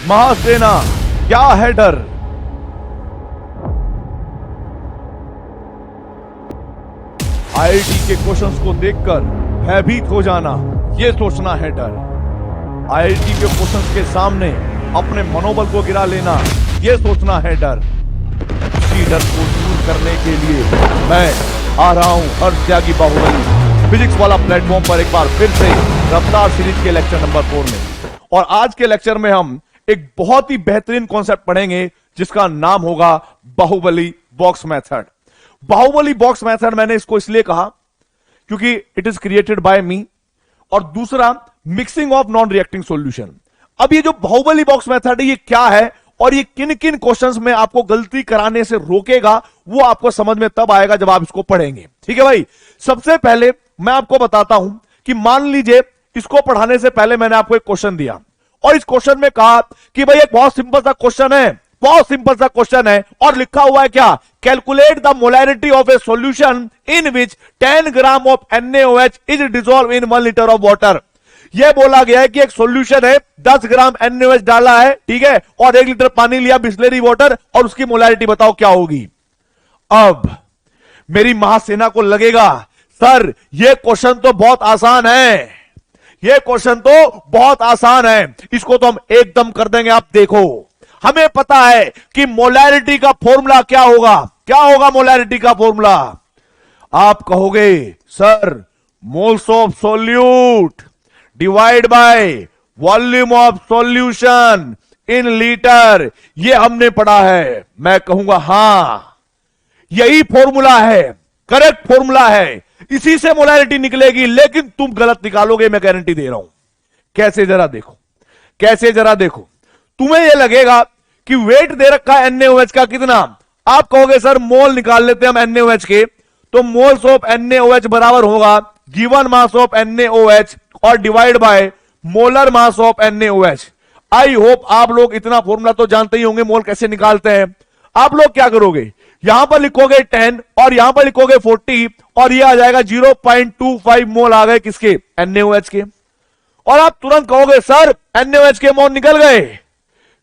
महासेना, क्या है डर? आईआईटी के क्वेश्चंस को देखकर भयभीत हो जाना, यह सोचना है डर। आईआईटी के क्वेश्चंस के सामने अपने मनोबल को गिरा लेना, यह सोचना है डर। इसी डर को दूर करने के लिए मैं आ रहा हूं हर त्यागी बाहुबली फिजिक्स वाला प्लेटफॉर्म पर एक बार फिर से रफ्तार सीरीज के लेक्चर नंबर 4 में। और आज के लेक्चर में हम एक बहुत ही बेहतरीन कॉन्सेप्ट पढ़ेंगे जिसका नाम होगा Baahubali box method. Baahubali box method मैंने इसको इसलिए कहा क्योंकि it is created by me, और दूसरा mixing of non reacting solution. अब ये जो बाहुबली बॉक्स मेथड है ये क्या है और ये किन किन क्वेश्चंस में आपको गलती कराने से रोकेगा वो आपको समझ में तब आएगा जब आप इसको पढ़ेंगे। ठीक है भाई, सबसे पहले मैं आपको बताता हूं कि मान लीजिए इसको पढ़ाने से पहले मैंने आपको एक क्वेश्चन दिया और इस क्वेश्चन में कहा कि भाई एक बहुत सिंपल सा क्वेश्चन है, बहुत सिंपल सा क्वेश्चन है, और लिखा हुआ है क्या? Calculate the molarity of A solution in which 10 gram of NaOH is dissolve in 1 litre of water. यह बोला गया है कि एक सॉल्यूशन है, 10 ग्राम NaOH डाला है, ठीक है, और 1 लीटर पानी लिया बिस्लेरी वाटर, और उसकी मोलैरिटी बताओ क्या होगी। अब मेरी महासेना को लगेगा सर यह क्वेश्चन तो बहुत आसान है, यह क्वेश्चन तो बहुत आसान है, इसको तो हम एकदम कर देंगे। आप देखो, हमें पता है कि मोलैरिटी का फॉर्मूला क्या होगा। क्या होगा मोलैरिटी का फॉर्मूला? आप कहोगे sir moles of solute divide by volume of solution in litre, यह हमने पढ़ा है। मैं कहूंगा हां यही फॉर्मूला है, करेक्ट फॉर्मूला है, इसी से मोलैरिटी निकलेगी, लेकिन तुम गलत निकालोगे, मैं गारंटी दे रहा हूं। कैसे? जरा देखो, कैसे जरा देखो। तुम्हें यह लगेगा कि वेट दे रखा है NaOH का कितना, आप कहोगे सर मोल निकाल लेते हैं हम NaOH के, तो मोल्स ऑफ NaOH बराबर होगा गिवन मास ऑफ NaOH और divide by molar mass of NaOH। I hope आप लोग इतना फॉर्मूला तो जानते ही होंगे मोल कैसे निकालते हैं। आप लोग क्या करोगे, यहां पर लिखोगे 10 और यहां पर लिखोगे 40 और ये आ जाएगा 0.25 मोल आ गए किसके? NaOH के। और आप तुरंत कहोगे सर NaOH के मोल निकल गए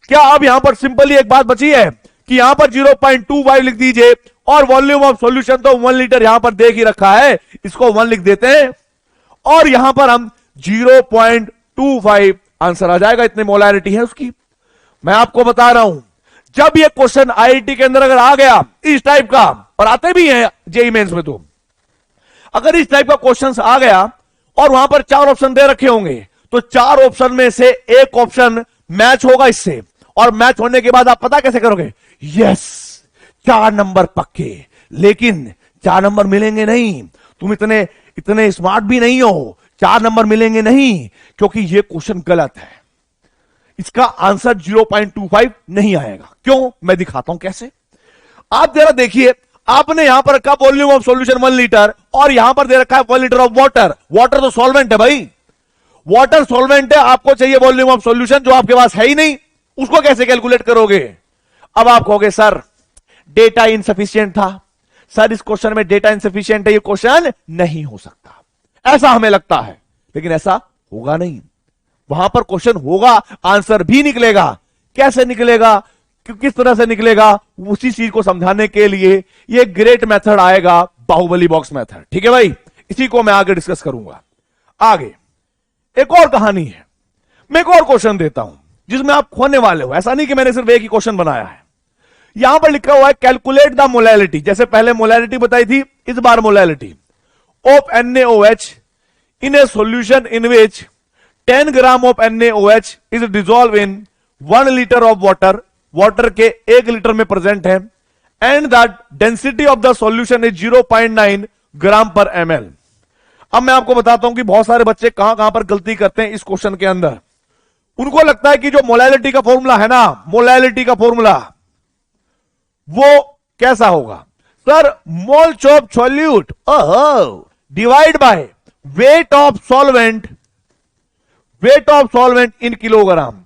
क्या? अब यहां पर सिंपली एक बात बची है कि यहां पर 0.25 लिख दीजिए और वॉल्यूम ऑफ सॉल्यूशन तो 1 लीटर यहां पर देख ही रखा है, इसको 1 लिख देते हैं और यहां पर हम 0.25 आंसर आ जाएगा, इतनी मोलैरिटी है उसकी। मैं आपको बता रहा हूं जब ये क्वेश्चन आईआईटी के अंदर अगर आ गया इस टाइप का, और आते भी हैं जेईई मेंस में, तो अगर इस टाइप का क्वेश्चन आ गया और वहां पर 4 ऑप्शन दे रखे होंगे तो 4 ऑप्शन में से एक ऑप्शन मैच होगा इससे, और मैच होने के बाद आप पता कैसे करोगे? यस 4 नंबर पक्के, लेकिन 4 नंबर मिलेंगे नहीं, तुम इतने स्मार्ट भी नहीं हो, 4 नंबर मिलेंगे नहीं क्योंकि यह क्वेश्चन गलत है। इसका आंसर 0.25 नहीं आएगा। क्यों? मैं दिखाता हूं कैसे। आप जरा देखिए, आपने यहां पर रखा वॉल्यूम ऑफ सॉल्यूशन 1 लीटर और यहां पर दे रखा है 1 लीटर ऑफ वाटर। वाटर तो सॉल्वेंट है भाई, वाटर सॉल्वेंट है, आपको चाहिए वॉल्यूम ऑफ सॉल्यूशन जो आपके पास है ही नहीं, उसको कैसे कैलकुलेट करोगे? अब आप कहोगे सर डेटा इनसफिशिएंट था, सर इस क्वेश्चन में डेटा इनसफिशिएंट है, ये क्वेश्चन नहीं हो सकता, ऐसा हमें लगता है, लेकिन ऐसा होगा नहीं। वहां पर क्वेश्चन होगा, आंसर भी निकलेगा। कैसे निकलेगा, किस तरह से निकलेगा, उसी चीज को समझाने के लिए ये ग्रेट मेथड आएगा, बाहुबली बॉक्स मेथड। ठीक है भाई, इसी को मैं आगे डिस्कस करूंगा। आगे एक और कहानी है, मैं एक और क्वेश्चन देता हूं जिसमें आप खोने वाले हो। ऐसा नहीं कि मैंने सिर्फ एक ही क्वेश्चन बनाया है। यहां पर लिखा हुआ है कैलकुलेट द मोलैरिटी, जैसे पहले मोलैरिटी बताई थी, इस बार molarity of NaOH in a solution in which 10 gram of NaOH is dissolve in 1 litre of water, water के 1 लीटर में प्रेजेंट है, and the density of the solution is 0.9 gram per ml। अब मैं आपको बताता हूं कि बहुत सारे बच्चे कहां कहां पर गलती करते हैं इस क्वेश्चन के अंदर। उनको लगता है कि जो मोलैरिटी का फॉर्मूला है ना, मोलैरिटी का फॉर्मूला वो कैसा होगा? Sir moles of solute divide by weight of solvent, weight of solvent in kilogram.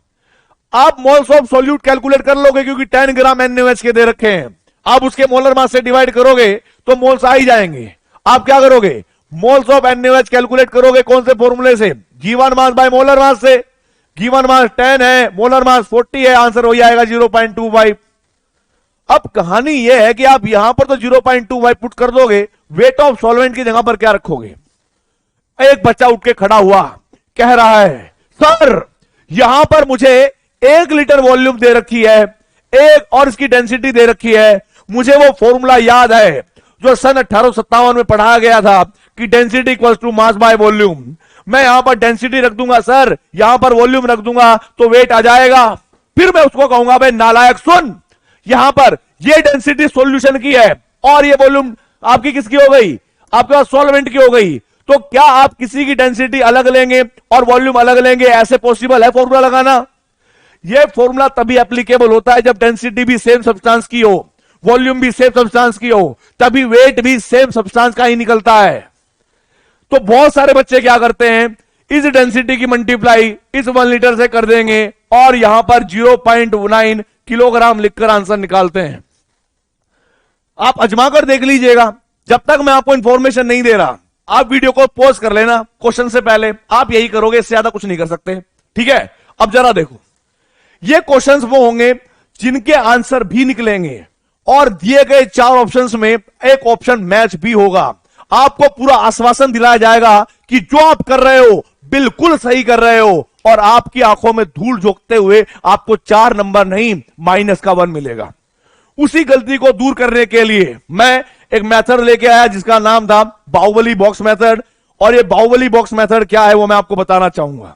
आप मोल्स ऑफ सॉल्यूट कैलकुलेट कर लोगे क्योंकि 10 ग्राम NaOH के दे रखे हैं, आप उसके मोलर मास से डिवाइड करोगे तो मोल्स आ ही जाएंगे। आप क्या करोगे? मोल्स ऑफ NaOH कैलकुलेट करोगे कौन से फॉर्मूले से? Given mass by molar mass से। गिवन मास 10 है, मोलर मास 40 है, आंसर हो जाएगा 0.25। अब कहानी यह है कि आप यहां पर तो 0.25 पुट कर दोगे, वेट ऑफ सॉल्वेंट की जगह पर क्या रखोगे? एक बच्चा उठ के खड़ा हुआ, कह रहा है सर यहां पर मुझे 1 लीटर वॉल्यूम दे रखी है, एक और इसकी डेंसिटी दे रखी है, मुझे वो फॉर्मूला याद है जो सन 1857 में पढ़ाया गया था कि density equals to mass by volume. मैं यहां पर डेंसिटी रख दूंगा सर, यहां पर वॉल्यूम रख दूंगा तो वेट आ जाएगा। फिर मैं उसको कहूंगा भाई नालायक सुन, यहां पर ये डेंसिटी सॉल्यूशन की है और ये वॉल्यूम आपकी किसकी हो गई? आपके पास सॉल्वेंट की हो गई। तो क्या आप किसी की डेंसिटी अलग लेंगे और वॉल्यूम अलग लेंगे? ऐसे पॉसिबल है फॉर्मूला लगाना? यह फॉर्मूला तभी एप्लीकेबल होता है जब डेंसिटी भी सेम सब्सटेंस की हो, वॉल्यूम भी सेम सब्सटेंस की हो, तभी वेट भी सेम सब्सटेंस का ही निकलता है। तो बहुत सारे बच्चे क्या करते हैं, इस डेंसिटी की मल्टीप्लाई इस 1 लीटर से कर देंगे और यहां पर 0.9 किलोग्राम लिखकर आंसर निकालते हैं। आप अजमा कर देख लीजिएगा। जब तक मैं आपको इंफॉर्मेशन नहीं दे रहा, आप वीडियो को पॉज कर लेना, क्वेश्चन से पहले आप यही करोगे, इससे ज्यादा कुछ नहीं कर सकते। ठीक है, अब जरा देखो, ये क्वेश्चंस वो होंगे जिनके आंसर भी निकलेंगे और दिए गए 4 ऑप्शंस में एक ऑप्शन मैच भी होगा। आपको पूरा आश्वासन दिलाया जाएगा कि जो आप कर रहे हो बिल्कुल सही कर रहे हो और आपकी आंखों में धूल झोंकते हुए आपको 4 नंबर नहीं माइनस का 1 मिलेगा। उसी गलती को दूर करने के लिए मैं एक मेथड लेके आया जिसका नाम था बाहुबली बॉक्स मेथड। और ये बाहुबली बॉक्स मेथड क्या है वो मैं आपको बताना चाहूंगा।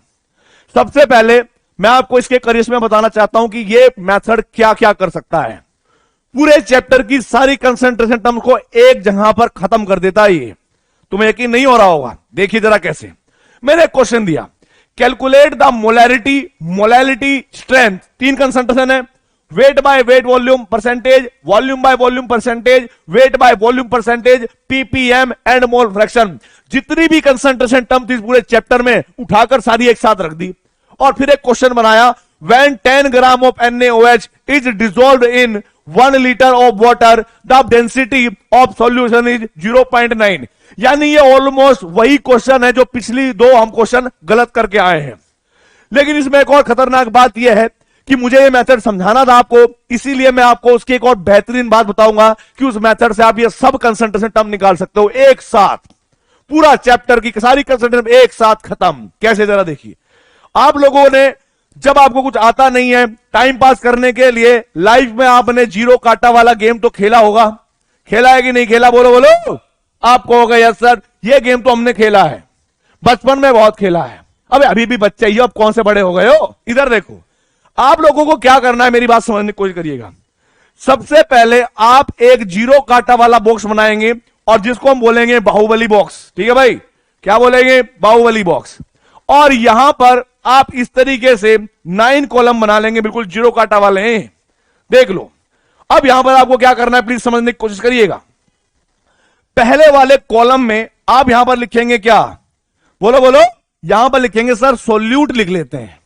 सबसे पहले मैं आपको इसके करिश्मे बताना चाहता हूं कि ये मेथड क्या क्या कर सकता है। पूरे चैप्टर की सारी कंसंट्रेशन टर्म को एक जगह पर खत्म कर देता है। ये तुम्हें यकीन नहीं हो रहा होगा, देखिए जरा कैसे। मैंने एक क्वेश्चन दिया, calculate the molarity, molality, strength, 3 concentration है, weight by weight volume percentage, volume by volume percentage, weight by volume percentage, ppm and mole fraction. जितनी भी कंसंट्रेशन टर्म थी पूरे चैप्टर में उठाकर सारी एक साथ रख दी और फिर एक क्वेश्चन बनाया, when 10 gram of NaOH is dissolved in 1 liter of water, the density of solution is 0.9। यानी ये ऑलमोस्ट वही क्वेश्चन है जो पिछली 2 हम क्वेश्चन गलत करके आए हैं। लेकिन इसमें एक और खतरनाक बात यह है कि मुझे ये मेथड समझाना था आपको, इसीलिए मैं आपको उसकी एक और बेहतरीन बात बताऊंगा कि उस मेथड से आप ये सब कंसंट्रेशन टर्म निकाल सकते हो एक साथ। पूरा चैप्टर की सारी कंसंट्रेशन एक साथ खत्म। कैसे, जरा देखिए। आप लोगों ने जब आपको कुछ आता नहीं है, टाइम पास करने के लिए लाइफ में आपने 0 काटा वाला गेम तो खेला होगा। खेला है कि नहीं खेला? बोलो बोलो। आप कहोगे यस सर, ये गेम तो हमने खेला है, बचपन में बहुत खेला है। अबे अभी भी बच्चे ही हो, अब कौन से बड़े हो गए हो? इधर देखो, आप लोगों को क्या करना है, मेरी बात समझने की कोशिश करिएगा। सबसे पहले आप एक 0 काटा वाला बॉक्स बनाएंगे और जिसको हम बोलेंगे बाहुबली बॉक्स। ठीक है भाई, क्या बोलेंगे? बाहुबली बॉक्स। और यहां पर आप इस तरीके से 9 कॉलम बना लेंगे, बिल्कुल 0 काटा वाले हैं। देख लो। अब यहां पर आपको क्या करना है, प्लीज समझने की कोशिश करिएगा। पहले वाले कॉलम में आप यहां पर लिखेंगे क्या? बोलो बोलो। यहां पर लिखेंगे सर सोल्यूट लिख लेते हैं।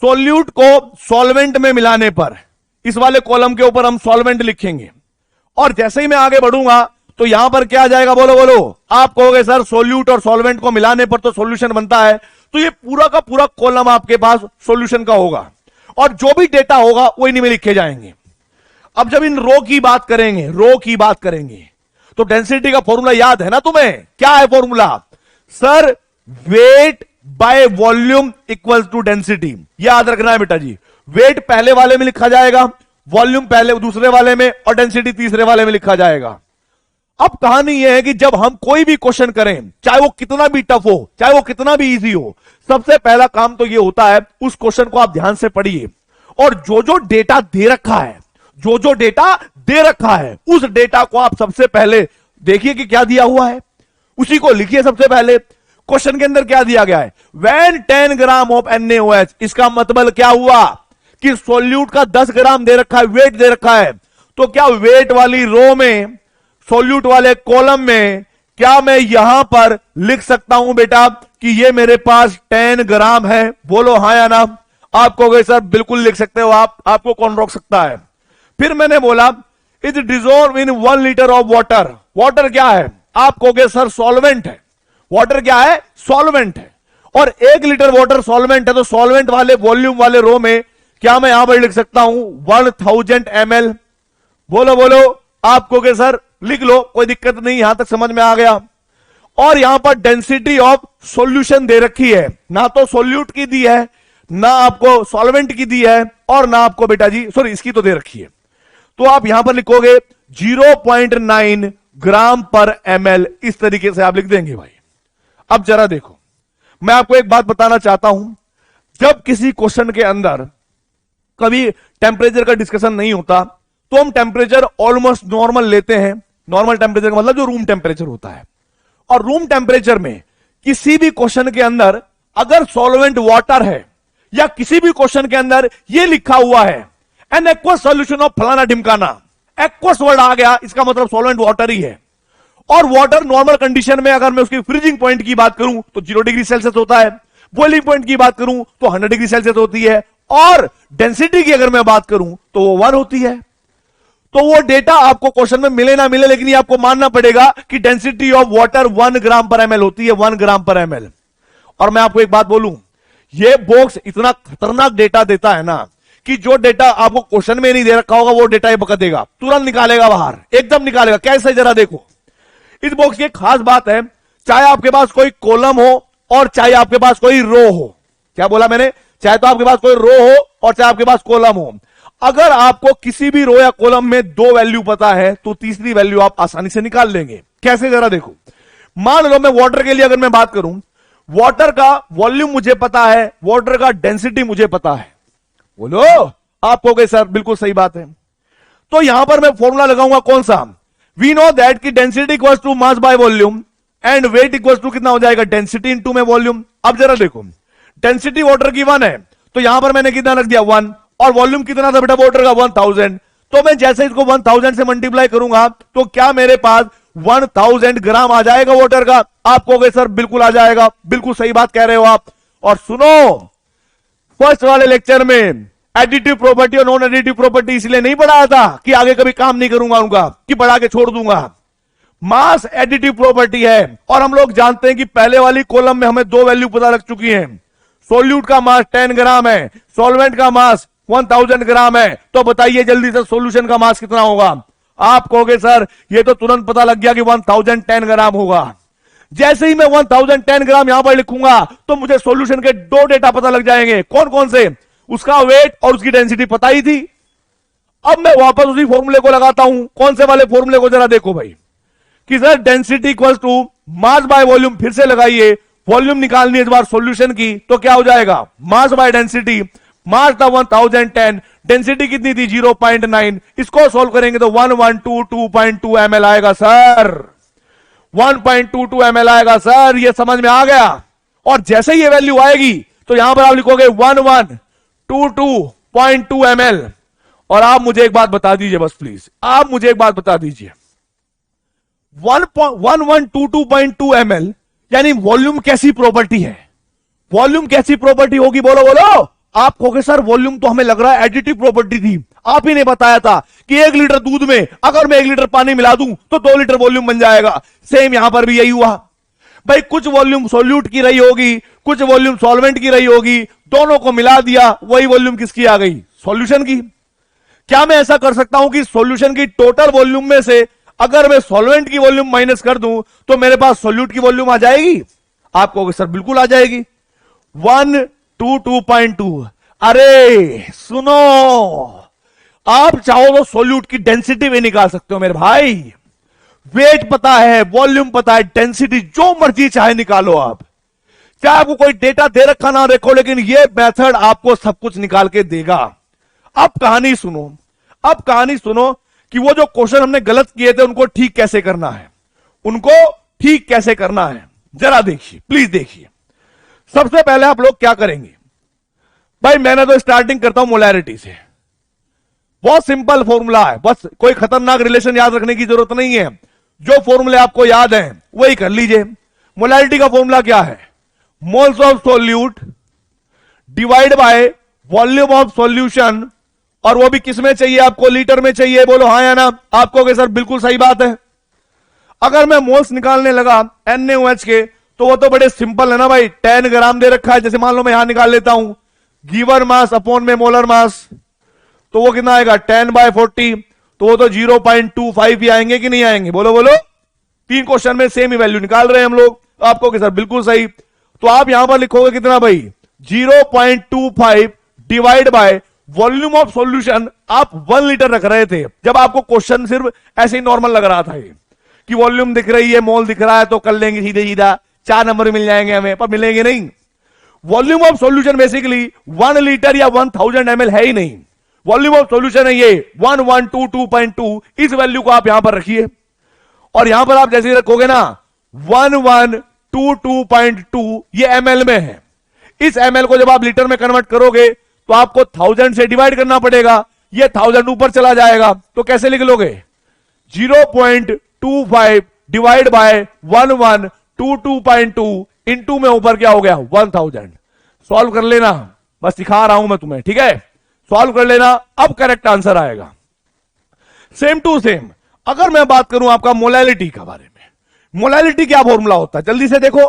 सोल्यूट को सॉल्वेंट में मिलाने पर इस वाले कॉलम के ऊपर हम सॉल्वेंट लिखेंगे और जैसे ही मैं आगे बढ़ूंगा तो यहां पर क्या आ जाएगा? बोलो बोलो। आप कहोगे सर सोल्यूट और सॉल्वेंट को मिलाने पर तो सॉल्यूशन बनता है, तो ये पूरा का पूरा कॉलम आपके पास सॉल्यूशन का होगा और जो भी डेटा होगा वो इन्हीं में लिखे जाएंगे। अब जब इन रो की बात करेंगे, रो की बात करेंगे, तो डेंसिटी का फॉर्मूला याद है ना तुम्हें? क्या है formula? Sir weight by volume equals to density. याद रखना है बेटा जी। वेट पहले वाले में लिखा जाएगा, वॉल्यूम पहले दूसरे वाले में और डेंसिटी तीसरे वाले में लिखा जाएगा। अब कहानी यह है कि जब हम कोई भी क्वेश्चन करें, चाहे वो कितना भी टफ हो, चाहे वो कितना भी इजी हो, सबसे पहला काम तो यह होता है उस क्वेश्चन को आप ध्यान से पढ़िए और जो जो डेटा दे रखा है, जो जो डेटा दे रखा है उस डेटा को आप सबसे पहले देखिए कि क्या दिया हुआ है, उसी को लिखिए सबसे पहले। क्वेश्चन के अंदर क्या दिया गया है? when 10 ग्राम ऑफ NaOH, इसका मतलब क्या हुआ कि सोल्यूट का 10 ग्राम दे रखा है, वेट दे रखा है। तो क्या वेट वाली रो में, सोल्यूट वाले कॉलम में, क्या मैं यहां पर लिख सकता हूं बेटा कि ये मेरे पास 10 ग्राम है? बोलो हां या ना। आप कहोगे सर बिल्कुल लिख सकते हो आप, आपको कौन रोक सकता है? फिर मैंने बोला is dissolve in 1 litre of water. Water क्या है? आप कहोगे सर सॉल्वेंट है। वाटर क्या है? सॉल्वेंट है। और 1 लीटर वाटर सॉल्वेंट है, तो सॉल्वेंट वाले वॉल्यूम वाले रो में क्या मैं यहां पर लिख सकता हूं 1000 ml? बोलो बोलो, आपको के सर लिख लो, कोई दिक्कत नहीं, यहां तक समझ में आ गया। और यहां पर डेंसिटी ऑफ सॉल्यूशन दे रखी है, ना तो सॉल्यूट की दी है, ना आपको सॉल्वेंट की दी है, और ना आपको बेटा जी सॉरी इसकी तो दे रखी है। तो आप यहां पर लिखोगे 0.9 ग्राम पर ml, इस तरीके से आप लिख देंगे भाई। अब जरा देखो, मैं आपको एक बात बताना चाहता हूं, जब किसी क्वेश्चन के अंदर कभी टेम्परेचर का डिस्कशन नहीं होता तो हम टेम्परेचर ऑलमोस्ट नॉर्मल लेते हैं। नॉर्मल टेम्परेचर का मतलब जो रूम टेम्परेचर होता है, और रूम टेम्परेचर में किसी भी क्वेश्चन के अंदर अगर सॉल्वेंट वाटर है, या किसी भी क्वेश्चन के अंदर यह लिखा हुआ है एन एक्वस सॉल्यूशन ऑफ फलाना ढिमकाना, एक्वस वर्ड आ गया, इसका मतलब सॉल्वेंट वाटर ही है। और वाटर नॉर्मल कंडीशन में अगर मैं उसकी फ्रीजिंग पॉइंट की बात करूं तो 0 डिग्री सेल्सियस होता है, बॉइलिंग पॉइंट की बात करूं तो 100 डिग्री सेल्सियस होती है, और डेंसिटी की अगर मैं बात करूं तो वो 1 होती है। तो वो डेटा आपको क्वेश्चन में मिले ना मिले, लेकिन ये आपको मानना पड़ेगा कि density of water 1 gram per ml होती है, 1 ग्राम पर ml। और मैं आपको एक बात बोलूं, ये बॉक्स इतना खतरनाक डेटा देता है ना कि जो डेटा आपको क्वेश्चन में नहीं दे रखा होगा वो डेटा ये बका देगा, तुरंत निकालेगा बाहर, एकदम निकालेगा। कैसे, जरा देखो, इस बॉक्स की एक खास बात है, चाहे आपके पास कोई कॉलम हो और चाहे आपके पास कोई रो हो, क्या बोला मैंने, चाहे तो आपके पास कोई रो हो और चाहे आपके पास कॉलम हो, अगर आपको किसी भी रो या कॉलम में 2 वैल्यू पता है तो तीसरी वैल्यू आप आसानी से निकाल लेंगे। कैसे, जरा देखो, मान लो मैं वाटर के लिए अगर मैं बात करूं, वाटर का वॉल्यूम मुझे पता है, वाटर का डेंसिटी मुझे पता है। बोलो, आप कहोगे सर बिल्कुल सही बात है, तो यहां पर मैं फॉर्मूला लगाऊंगा कौन सा, वी नो दैट की density equals to mass by volume and weight equals to कितना हो जाएगा, डेंसिटी इनटू में वॉल्यूम। अब जरा देखो, डेंसिटी वाटर की 1 है, तो यहां पर मैंने कितना रख दिया 1, और वॉल्यूम कितना था बेटा वाटर का 1000, तो मैं जैसे इसको 1000 से मल्टीप्लाई करूंगा तो क्या मेरे पास 1000 ग्राम आ जाएगा वाटर का। आप कहोगे सर बिल्कुल आ जाएगा, बिल्कुल सही बात कह रहे हो आप। और सुनो, फर्स्ट वाले लेक्चर में एडिटिव प्रॉपर्टी और नॉन एडिटिव प्रॉपर्टी इसलिए नहीं पढ़ाया था कि आगे कभी काम नहीं करूंगा उनका, कि पढ़ा के छोड़ दूंगा। मास एडिटिव प्रॉपर्टी है, और हम लोग जानते हैं कि पहले वाली कॉलम में हमें 2 वैल्यू पता लग चुकी हैं, सोल्यूट का मास 10 ग्राम है, सॉल्वेंट का मास 1000 ग्राम है। तो बताइए जल्दी से सॉल्यूशन का मास कितना होगा। आप कहोगे सर ये तो तुरंत पता लग गया कि 1010 ग्राम होगा। जैसे ही मैं 1010 ग्राम यहां पर लिखूंगा तो मुझे सॉल्यूशन के 2 डेटा पता लग जाएंगे। कौन कौन से, उसका वेट और उसकी डेंसिटी पता ही थी। अब मैं वापस उसी फॉर्मूले को लगाता हूं, कौन से वाले फॉर्मूले को, जरा देखो भाई, कि sir density equals to mass by volume, फिर से लगाइए, वॉल्यूम निकालनी है इस बार सॉल्यूशन की, तो क्या हो जाएगा मास बाय डेंसिटी, मास था 1010, डेंसिटी कितनी थी 0.9, इसको सोल्व करेंगे तो 1122.2 ml आएगा सर, 1.22 ml आएगा सर, ये समझ में आ गया। और जैसे ही ये वैल्यू आएगी तो यहां पर आप लिखोगे 1122.2 ml। और आप मुझे एक बात बता दीजिए बस प्लीज, आप मुझे एक बात बता दीजिए, 1122.2 ml यानी वॉल्यूम कैसी प्रॉपर्टी है, वॉल्यूम कैसी प्रॉपर्टी होगी, बोलो बोलो। आप कहोगे सर वॉल्यूम तो हमें लग रहा है एडिटिव प्रॉपर्टी थी, आप ही ने बताया था कि 1 लीटर दूध में अगर मैं 1 लीटर पानी मिला दूं तो 2 लीटर वॉल्यूम बन जाएगा। सेम यहां पर भी यही हुआ भाई, कुछ वॉल्यूम सॉल्यूट की रही होगी, कुछ वॉल्यूम सॉल्वेंट की रही होगी, दोनों को मिला दिया, वही वॉल्यूम किसकी आ गई, सॉल्यूशन की। क्या मैं ऐसा कर सकता हूं कि सॉल्यूशन की टोटल वॉल्यूम में से अगर मैं सॉल्वेंट की वॉल्यूम माइनस कर दूं तो मेरे पास सॉल्यूट की वॉल्यूम आ जाएगी। आप कहोगे सर बिल्कुल आ जाएगी, 122.2। अरे सुनो, आप चाहो तो सॉल्यूट की डेंसिटी भी निकाल सकते हो मेरे भाई, वेट पता है, वॉल्यूम पता है, डेंसिटी जो मर्जी चाहे निकालो आप, चाहे आपको कोई डेटा दे रखा ना देखो, लेकिन ये मेथड आपको सब कुछ निकाल के देगा। अब कहानी सुनो, अब कहानी सुनो कि वो जो क्वेश्चन हमने गलत किए थे उनको ठीक कैसे करना है, उनको ठीक कैसे करना है, जरा देखिए प्लीज देखिए। सबसे पहले आप लोग क्या करेंगे भाई, मैंने तो स्टार्टिंग करता हूं मोलैरिटी से, बहुत सिंपल फॉर्मूला है, बस कोई खतरनाक रिलेशन याद रखने की जरूरत नहीं है, जो फॉर्मूले आपको याद हैं वही कर लीजिए। मोलैरिटी का फॉर्मूला क्या है, moles of solute divide by volume of solution, और वो भी किस में चाहिए आपको, लीटर में चाहिए, बोलो हाँ या ना। आपको सर बिल्कुल सही बात है। अगर मैं मोल्स निकालने लगा NaOH के तो वो तो बड़े सिंपल है ना भाई, 10 ग्राम दे रखा है, जैसे मान लो मैं यहां निकाल लेता हूं गिवन मास अपॉन में मोलर मास, तो वो कितना आएगा 10/40, तो वो तो 0.25 ही आएंगे कि नहीं आएंगे, बोलो बोलो। 3 क्वेश्चन में सेम ही वैल्यू निकाल रहे हैं हम लोग, आपको कि सर बिल्कुल सही। तो आप यहां पर लिखोगे कितना भाई 0.25 divide by volume of solution. आप 1 लीटर रख रहे थे जब आपको क्वेश्चन सिर्फ ऐसे ही नॉर्मल लग रहा था ये कि वॉल्यूम दिख रही है, मोल दिख रहा है, तो कर लेंगे सीधे सीधा 4 नंबर मिल जाएंगे हमें, पर मिलेंगे नहीं। Volume of solution basically 1 litre या 1000 ml है ही नहीं, वॉल्यूम ऑफ सॉल्यूशन है ये 1122.2। इस वैल्यू को आप यहां पर रखिए और यहां पर आप जैसे रखोगे ना 1122.2 ये ml में है। इस ml को जब आप लीटर में कन्वर्ट करोगे तो आपको 1000 से डिवाइड करना पड़ेगा, ये 1000 ऊपर चला जाएगा, तो कैसे लिख लोगे 0.25 डिवाइड बाय 1122.2 इनटू में ऊपर क्या हो गया 1000। सॉल्व कर लेना, बस सिखा रहा हूं मैं तुम्हें, ठीक है, सॉल्व कर लेना, अब करेक्ट आंसर आएगा। सेम टू सेम अगर मैं बात करूं आपका मोलैलिटी के बारे में, मोलैलिटी क्या फॉर्मूला होता है, जल्दी से देखो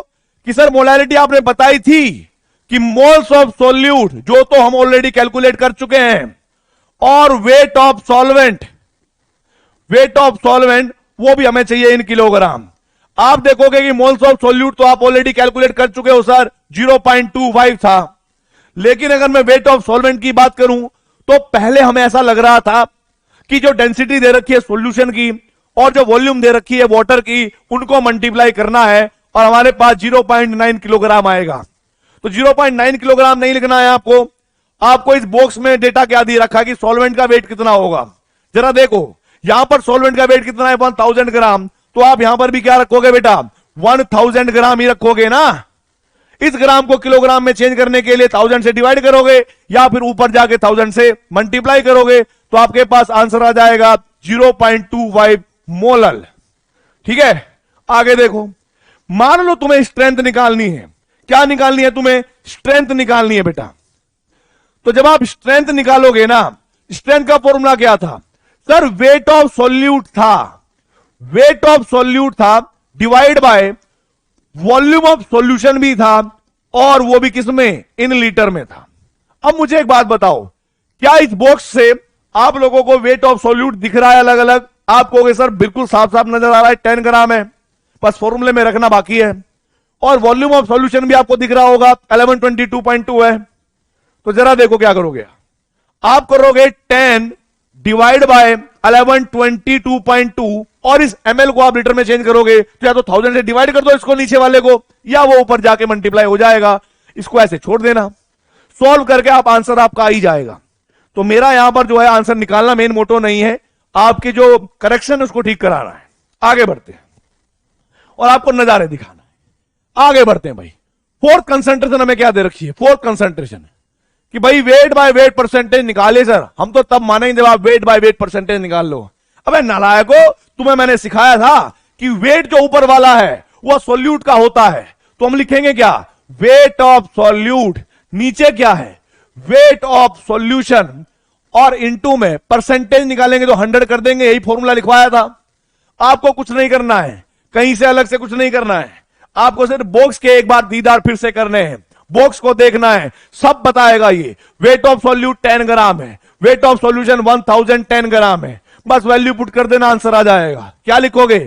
कि सर मोलैलिटी आपने बताई थी कि मोल्स ऑफ सोल्यूट, जो तो हम ऑलरेडी कैलकुलेट कर चुके हैं, और weight of solvent, weight of solvent वो भी हमें चाहिए इन किलोग्राम। आप देखोगे कि मोल्स ऑफ सोल्यूट तो आप ऑलरेडी कैलकुलेट कर चुके हो सर, 0.25 था, लेकिन अगर मैं वेट ऑफ सॉल्वेंट की बात करूं तो पहले हमें ऐसा लग रहा था कि जो डेंसिटी दे रखी है सॉल्यूशन की और जो वॉल्यूम दे रखी है वाटर की, उनको मल्टीप्लाई करना है और हमारे पास 0.9 किलोग्राम आएगा। तो 0.9 किलोग्राम नहीं लिखना है आपको, आपको इस बॉक्स में डेटा क्या दे रखा है कि सॉल्वेंट का वेट कितना होगा। जरा देखो यहां पर सॉल्वेंट का वेट कितना है 1000 ग्राम, तो आप यहां पर भी क्या रखोगे बेटा 1000 ग्राम ही रखोगे ना। इस ग्राम को किलोग्राम में चेंज करने के लिए 1000 से डिवाइड करोगे या फिर ऊपर जाके 1000 से मल्टीप्लाई करोगे, तो आपके पास आंसर आ जाएगा 0.25 मोलल। ठीक है, आगे देखो, मान लो तुम्हें स्ट्रेंथ निकालनी है, क्या निकालनी है तुम्हें, स्ट्रेंथ निकालनी है बेटा। तो जब आप स्ट्रेंथ निकालोगे ना, स्ट्रेंथ का फॉर्मूला क्या था सर, वेट ऑफ सॉल्यूट था, वेट ऑफ सॉल्यूट था divide by volume of solution भी था, और वो भी किसमें, इन लीटर में था। अब मुझे एक बात बताओ, क्या इस बॉक्स से आप लोगों को वेट ऑफ सॉल्यूट दिख रहा है अलग अलग? आप कहोगे सर बिल्कुल साफ साफ नजर आ रहा है 10 ग्राम है, बस फॉर्मूले में रखना बाकी है, और वॉल्यूम ऑफ सॉल्यूशन भी आपको दिख रहा होगा 1122.2 है। तो जरा देखो क्या करोगे, आप करोगे 10 डिवाइड बाय 1122.2 और इस ml को आप लीटर में चेंज करोगे, तो या तो 1000 से डिवाइड कर दो इसको नीचे वाले को, या वो ऊपर जाके मल्टीप्लाई हो जाएगा, इसको ऐसे छोड़ देना, सॉल्व करके आप आंसर आपका आ ही जाएगा। तो मेरा यहां पर जो है आंसर निकालना मेन मोटो नहीं है, आपके जो करेक्शन उसको ठीक कराना है। आगे बढ़ते हैं और आपको नजारे दिखाना है, आगे बढ़ते हैं भाई। फोर्थ कंसंट्रेशन हमें क्या दे रखी है, फोर्थ कंसंट्रेशन कि भाई वेट बाय वेट परसेंटेज निकाले सर, हम तो तब मानेंगे जब आप वेट बाय वेट परसेंटेज निकाल लो। अबे नालायको, तुम्हें मैंने सिखाया था कि वेट जो ऊपर वाला है वह सॉल्यूट का होता है, तो हम लिखेंगे क्या, वेट ऑफ सॉल्यूट, नीचे क्या है वेट ऑफ सॉल्यूशन, और इनटू में परसेंटेज निकालेंगे तो 100 कर देंगे, यही फॉर्मूला लिखवाया था। आपको कुछ नहीं करना है, कहीं से अलग से कुछ नहीं करना है, आपको सिर्फ बॉक्स के एक बार दीदार फिर से करने हैं, बॉक्स को देखना है, सब बताएगा ये। वेट ऑफ सॉल्यूट 10 ग्राम है, वेट ऑफ सॉल्यूशन 1010 ग्राम है, बस वैल्यू पुट कर देना, आंसर आ जाएगा। क्या लिखोगे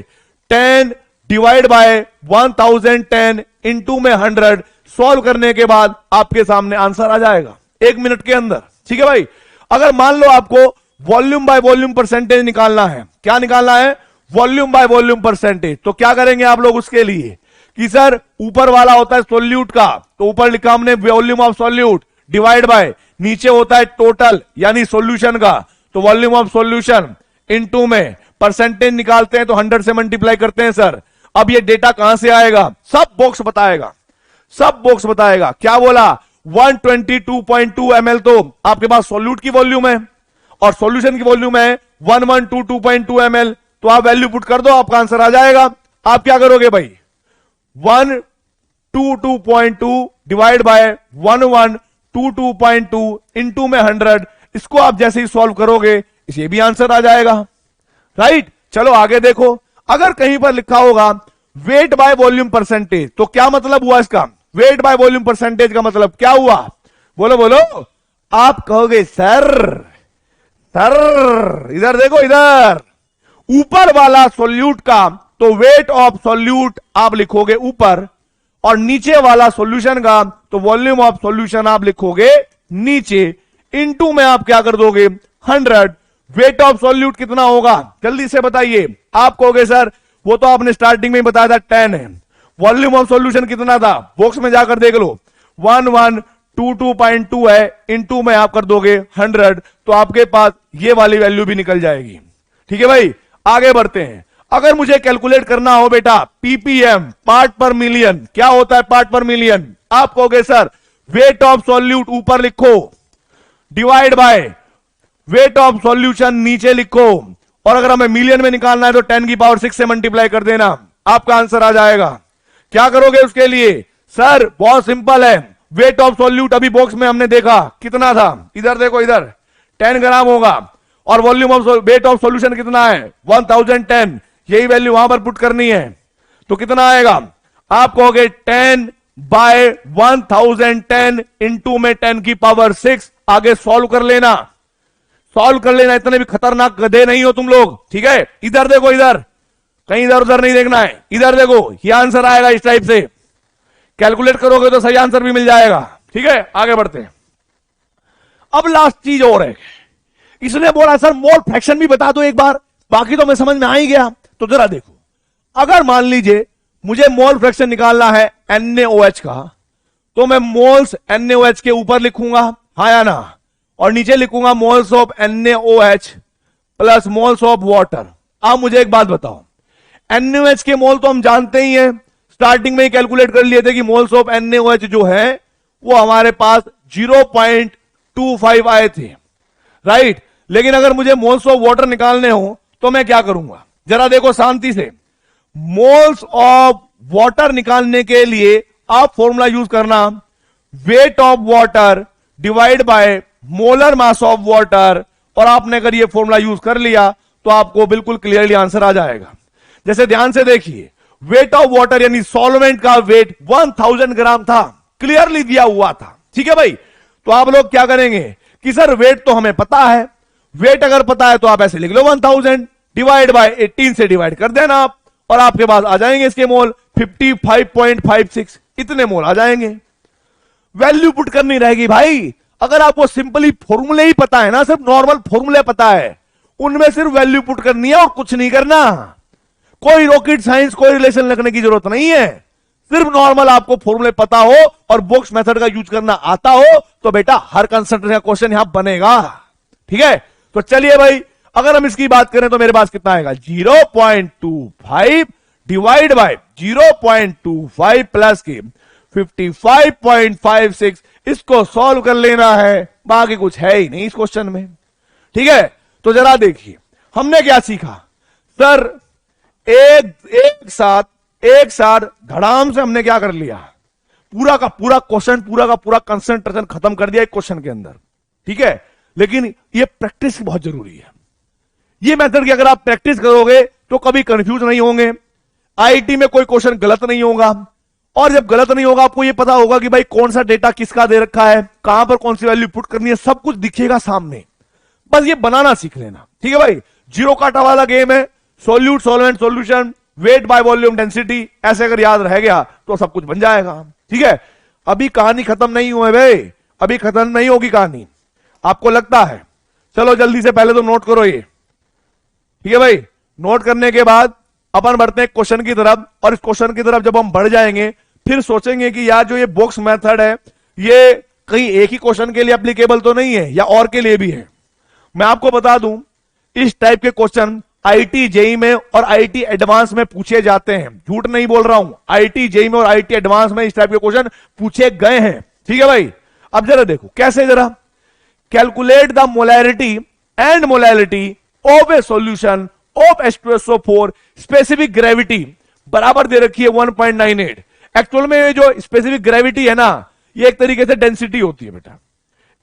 10 डिवाइड बाय 1010 इनटू में 100, सॉल्व करने के बाद आपके सामने आंसर आ जाएगा 1 मिनट के अंदर। ठीक है भाई, अगर मान लो आपको वॉल्यूम बाय वॉल्यूम परसेंटेज निकालना है, क्या निकालना है, वॉल्यूम बाय वॉल्यूम परसेंटेज, तो क्या करेंगे आप लोग उसके लिए कि सर ऊपर वाला होता है सोल्यूट का, तो ऊपर लिखा हमने volume of solute divide by, नीचे होता है टोटल यानी सॉल्यूशन का, तो वॉल्यूम ऑफ सॉल्यूशन इनटू में परसेंटेज निकालते हैं तो 100 से मल्टीप्लाई करते हैं सर। अब ये डेटा कहां से आएगा, सब बॉक्स बताएगा, सब बॉक्स बताएगा। क्या बोला 122.2 ml तो आपके पास सॉल्यूट की वॉल्यूम है और सॉल्यूशन की वॉल्यूम है 1122.2 ml, तो आप वैल्यू पुट कर दो, आपका आंसर आ जाएगा। आप क्या करोगे भाई 122.2 डिवाइड बाय 1122.2 इनटू में 100, इसको आप जैसे ही सॉल्व करोगे इसे भी आंसर आ जाएगा। राइट, चलो आगे देखो, अगर कहीं पर लिखा होगा वेट बाय वॉल्यूम परसेंटेज। तो क्या मतलब हुआ इसका? वेट बाय वॉल्यूम परसेंटेज का मतलब क्या हुआ? बोलो बोलो। आप कहोगे सर सर इधर देखो, इधर ऊपर वाला सॉल्यूट का तो वेट ऑफ सॉल्यूट आप लिखोगे ऊपर, और नीचे वाला सॉल्यूशन का तो वॉल्यूम ऑफ सॉल्यूशन आप लिखोगे नीचे। इनटू में आप क्या कर दोगे? 100। वेट ऑफ सॉल्यूट कितना होगा जल्दी से बताइए। आप कहोगे सर वो तो आपने स्टार्टिंग में ही बताया था 10 है। वॉल्यूम ऑफ सॉल्यूशन कितना था? बॉक्स में जाकर देख लो, 1122.2 है। इनटू में आप कर दोगे 100, तो आपके पास ये वाली वैल्यू भी निकल जाएगी। ठीक है भाई, आगे बढ़ते हैं। अगर मुझे कैलकुलेट करना हो बेटा पीपीएम, पार्ट पर मिलियन, क्या होता है पार्ट पर मिलियन? आप कहोगे सर वेट ऑफ सॉल्यूट ऊपर लिखो, divide by weight of solution नीचे लिखो, और अगर हमें मिलियन में निकालना है तो 10 की पावर 6 से मल्टीप्लाई कर देना, आपका आंसर आ जाएगा। क्या करोगे उसके लिए? सर बहुत सिंपल है। वेट ऑफ सॉल्यूट अभी बॉक्स में हमने देखा कितना था, इधर देखो, इधर 10 ग्राम होगा, और volume of weight of solution कितना है? 1010। यही वैल्यू वहां पर पुट करनी है, तो कितना आएगा? आप कहोगे 10 बाय 1010 इंटू में 10 की पावर 6। आगे सॉल्व कर लेना, सॉल्व कर लेना, इतने भी खतरनाक गधे नहीं हो तुम लोग। ठीक है, इधर देखो, इधर कहीं इधर उधर नहीं देखना है, इधर देखो, ये आंसर आएगा इस टाइप से। कैलकुलेट करोगे तो सही आंसर भी मिल जाएगा। ठीक है, आगे बढ़ते हैं। अब लास्ट चीज और है, इसने बोला सर मोल फ्रैक्शन भी बता दो एक बार, बाकी तो मैं समझ में आ ही गया। तो जरा देखो, अगर मान लीजिए मुझे मोल फ्रैक्शन निकालना है NaOH का, तो मैं मोल्स NaOH के ऊपर लिखूंगा, हाँ या ना, और नीचे लिखूंगा moles of NaOH plus moles of water. आप मुझे एक बात बताओ, NaOH के मोल तो हम जानते ही हैं, स्टार्टिंग में ही कैलकुलेट कर लिए थे कि मोल्स ऑफ NaOH जो है वो हमारे पास 0.25 आए थे, राइट। लेकिन अगर मुझे मोल्स ऑफ वाटर निकालने हो तो मैं क्या करूंगा? जरा देखो शांति से। मोल्स ऑफ वाटर निकालने के लिए आप फॉर्मूला यूज करना, weight of water divide by molar mass of water, और आपने अगर ये फॉर्मूला यूज कर लिया तो आपको बिल्कुल क्लियरली आंसर आ जाएगा। जैसे ध्यान से देखिए, वेट ऑफ वाटर यानी सॉल्वेंट का वेट 1000 ग्राम था, क्लियरली दिया हुआ था। ठीक है भाई, तो आप लोग क्या करेंगे कि सर वेट तो हमें पता है, वेट अगर पता है तो आप ऐसे लिख लो 1000 डिवाइड बाय 18 से डिवाइड कर देना आप, और आपके पास आ जाएंगे इसके मोल 55.56, इतने मोल आ जाएंगे। वैल्यू पुट करनी रहेगी भाई। अगर आपको सिंपली फॉर्मूले ही पता है ना, सिर्फ नॉर्मल फॉर्मूले पता है, उनमें सिर्फ वैल्यू पुट करनी है और कुछ नहीं करना। कोई रॉकेट साइंस, कोई रिलेशन रखने की जरूरत नहीं है। सिर्फ नॉर्मल आपको फॉर्मूले पता हो और बॉक्स मेथड का यूज करना आता हो तो बेटा हर कंसेंट्रेशन का क्वेश्चन यहां बनेगा। ठीक है, तो चलिए भाई, अगर हम इसकी बात करें तो मेरे पास कितना आएगा? 0.25 डिवाइड बाय 0.25 प्लस के 55.56, इसको सॉल्व कर लेना है, बाकी कुछ है ही नहीं इस क्वेश्चन में। ठीक है, तो जरा देखिए हमने क्या सीखा। सर एक साथ धड़ाम से हमने क्या कर लिया, पूरा का पूरा क्वेश्चन, पूरा का पूरा कंसंट्रेशन खत्म कर दिया एक क्वेश्चन के अंदर। ठीक है, लेकिन ये प्रैक्टिस बहुत जरूरी है। ये मेथड की अगर आप प्रैक्टिस करोगे तो कभी कंफ्यूज नहीं होंगे, आईआईटी में कोई क्वेश्चन गलत नहीं होगा, और जब गलत नहीं होगा आपको ये पता होगा कि भाई कौन सा डेटा किसका दे रखा है, कहां पर कौन सी वैल्यू पुट करनी है, सब कुछ दिखेगा सामने। बस ये बनाना सीख लेना। ठीक है भाई, जीरो काटा वाला गेम है, solute solvent solution wait by volume density, ऐसे अगर याद रह गया तो सब कुछ बन जाएगा। ठीक है, अभी कहानी खत्म नहीं हुई भाई, अभी खत्म नहीं होगी कहानी, आपको लगता है? चलो जल्दी से पहले तो नोट करो ये। ठीक है भाई, नोट करने के बाद अपन बढ़ते हैं क्वेश्चन की तरफ, और इस क्वेश्चन की तरफ जब हम बढ़ जाएंगे फिर सोचेंगे कि यार जो ये बॉक्स मेथड है ये कहीं एक ही क्वेश्चन के लिए एप्लीकेबल तो नहीं है, या और के लिए भी है। मैं आपको बता दूं, इस टाइप के क्वेश्चन आईटी जेई में और आईटी एडवांस में पूछे जाते हैं, झूठ नहीं बोल रहा हूं, आईटी जेई में और आईटी एडवांस में इस टाइप के क्वेश्चन पूछे गए हैं। ठीक है भाई, अब जरा देखो कैसे, जरा calculate the molarity and molality of A solution of H2SO4 specific gravity बराबर दे रखी है 1.98। एक्चुअल में ये जो स्पेसिफिक ग्रेविटी है ना, ये एक तरीके से डेंसिटी होती है बेटा,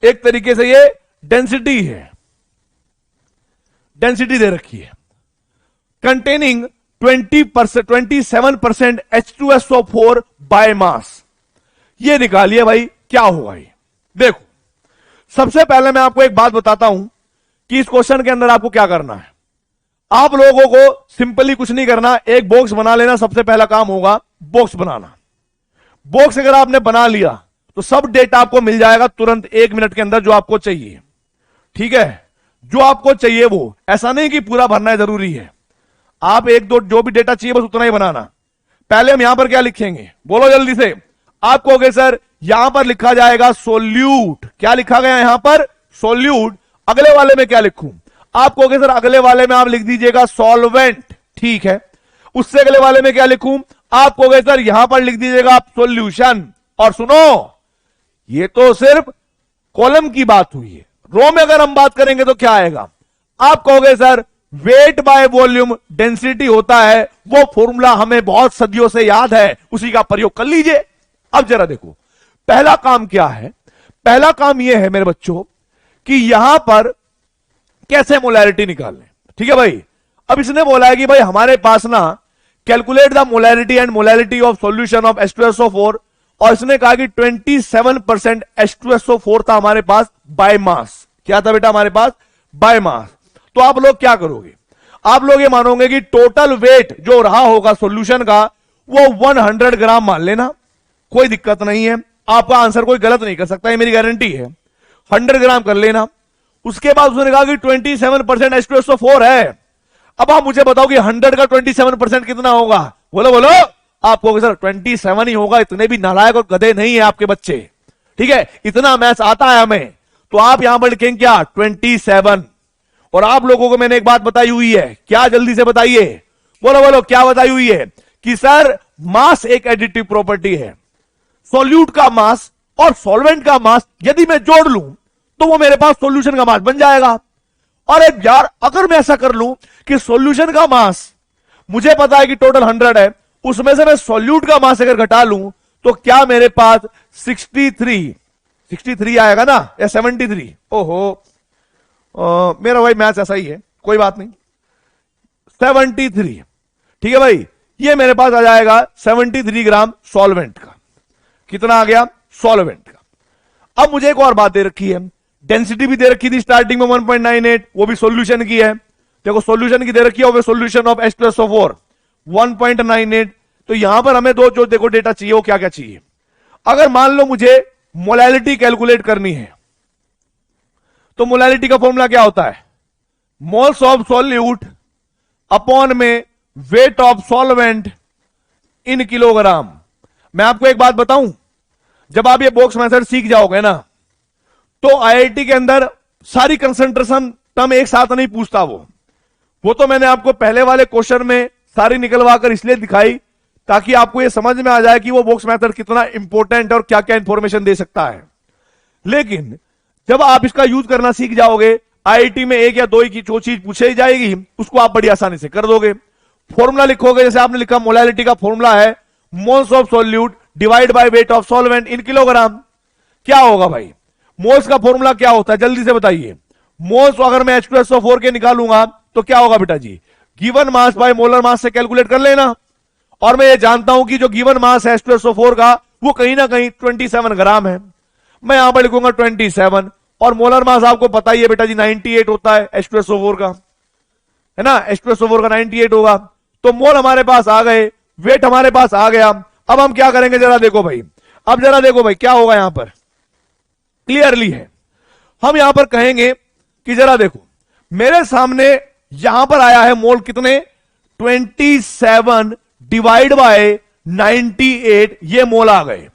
एक तरीके से ये डेंसिटी है, डेंसिटी दे रखी है, कंटेनिंग 27% H2SO4 बाय मास। ये निकालिए भाई क्या होगा ये। देखो, सबसे पहले मैं आपको एक बात बताता हूं कि इस क्वेश्चन के अंदर आपको क्या करना है। आप लोगों को सिंपली कुछ नहीं करना, एक बॉक्स बना लेना। सबसे पहला काम होगा बॉक्स बनाना। बॉक्स अगर आपने बना लिया तो सब डेटा आपको मिल जाएगा तुरंत 1 मिनट के अंदर जो आपको चाहिए। ठीक है, जो आपको चाहिए वो, ऐसा नहीं कि पूरा भरना है, जरूरी है। आप एक दो जो भी डेटा चाहिए बस उतना ही बनाना। पहले हम यहां पर क्या लिखेंगे, बोलो जल्दी से। आप कहोगे सर यहां पर लिखा जाएगा सोल्यूट। क्या लिखा गया यहां पर? सोल्यूट। अगले वाले में क्या लिखूं? आप कहोगे सर अगले वाले में आप लिख दीजिएगा सॉल्वेंट। ठीक है, उससे अगले वाले में क्या लिखूं? आप कहोगे सर यहां पर लिख दीजिएगा आप सॉल्यूशन। और सुनो, ये तो सिर्फ कॉलम की बात हुई है। रो में अगर हम बात करेंगे तो क्या आएगा? आप कहोगे sir weight by volume density होता है, वो फॉर्मूला हमें बहुत सदियों से याद है, उसी का प्रयोग कर लीजिए। अब जरा देखो पहला काम क्या है। पहला काम यह है मेरे बच्चों कि यहां पर कैसे मोलैरिटी निकालने। ठीक है भाई, अब इसने बोला है कि भाई हमारे पास ना calculate the molarity and molarity of solution of H2SO4, और इसने कहा कि 27% H2SO4 था हमारे पास बाय मास। क्या था बेटा हमारे पास? By mass. तो आप लोग क्या करोगे? आप लोग ये मानोगे कि टोटल वेट जो रहा होगा सॉल्यूशन का वो 100 ग्राम मान लेना, कोई दिक्कत नहीं है। आपका आंसर कोई गलत नहीं कर सकता, ये मेरी गारंटी है। 100 ग्राम कर लेना। उसके बाद उसने कहा कि 27% H2SO4 है। अब आप मुझे बताओ कि 100 का 27% कितना होगा? बोलो बोलो। आप कहोगे सर 27 ही होगा, इतने भी नालायक और गधे नहीं है आपके बच्चे। ठीक है, इतना मैथ्स आता है हमें। तो आप यहां पर लिखेंगे क्या? 27। और आप लोगों को मैंने एक बात बताई हुई है, क्या? जल्दी से बताइए, बोलो बोलो, क्या बताई हुई है? कि सर मास एक एडिटिव प्रॉपर्टी है। सॉल्यूट का मास और सॉल्वेंट का मास यदि मैं जोड़ लूं तो वो मेरे पास सॉल्यूशन का मास बन जाएगा। और यार अगर मैं ऐसा कर लूं कि सॉल्यूशन का मास मुझे पता है कि टोटल 100 है, उसमें से मैं सॉल्यूट का मास अगर घटा लूं तो क्या मेरे पास 63 आएगा ना, या 73? ओहो, मेरा भाई मैथ्स ऐसा ही है, कोई बात नहीं। 73, ठीक है भाई, ये मेरे पास आ जाएगा 73 ग्राम सॉल्वेंट का। कितना आ गया? सॉल्वेंट का। अब मुझे एक और बात दे रखी है, डेंसिटी भी दे रखी थी स्टार्टिंग में 1.98, वो भी सॉल्यूशन की है। देखो सॉल्यूशन की दे रखी है, वो सॉल्यूशन ऑफ H2SO4 1.98। तो यहां पर हमें दो जो देखो डेटा चाहिए, वो क्या क्या चाहिए। अगर मान लो मुझे मोलैलिटी कैलकुलेट करनी है तो मोलैलिटी का फॉर्मूला क्या होता है? मोल्स ऑफ सॉल्यूट अपॉन में weight of solvent in kilogram. मैं आपको एक बात बताऊं, जब आप ये बॉक्स मेथड सीख जाओगे ना तो आईआईटी के अंदर सारी कंसंट्रेशन टर्म एक साथ नहीं पूछता। वो तो मैंने आपको पहले वाले क्वेश्चन में सारी निकलवा कर इसलिए दिखाई ताकि आपको यह समझ में आ जाए कि वो बॉक्स मेथड कितना इंपॉर्टेंट और क्या क्या इंफॉर्मेशन दे सकता है। लेकिन जब आप इसका यूज करना सीख जाओगे, आईआईटी में एक या दो ही की जो चीज पूछी जाएगी उसको आप बड़ी आसानी से कर दोगे। फॉर्मूला लिखोगे, जैसे आपने लिखा मोलैलिटी का फॉर्मूला है moles of solute divide by weight of solvent in kilogram. क्या होगा भाई? मोल्स का फॉर्मूला क्या होता है, जल्दी से बताइए। मोल्स अगर मैं H2SO4 के निकालूंगा तो क्या होगा बेटा जी? Given mass by molar mass से कैलकुलेट कर लेना। और मैं ये जानता हूं कि जो गिवन मास है H2SO4 का वो कहीं ना कहीं 27 ग्राम है। मैं यहां पर लिखूंगा 27, और मोलर मास आपको पता ही है बेटा जी 98 होता है H2SO4 का, है ना? H2SO4 का 98 होगा। तो मोल हमारे पास आ गए, वेट हमारे पास आ गया। अब हम क्या करेंगे जरा देखो भाई, अब जरा देखो भाई क्या होगा यहां पर, क्लियरली है। हम यहां पर कहेंगे कि जरा देखो मेरे सामने यहां पर आया है मोल कितने? 27 डिवाइड बाय 98, ये मोल आ गए।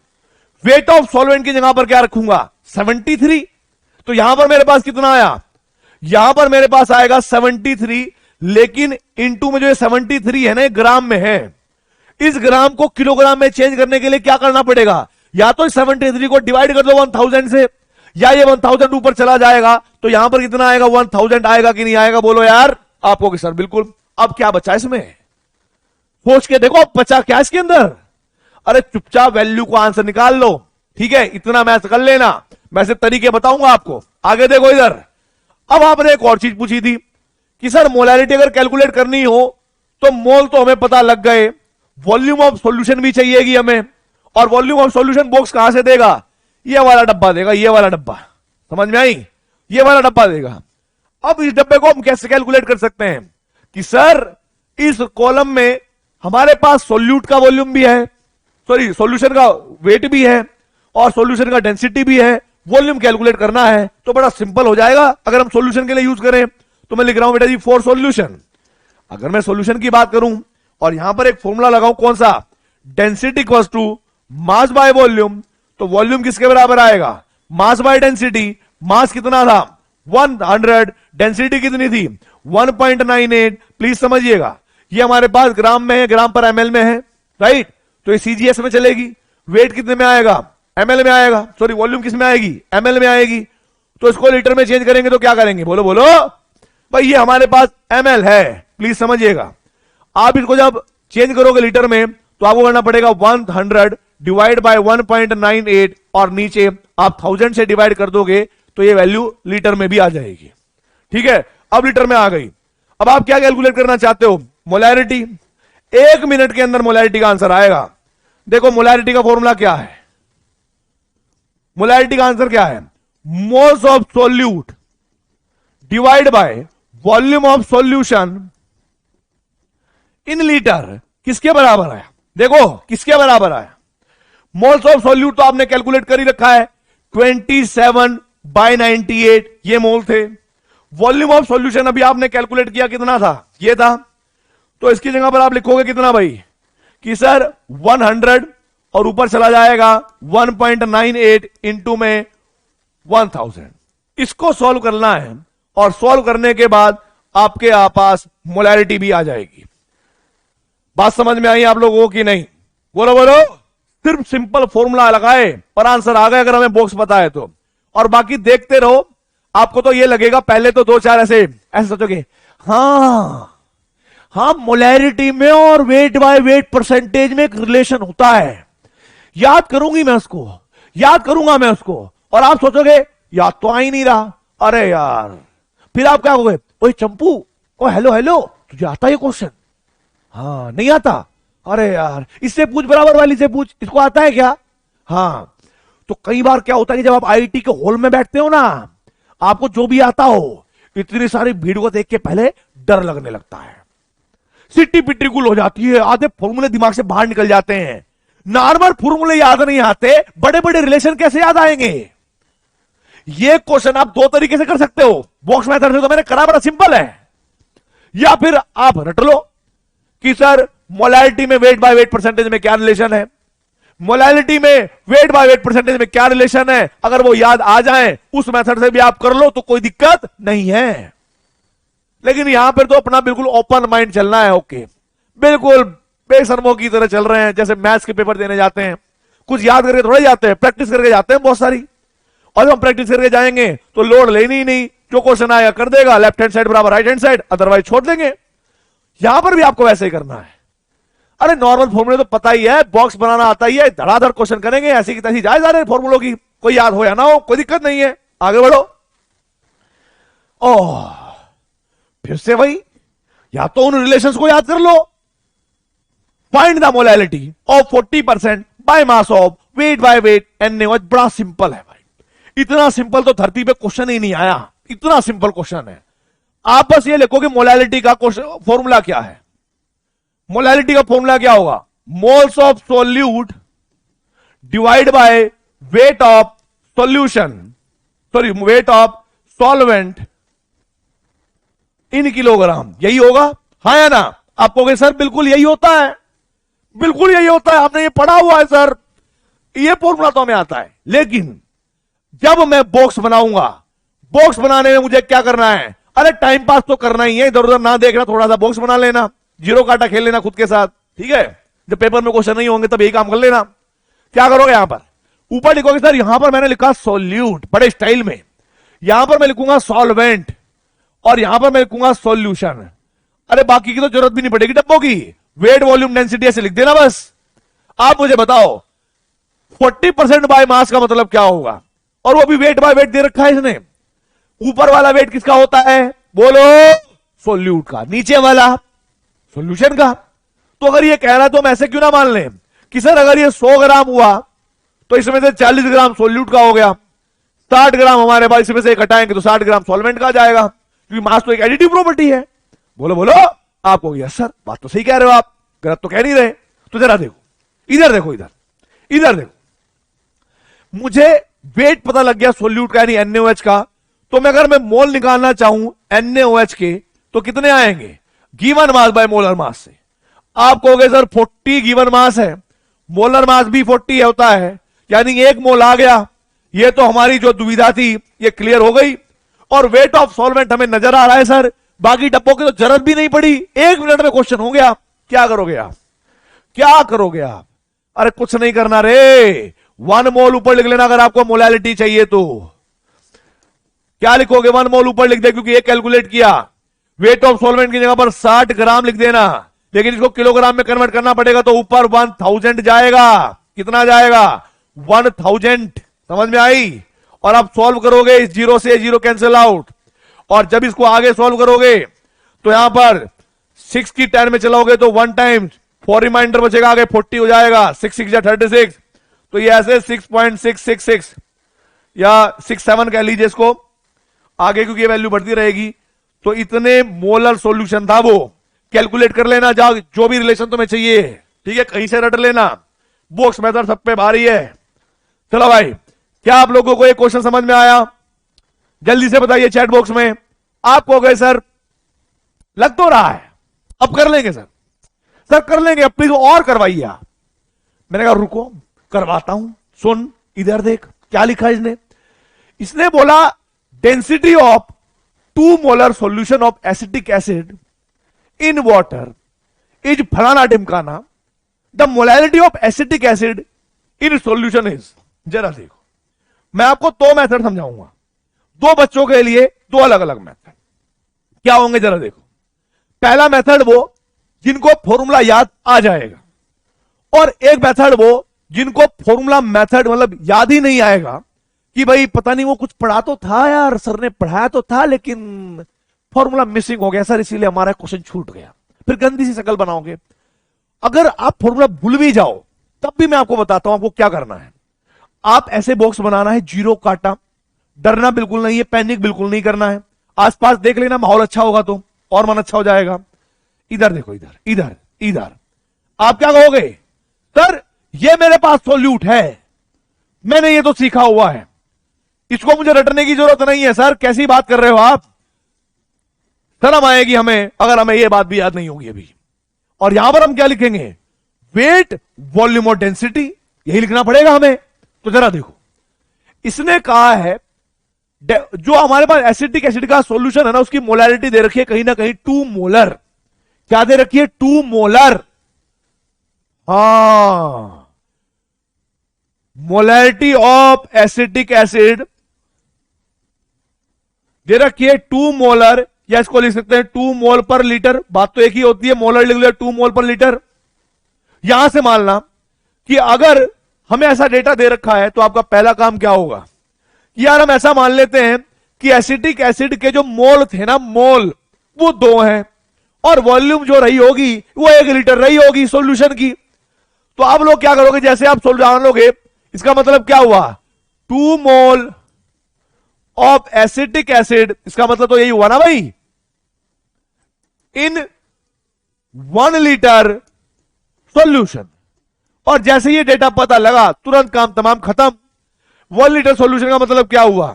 वेट ऑफ सॉल्वेंट की जगह पर क्या रखूंगा? 73। तो यहां पर मेरे पास कितना आया? यहां पर मेरे पास आएगा 73, लेकिन इंटू में जो 73 है ना ग्राम में है। इस ग्राम को किलोग्राम में चेंज करने के लिए क्या करना पड़ेगा? या तो 73 को डिवाइड कर दो 1000 से, या ये 1000 ऊपर चला जाएगा तो यहां पर कितना आएगा? 1000 आएगा कि नहीं आएगा? बोलो यार। आपको कि सर बिल्कुल। अब क्या बचा इसमें? सोच के देखो बचा क्या इसके अंदर। अरे चुपचाप वैल्यू को आंसर निकाल लो, ठीक है? इतना मैथ कर लेना, मैं सिर्फ तरीके बताऊंगा आपको। आगे देखो इधर। अब आपने एक और चीज पूछी थी कि सर मोलैरिटी अगर कैलकुलेट करनी हो तो मोल तो हमें पता लग गए, वॉल्यूम ऑफ सॉल्यूशन भी चाहिएगी हमें, और वॉल्यूम ऑफ सॉल्यूशन बॉक्स कहां से देगा? ये वाला डब्बा देगा, ये वाला डब्बा, समझ में आई? ये वाला डब्बा देगा। अब इस डब्बे को हम कैसे कैलकुलेट कर सकते हैं कि सर इस कॉलम में हमारे पास सॉल्यूट का वॉल्यूम भी है, सॉरी सॉल्यूशन का वेट भी है और सॉल्यूशन का डेंसिटी भी है, वॉल्यूम कैलकुलेट करना है तो बड़ा सिंपल हो जाएगा। अगर हम सॉल्यूशन के लिए यूज करें तो मैं लिख रहा हूं बेटा जी फॉर सॉल्यूशन। अगर मैं सॉल्यूशन की बात करूं और यहां पर एक फॉर्मूला लगाऊं, कौन सा? Density equals to mass by volume, तो वॉल्यूम किसके बराबर आएगा? Mass by density. मास कितना था? 100। डेंसिटी कितनी थी? 1.98। प्लीज समझिएगा, ये हमारे पास ग्राम में है, ग्राम पर एमएल में है, राइट? तो ये सीजीएस में चलेगी। वेट कितने में आएगा? एमएल में आएगा। सॉरी, वॉल्यूम किस में आएगी? एमएल में आएगी। तो इसको लीटर में चेंज करेंगे तो क्या करेंगे? बोलो बोलो भाई, ये हमारे पास एमएल है, प्लीज समझिएगा। आप इसको जब चेंज करोगे लीटर में तो आपको करना पड़ेगा 100 डिवाइड बाय 1.98 और नीचे आप 1000 से डिवाइड कर दोगे तो ये वैल्यू लीटर में भी आ जाएगी। ठीक है, अब लीटर में आ गई। अब आप क्या कैलकुलेट करना चाहते हो? मोलैरिटी। 1 मिनट के अंदर मोलैरिटी का आंसर आएगा। देखो मोलैरिटी का फॉर्मूला क्या है? मोलैरिटी का आंसर क्या है? Moles of solute divide by volume of solution in litre. किसके बराबर आया? देखो किसके बराबर आया? मोल्स ऑफ सॉल्यूट तो आपने कैलकुलेट कर ही रखा है, 27/98 ये मोल थे। वॉल्यूम ऑफ सॉल्यूशन अभी आपने कैलकुलेट किया, कितना था? ये था। तो इसकी जगह पर आप लिखोगे कितना भाई? कि सर 100 और ऊपर चला जाएगा 1.98 इंटू में 1000। इसको सॉल्व करना है और सॉल्व करने के बाद आपके पास मोलैरिटी भी आ जाएगी। बात समझ में आई आप लोगों की नहीं? बोलो बोलो। सिर्फ सिंपल फॉर्मूला लगाए और आंसर आ गए, अगर हमें बॉक्स पता है तो। और बाकी देखते रहो, आपको तो ये लगेगा, पहले तो 2-4 ऐसे सोचोगे, हाँ मोलैरिटी में और वेट बाय वेट परसेंटेज में एक रिलेशन होता है, याद करूंगी मैं उसको, याद करूंगा मैं उसको। और आप सोचोगे याद तो आ ही नहीं रहा। अरे यार, फिर आप क्या कहोगे? ओए चंपू, ओ हेलो हेलो, तुझे आता है ये क्वेश्चन? हाँ नहीं आता? अरे यार, इससे पूछ, बराबर वाली से पूछ, इसको आता है क्या? हाँ। तो कई बार क्या होता है कि जब आप आईआईटी के हॉल में बैठते हो ना, आपको जो भी आता हो, इतनी सारी भीड़ को देख के पहले डर लगने लगता है, सिट्टी पिट्टी गुल हो जाती है, आधे फॉर्मूले दिमाग से बाहर निकल जाते हैं। नॉर्मल फॉर्मूले याद नहीं आते, बड़े बड़े रिलेशन कैसे याद आएंगे? ये क्वेश्चन आप 2 तरीके से कर सकते हो। बॉक्स मेथड से तो मैंने करा, बड़ा सिंपल है। या फिर आप रट लो कि सर मोलैरिटी में वेट बाय वेट परसेंटेज में क्या रिलेशन है, मोलैरिटी में वेट बाय वेट परसेंटेज में क्या रिलेशन है। अगर वो याद आ जाए उस मेथड से भी आप कर लो तो कोई दिक्कत नहीं है। लेकिन यहां पर तो अपना बिल्कुल ओपन माइंड चलना है। ओके, बिल्कुल बेशर्मों की तरह चल रहे हैं, जैसे मैथ्स के पेपर देने जाते हैं। कुछ याद करके थोड़े जाते हैं, प्रैक्टिस करके जाते हैं बहुत सारी। और जब हम प्रैक्टिस करके जाएंगे तो लोड लेनी ही नहीं, जो क्वेश्चन आएगा कर देगा, लेफ्ट हैंड साइड बराबर राइट हैंड साइड, अदरवाइज छोड़ देंगे। यहां पर भी आपको वैसे ही करना है। अरे नॉर्मल फॉर्मूले तो पता ही है, बॉक्स बनाना आता ही है, धड़ाधड़ क्वेश्चन करेंगे, ऐसी की तैसी जाए जा रहे फॉर्मूलों की, कोई याद हो या ना हो, कोई दिक्कत नहीं है, आगे बढ़ो। ओह, फिर से वही, या तो उन रिलेशंस को याद कर लो। Find the molarity of 40% by mass of weight by weight N. बड़ा सिंपल है भाई, इतना सिंपल तो धरती पे क्वेश्चन ही नहीं आया, इतना सिंपल क्वेश्चन है। आप बस ये लिखो कि मोलैरिटी का फॉर्मूला क्या है। मोलैरिटी का फॉर्मूला क्या होगा? Moles of solute divide by weight of solution, sorry weight of solvent in kilogram, यही होगा, हाँ या ना? आप कहोगे सर बिल्कुल यही होता है, बिल्कुल यही होता है, आपने ये पढ़ा हुआ है सर, ये फॉर्मूला तो हमें आता है। लेकिन जब मैं बॉक्स बनाऊंगा, बॉक्स बनाने में मुझे क्या करना है? अरे टाइम पास तो करना ही है, इधर उधर ना देखना, थोड़ा सा बॉक्स बना लेना, जीरो काटा खेल लेना खुद के साथ, ठीक है? जब पेपर में क्वेश्चन नहीं होंगे तब यही काम कर लेना। क्या करोगे? यहां पर ऊपर लिखोगे सर, यहां पर मैंने लिखा सोल्यूट बड़े स्टाइल में, यहां पर मैं लिखूंगा सॉल्वेंट और यहां पर मैं लिखूंगा सॉल्यूशन। अरे बाकी की तो जरूरत भी नहीं पड़ेगी डब्बों की, वेट वॉल्यूम डेंसिटी ऐसे लिख देना बस। आप मुझे बताओ 40% बाय मास का मतलब क्या होगा? और वो भी वेट बाय वेट दे रखा है इसने। ऊपर वाला वेट किसका होता है? बोलो, सोल्यूट का। नीचे वाला सॉल्यूशन का। तो अगर ये कह रहा है तो हम ऐसे क्यों ना मान लें कि सर अगर ये 100 ग्राम हुआ तो इसमें से 40 ग्राम सोल्यूट का हो गया, 60 ग्राम हमारे पास इसमें से घटाएंगे तो 60 ग्राम सॉल्वेंट का जाएगा, क्योंकि मास तो एक एडिटिव प्रॉपर्टी है। बोलो बोलो, आपको यस सर बात तो सही कह रहे हो आप, गलत तो कह नहीं रहे। तो जरा देखो, इधर देखो, इधर देखो, मुझे वेट पता लग गया सोल्यूट का यानी NaOH का। तो मैं अगर मैं मोल निकालना चाहूं NaOH के तो कितने आएंगे given mass by molar mass से। आप कहोगे सर 40 गिवन मास है, मोलर मास भी 40 होता है, यानी 1 मोल आ गया। ये तो हमारी जो दुविधा थी ये क्लियर हो गई। और वेट ऑफ सॉल्वेंट हमें नजर आ रहा है सर, बाकी डब्बों की तो जरूरत भी नहीं पड़ी, 1 मिनट में क्वेश्चन हो गया। क्या करोगे आप, क्या करोगे आप? अरे कुछ नहीं करना रे, 1 मोल ऊपर लिख लेना अगर आपको मोलैलिटी चाहिए तो। क्या लिखोगे? 1 मोल ऊपर लिख दे, क्योंकि एक कैलकुलेट किया। वेट ऑफ सॉल्वेंट की जगह पर 60 ग्राम लिख देना, लेकिन इसको किलोग्राम में कन्वर्ट करना पड़ेगा, तो ऊपर 1000 जाएगा। कितना जाएगा? 1000। समझ में आई? और आप सॉल्व करोगे, इस 0 से 0 कैंसिल आउट, और जब इसको आगे सॉल्व करोगे तो यहां पर 6 की 10 में चलाओगे तो 1 टाइम्स 4 रिमाइंडर बचेगा, आगे 40 हो जाएगा। 6 6 36, तो ये ऐसे 6.666 या 67 कह लीजिए इसको आगे, क्योंकि ये वैल्यू बढ़ती रहेगी। तो इतने मोलर सॉल्यूशन था वो, कैलकुलेट कर लेना जाओ, जो भी रिलेशन तुम्हें चाहिए, ठीक है, कहीं से रट लेना। बॉक्स मेथड सब पे भारी है। चलो भाई, क्या आप लोगों को ये क्वेश्चन समझ में आया? जल्दी से बताइए चैट बॉक्स में। आप कहोगे सर लग तो रहा है, अब कर लेंगे सर, सर कर लेंगे, अब प्लीज और करवाइए आप। मैंने कहा रुको करवाता हूं, सुन इधर देख क्या लिखा है इसने। इसने बोला density of 2 molar solution of acetic acid in water is फलाना ढिमकाना, the molality of acetic acid in solution is. जरा देखो, मैं आपको 2 मेथड समझाऊंगा, 2 बच्चों के लिए 2 अलग अलग मेथड क्या होंगे, जरा देखो। पहला मेथड वो जिनको फॉर्मूला याद आ जाएगा, और एक मेथड वो जिनको फॉर्मूला मेथड मतलब याद ही नहीं आएगा, कि भाई पता नहीं वो कुछ पढ़ा तो था यार, सर ने पढ़ाया तो था लेकिन फॉर्मूला मिसिंग हो गया सर, इसीलिए हमारा क्वेश्चन छूट गया। फिर गंदी सी शक्ल बनाओगे। अगर आप फॉर्मूला भूल भी जाओ तब भी मैं आपको बताता हूं आपको क्या करना है। आप ऐसे बॉक्स बनाना है, 0 काटा, डरना बिल्कुल नहीं है, पैनिक बिल्कुल नहीं करना है, आसपास देख लेना, माहौल अच्छा होगा तो और मन अच्छा हो जाएगा। इधर देखो, इधर इधर इधर। आप क्या कहोगे? सर ये मेरे पास सॉल्यूट है, मैंने ये तो सीखा हुआ है, इसको मुझे रटने की जरूरत नहीं है। सर कैसी बात कर रहे हो आप? शर्म आएगी हमें अगर हमें ये बात भी याद नहीं होगी अभी। और यहां पर हम क्या लिखेंगे? वेट, वॉल्यूम और डेंसिटी, यही लिखना पड़ेगा हमें। तो जरा देखो, इसने कहा है जो हमारे पास एसिटिक एसिड का सॉल्यूशन है ना, उसकी मोलैरिटी दे रखी है कहीं ना कहीं 2 मोलर। क्या दे रखी है? 2 मोलर। हां, मोलैरिटी ऑफ एसिटिक एसिड दे रखी है 2 मोलर, या इसको लिख सकते हैं 2 मोल पर लीटर। बात तो एक ही होती है, मोलर लिख लिया 2 मोल पर लीटर। यहां से मानना कि अगर हमें ऐसा डेटा दे रखा है तो आपका पहला काम क्या होगा कि यार हम ऐसा मान लेते हैं कि एसिटिक एसिड के जो मोल थे ना, मोल वो 2 हैं, और वॉल्यूम जो रही होगी वो 1 लीटर रही होगी सॉल्यूशन की। तो आप लोग क्या करोगे? जैसे आप जान लोगे, इसका मतलब क्या हुआ? 2 मोल ऑफ एसिटिक एसिड, इसका मतलब तो यही हुआ ना भाई, इन 1 लीटर सॉल्यूशन। और जैसे ये डेटा पता लगा तुरंत काम तमाम खत्म। 1 लीटर सॉल्यूशन का मतलब क्या हुआ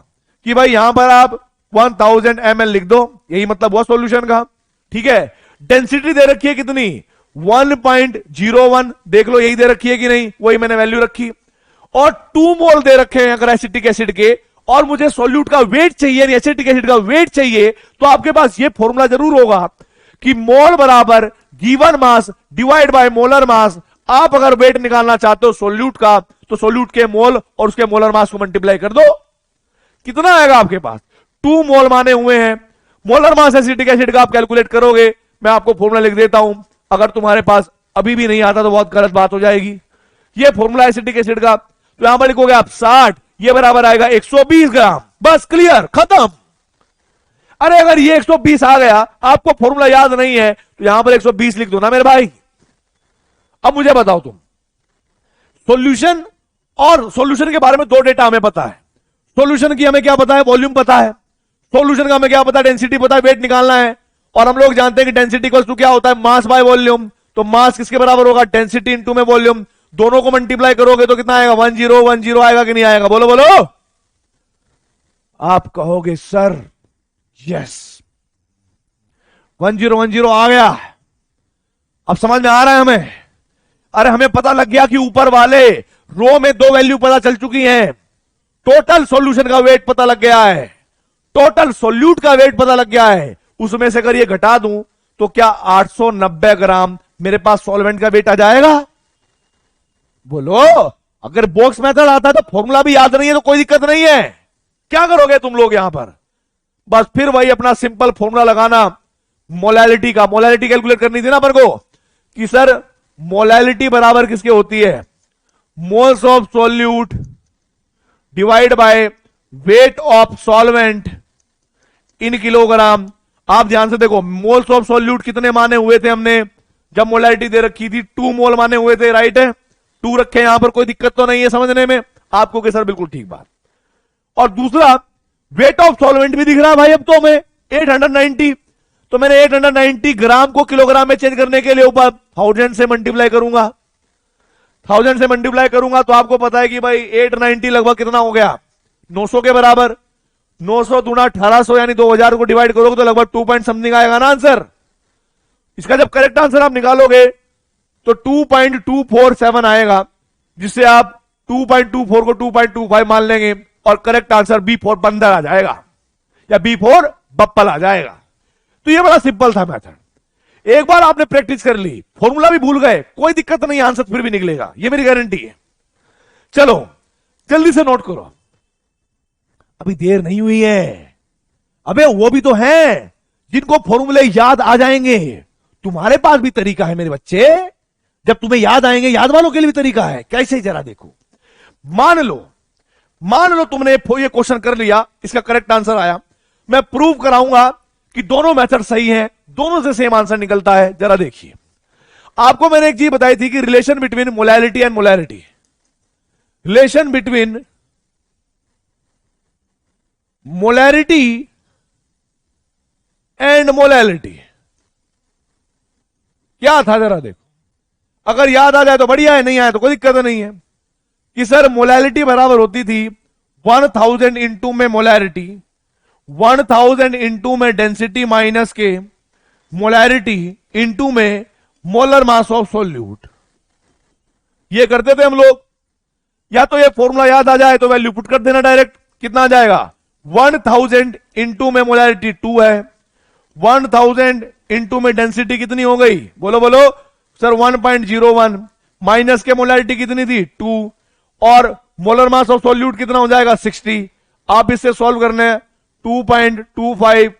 कि भाई यहां पर आप 1000 ml लिख दो, यही मतलब हुआ सॉल्यूशन का। ठीक है, डेंसिटी दे रखी है कितनी? 1.01, देख लो यही दे रखी है कि नहीं, वही मैंने वैल्यू रखी। और 2 मोल दे रखे हैं अगर एसिटिक एसिड के, और मुझे सॉल्यूट का वेट चाहिए, एसिटिक एसिड का वेट चाहिए, तो आपके पास ये फॉर्मूला जरूर होगा कि मोल बराबर given mass divide by molar मास। आप अगर वेट निकालना चाहते हो सॉल्यूट का, तो सॉल्यूट के मोल और उसके मोलर मास को मल्टीप्लाई कर दो, कितना आएगा आपके पास? 2 मोल माने हुए हैं। मोलर मास एसिटिक एसिड का आप कैलकुलेट करोगे, मैं आपको फॉर्मूला लिख देता हूं, अगर तुम्हारे पास अभी भी नहीं आता तो बहुत गलत बात हो जाएगी। ये फॉर्मूला एसिटिक एसिड का, तो यहां पर लिखोगे आप 60, ये बराबर आएगा 120 ग्राम। बस क्लियर, खत्म। अरे अगर ये 120 आ गया, आपको फॉर्मूला याद नहीं है तो यहां पर 120 लिख दो ना मेरे भाई। अब मुझे बताओ तुम, सॉल्यूशन और सॉल्यूशन के बारे में दो डेटा हमें पता है। सॉल्यूशन की हमें क्या पता है, वॉल्यूम पता है। सॉल्यूशन का हमें क्या पता है, डेंसिटी पता है, वेट निकालना है। और हम लोग जानते हैं कि डेंसिटी इक्वल्स टू क्या होता है, मास बाय वॉल्यूम। तो मास किसके बराबर होगा, डेंसिटी इनटू में वॉल्यूम। दोनों को मल्टीप्लाई करोगे तो कितना आएगा, 1010 आएगा कि नहीं आएगा, बोलो बोलो। आप कहोगे सर यस 1010 आ गया, अब समझ में आ रहा है हमें। अरे हमें पता लग गया कि ऊपर वाले रो में दो वैल्यू पता चल चुकी हैं। टोटल सॉल्यूशन का वेट पता लग गया है, टोटल सॉल्यूट का वेट पता लग गया है। उसमें से अगर ये घटा दूं तो क्या 890 ग्राम मेरे पास सॉल्वेंट का वेट आ जाएगा, बोलो। अगर बॉक्स मेथड आता है तो फॉर्मूला भी याद नहीं है तो कोई दिक्कत नहीं है। क्या करोगे तुम लोग यहां पर, बस फिर वही अपना सिंपल फॉर्मूला लगाना मोलैलिटी का। मोलैलिटी कैलकुलेट करनी थी ना अपन को कि सर मोलैलिटी बराबर किसके होती है, moles of solute divide by weight of solvent in kilogram. आप ध्यान से देखो, मोल्स ऑफ सॉल्यूट कितने माने हुए थे हमने जब मोलैलिटी दे रखी थी, 2 मोल माने हुए थे, राइट है। 2 रखे यहां पर, कोई दिक्कत तो नहीं है समझने में आपको कि सर बिल्कुल ठीक बात। और दूसरा वेट ऑफ सॉल्वेंट भी दिख रहा है भाई अब तो हमें 890। तो मैंने 890 ग्राम को किलोग्राम में चेंज करने के लिए ऊपर 1000 से मल्टीप्लाई करूंगा। 1000 से मल्टीप्लाई करूंगा तो आपको पता है कि भाई 890 लगभग कितना हो गया, 900 के बराबर। 900 दूना 1800 यानी 2000 को डिवाइड करोगे तो लगभग 2 पॉइंट समथिंग आएगा ना आंसर। इसका जब करेक्ट आंसर आप निकालोगे तो 2.247 आएगा, जिससे आप 2.24 को 2.25 मान लेंगे और करेक्ट आंसर B4 बंदर आ जाएगा या B4 बप्पल आ जाएगा। तो ये बड़ा सिंपल था मेथड। एक बार आपने प्रैक्टिस कर ली, फॉर्मूला भी भूल गए, कोई दिक्कत नहीं, आंसर फिर भी निकलेगा, ये मेरी गारंटी है। चलो जल्दी से नोट करो, अभी देर नहीं हुई है। अबे वो भी तो हैं जिनको फॉर्मूले याद आ जाएंगे। तुम्हारे पास भी तरीका है मेरे बच्चे, जब तुम्हें याद आएंगे, याद वालों के लिए भी तरीका है। कैसे, जरा देखो। मान लो तुमने ये क्वेश्चन कर लिया, इसका करेक्ट आंसर आया, मैं प्रूव कराऊंगा कि दोनों मेथड सही हैं, दोनों से सेम आंसर निकलता है। जरा देखिए, आपको मैंने एक चीज बताई थी कि relation between molality and molarity, relation between molarity and molality क्या था, जरा देखो। अगर याद आ जाए तो बढ़िया है, नहीं आया तो कोई दिक्कत नहीं है। कि सर मोलैलिटी बराबर होती थी 1000 इंटू में मोलैरिटी, 1000 इंटू में डेंसिटी माइनस के मोलैरिटी इंटू में मोलर मास ऑफ सॉल्यूट। ये करते थे हम लोग। या तो ये फॉर्मूला याद आ जाए तो वैल्यू पुट कर देना डायरेक्ट, कितना आ जाएगा, 1000 इंटू में मोलैरिटी 2 है, 1000 इंटू में डेंसिटी कितनी हो गई, बोलो बोलो सर 1.01, माइनस के मोलैरिटी कितनी थी 2, और मोलर मास ऑफ सॉल्यूट कितना हो जाएगा 60। आप इससे सॉल्व करने 2.25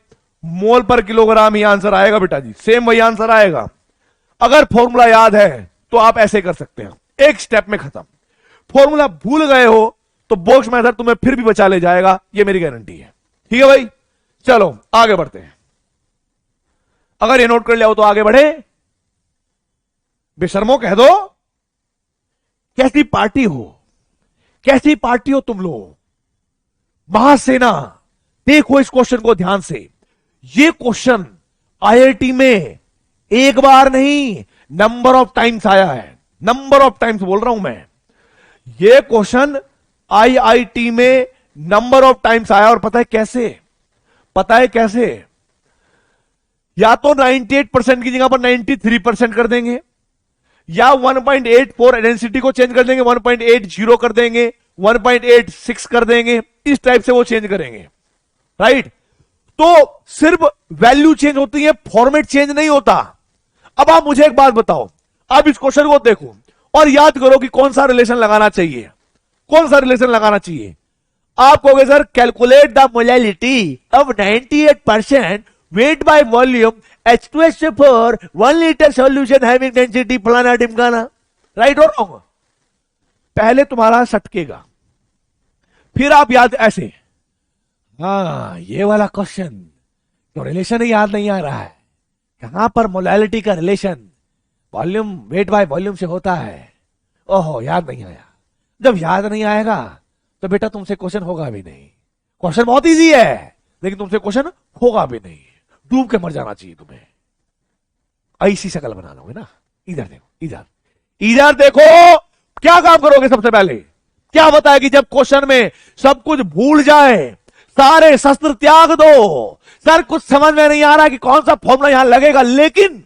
मोल पर किलोग्राम ही आंसर आएगा बेटा जी, सेम वही आंसर आएगा। अगर फॉर्मूला याद है तो आप ऐसे कर सकते हैं, एक स्टेप में खत्म। फॉर्मूला भूल गए हो तो बॉक्स मेथड तुम्हें फिर भी बचा ले जाएगा, ये मेरी गारंटी है। ठीक है भाई, चलो आगे बढ़ते हैं। अगर ये नोट कर लिया हो तो आगे बढ़े। बेशर्मो कह दो, कैसी पार्टी हो, कैसी पार्टी हो तुम लोग, महासेना। देखो इस क्वेश्चन को ध्यान से, ये क्वेश्चन आईआईटी में एक बार नहीं नंबर ऑफ टाइम्स आया है, नंबर ऑफ टाइम्स बोल रहा हूं मैं। ये क्वेश्चन आईआईटी में नंबर ऑफ टाइम्स आया, और पता है कैसे, पता है कैसे, या तो 98% की जगह पर 93% कर देंगे, या 1.84 डेंसिटी को चेंज कर देंगे, 1.80 कर देंगे, 1.86 कर देंगे, इस टाइप से वो चेंज करेंगे, राइट। तो सिर्फ वैल्यू चेंज होती है, फॉर्मेट चेंज नहीं होता। अब आप मुझे एक बात बताओ, आप इस क्वेश्चन को देखो और याद करो कि कौन सा रिलेशन लगाना चाहिए, कौन सा रिलेशन लगाना चाहिए। आप कहोगे sir calculate the molality of 98% weight by volume H2SO4 1 liter solution having density फलाना ढिमकाना, राइट और रॉन्ग। पहले तुम्हारा सटकेगा, फिर आप याद ऐसे, हाँ ये वाला क्वेश्चन, तो रिलेशन ही याद नहीं आ रहा है। कहां पर मोलैलिटी का relation volume weight by volume से होता है। ओहो, याद नहीं आया। जब याद नहीं आएगा तो बेटा तुमसे क्वेश्चन होगा भी नहीं। क्वेश्चन बहुत इजी है लेकिन तुमसे क्वेश्चन होगा भी नहीं। डूब के मर जाना चाहिए तुम्हें। ऐसी शक्ल बना लोगे ना। इधर देखो, इधर इधर देखो, क्या काम करोगे सबसे पहले? क्या बताया कि जब क्वेश्चन में सब कुछ भूल जाए, सारे शस्त्र त्याग दो, सर कुछ समझ में नहीं आ रहा कि कौन सा फॉर्मूला यहां लगेगा, लेकिन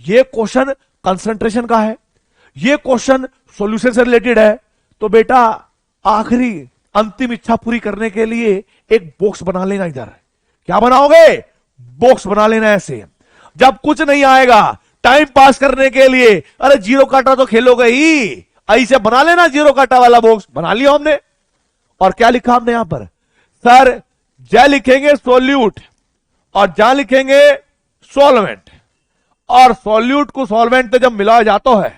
ये क्वेश्चन कंसंट्रेशन का है, ये क्वेश्चन सॉल्यूशन से रिलेटेड है, तो बेटा आखिरी अंतिम इच्छा पूरी करने के लिए एक बॉक्स बना लेना। इधर क्या बनाओगे? बॉक्स बना लेना। ऐसे जब कुछ नहीं आएगा टाइम पास करने के लिए, अरे जीरो काटा तो खेलोगे ही, ऐसे बना लेना जीरो काटा वाला बॉक्स। बना लिया हमने। और क्या लिखा हमने यहां पर? सर जय लिखेंगे सोल्यूट और जहां लिखेंगे सॉल्वेंट, और सॉल्यूट को सॉल्वेंट से जब मिलाया जाता है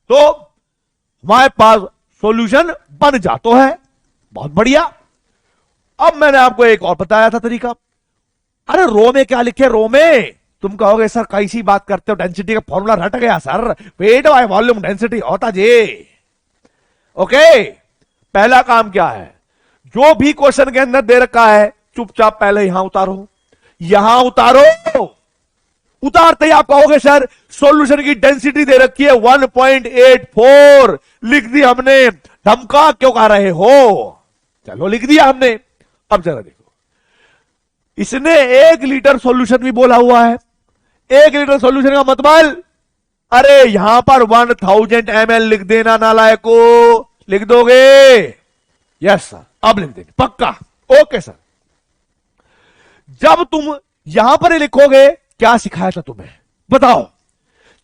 तो हमारे पास सॉल्यूशन बन जाता है। बहुत बढ़िया। अब मैंने आपको एक और बताया था तरीका। अरे रो में क्या लिखे? रो में तुम कहोगे सर कैसी बात करते हो, डेंसिटी का फॉर्मूला रट गया sir, weight by volume density होता जी। ओके, पहला काम क्या है? जो भी क्वेश्चन के अंदर दे रखा है चुपचाप पहले यहां उतारो, यहां उतारो। उतारते ही आप कहोगे सर सॉल्यूशन की डेंसिटी दे रखी है 1.84, लिख दी हमने, धमका क्यों कर रहे हो? चलो लिख दिया हमने। अब जरा देखो, इसने 1 लीटर सॉल्यूशन भी बोला हुआ है। 1 लीटर सॉल्यूशन का मतलब, अरे यहां पर 1000 ml लिख देना नालायको। लिख दोगे? यस सर, अब लिख देंगे पक्का। Okay sir. जब तुम यहां पर ही लिखोगे, क्या सिखाया था तुम्हें बताओ?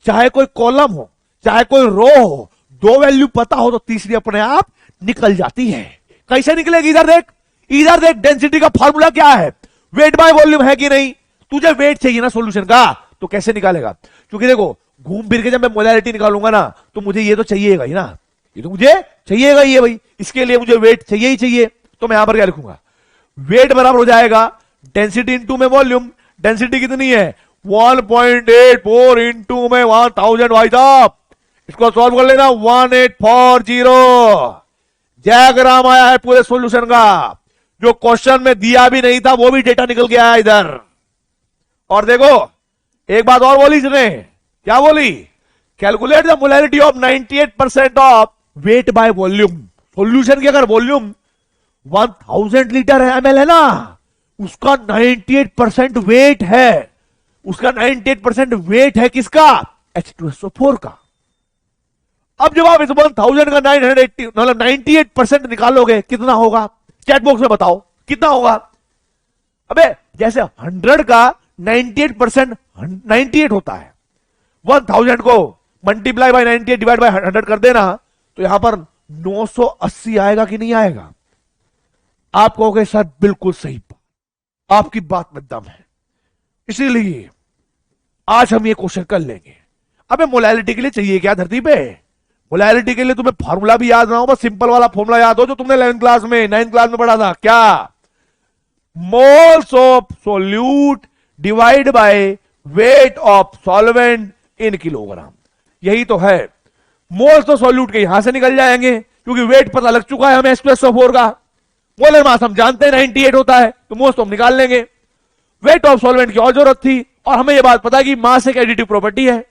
चाहे कोई कॉलम हो चाहे कोई रो हो, 2 वैल्यू पता हो तो तीसरी अपने आप निकल जाती है। कैसे निकलेगी? इधर देख, इधर देख, डेंसिटी का फॉर्मूला क्या है? वेट बाय वॉल्यूम है कि नहीं? तुझे वेट चाहिए ना सॉल्यूशन का, तो कैसे निकालेगा? क्योंकि देखो घूम फिर के जब मैं मोलैलिटी निकालूंगा ना तो मुझे ये तो चाहिएगा ही ना, ये तो मुझे चाहिएगा ही है भाई। इसके लिए मुझे वेट चाहिए ही चाहिए। तो मैं यहां पर क्या लिखूंगा? वेट बराबर हो जाएगा डेंसिटी इंटू में वॉल्यूम। डेंसिटी कितनी है? 1.84 इंटू में 1000। भाई साहब इसको सॉल्व कर लेना। 1840 डायग्राम आया है पूरे सॉल्यूशन का। जो क्वेश्चन में दिया भी नहीं था वो भी डेटा निकल के आया इधर। और देखो एक बात और बोली इसने, क्या बोली? Calculate the molality of 98% of weight by volume. Solution की अगर वॉल्यूम 1000 लीटर है, ml है ना, उसका 98% वेट है। उसका 98% वेट है किसका? H2SO4 का। अब जब आप इस 1000 का 980 मतलब 98% निकालोगे कितना होगा? चैट बॉक्स में बताओ कितना होगा। अबे जैसे 100 का 98% 98 होता है, 1000 को मल्टीप्लाई बाय 98 डिवाइड बाय 100 कर देना तो यहां पर 980 आएगा कि नहीं आएगा? आप कहोगे सर बिल्कुल सही बात, आपकी बात में दम है, इसीलिए आज हम ये क्वेश्चन कर लेंगे। अबे मोलैलिटी के लिए चाहिए क्या धरती पे? मोलैलिटी के लिए तुम्हें फार्मूला भी याद ना हो, बस सिंपल वाला फार्मूला याद हो जो तुमने 11th क्लास में 9th क्लास में पढ़ा था। क्या? Moles of solute divide by weight of solvent in kilogram. यही तो है। मोल्स तो सोल्यूट के यहां से निकल जाएंगे क्योंकि वेट पता लग चुका है हमें H2SO4 का। मोलर मास हम जानते हैं 98 होता है, तो मोल्स तो हम निकाल लेंगे। वेट ऑफ सॉल्वेंट की और जरूरत थी, और हमें यह बात पता है कि मास एक एडिटिव प्रॉपर्टी है।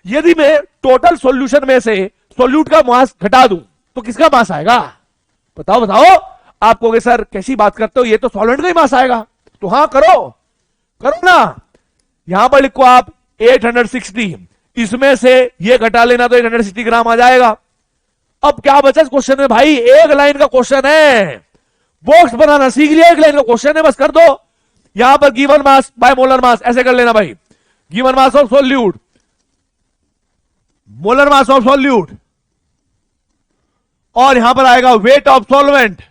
यदि मैं टोटल सॉल्यूशन में से सॉल्यूट का मास घटा दूं तो किसका मास आएगा? बताओ बताओ। आप कहोगे सर कैसी बात करते हो, ये तो सॉल्वेंट का ही मास आएगा। तो हां करो, करो ना। यहां पर लिखो आप 860, इसमें से ये घटा लेना तो 860 ग्राम आ जाएगा। अब क्या बचा इस क्वेश्चन में भाई? एक लाइन का क्वेश्चन है, बॉक्स बनाना सीख लिया, एक लाइन का क्वेश्चन है, बस कर दो। यहां पर गिवन मास बाय मोलर मास ऐसे कर लेना भाई। Given mass of solute, molar mass of solute, और यहां पर आएगा वेट ऑफ सॉल्वेंट।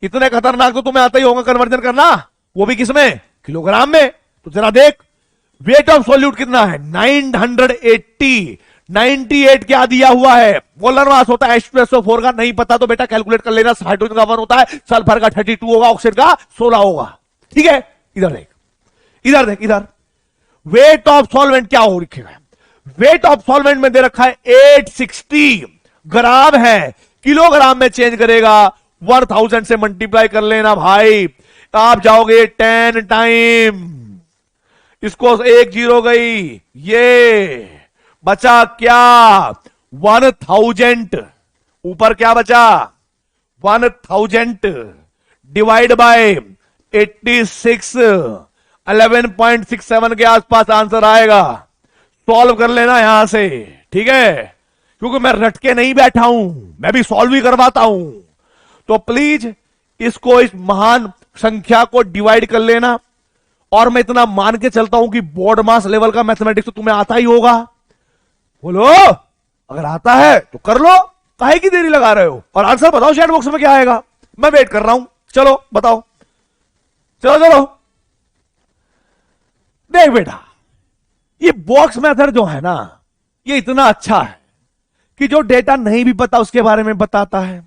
इतने खतरनाक तो तुम्हें आता ही होगा कन्वर्जन करना, वो भी किसमें? किलोग्राम में। तो जरा देख वेट ऑफ सॉल्यूट कितना है? 980। 98 क्या दिया हुआ है? मोलर मास होता है H2SO4 का, नहीं पता तो बेटा कैलकुलेट कर लेना। हाइड्रोजन का 1 होता है, सल्फर का 32 होगा, ऑक्सीजन का 16 होगा। ठीक है, इधर देख, इधर देख, इधर वेट ऑफ सॉल्वेंट क्या हो रखा है, वेट ऑफ सॉल्वेंट में दे रखा है 860 ग्राम है, किलोग्राम में चेंज करेगा, 1000 से मल्टीप्लाई कर लेना भाई, आप जाओगे 10 टाइम, इसको 1 0 गई, ये बचा क्या 1000, ऊपर क्या बचा 1000 डिवाइड बाय 86, 11.67 के आसपास आंसर आएगा, सॉल्व कर लेना यहां से, ठीक है, क्योंकि मैं रट के नहीं बैठा हूं, मैं भी सॉल्व ही करवाता हूं, तो प्लीज इसको, इस महान संख्या को डिवाइड कर लेना, और मैं इतना मान के चलता हूं कि बोर्ड मास लेवल का मैथमेटिक्स तो तुम्हें आता ही होगा, बोलो अगर आता है तो कर लो, काहे की देरी लगा रहे हो, और आंसर बताओ चैट बॉक्स में क्या आएगा, मैं वेट कर रहा हूं, चलो बताओ, चलो चलो। देख बेटा, ये बॉक्स मेथड जो है ना, ये इतना अच्छा है कि जो डेटा नहीं भी पता उसके बारे में बताता है,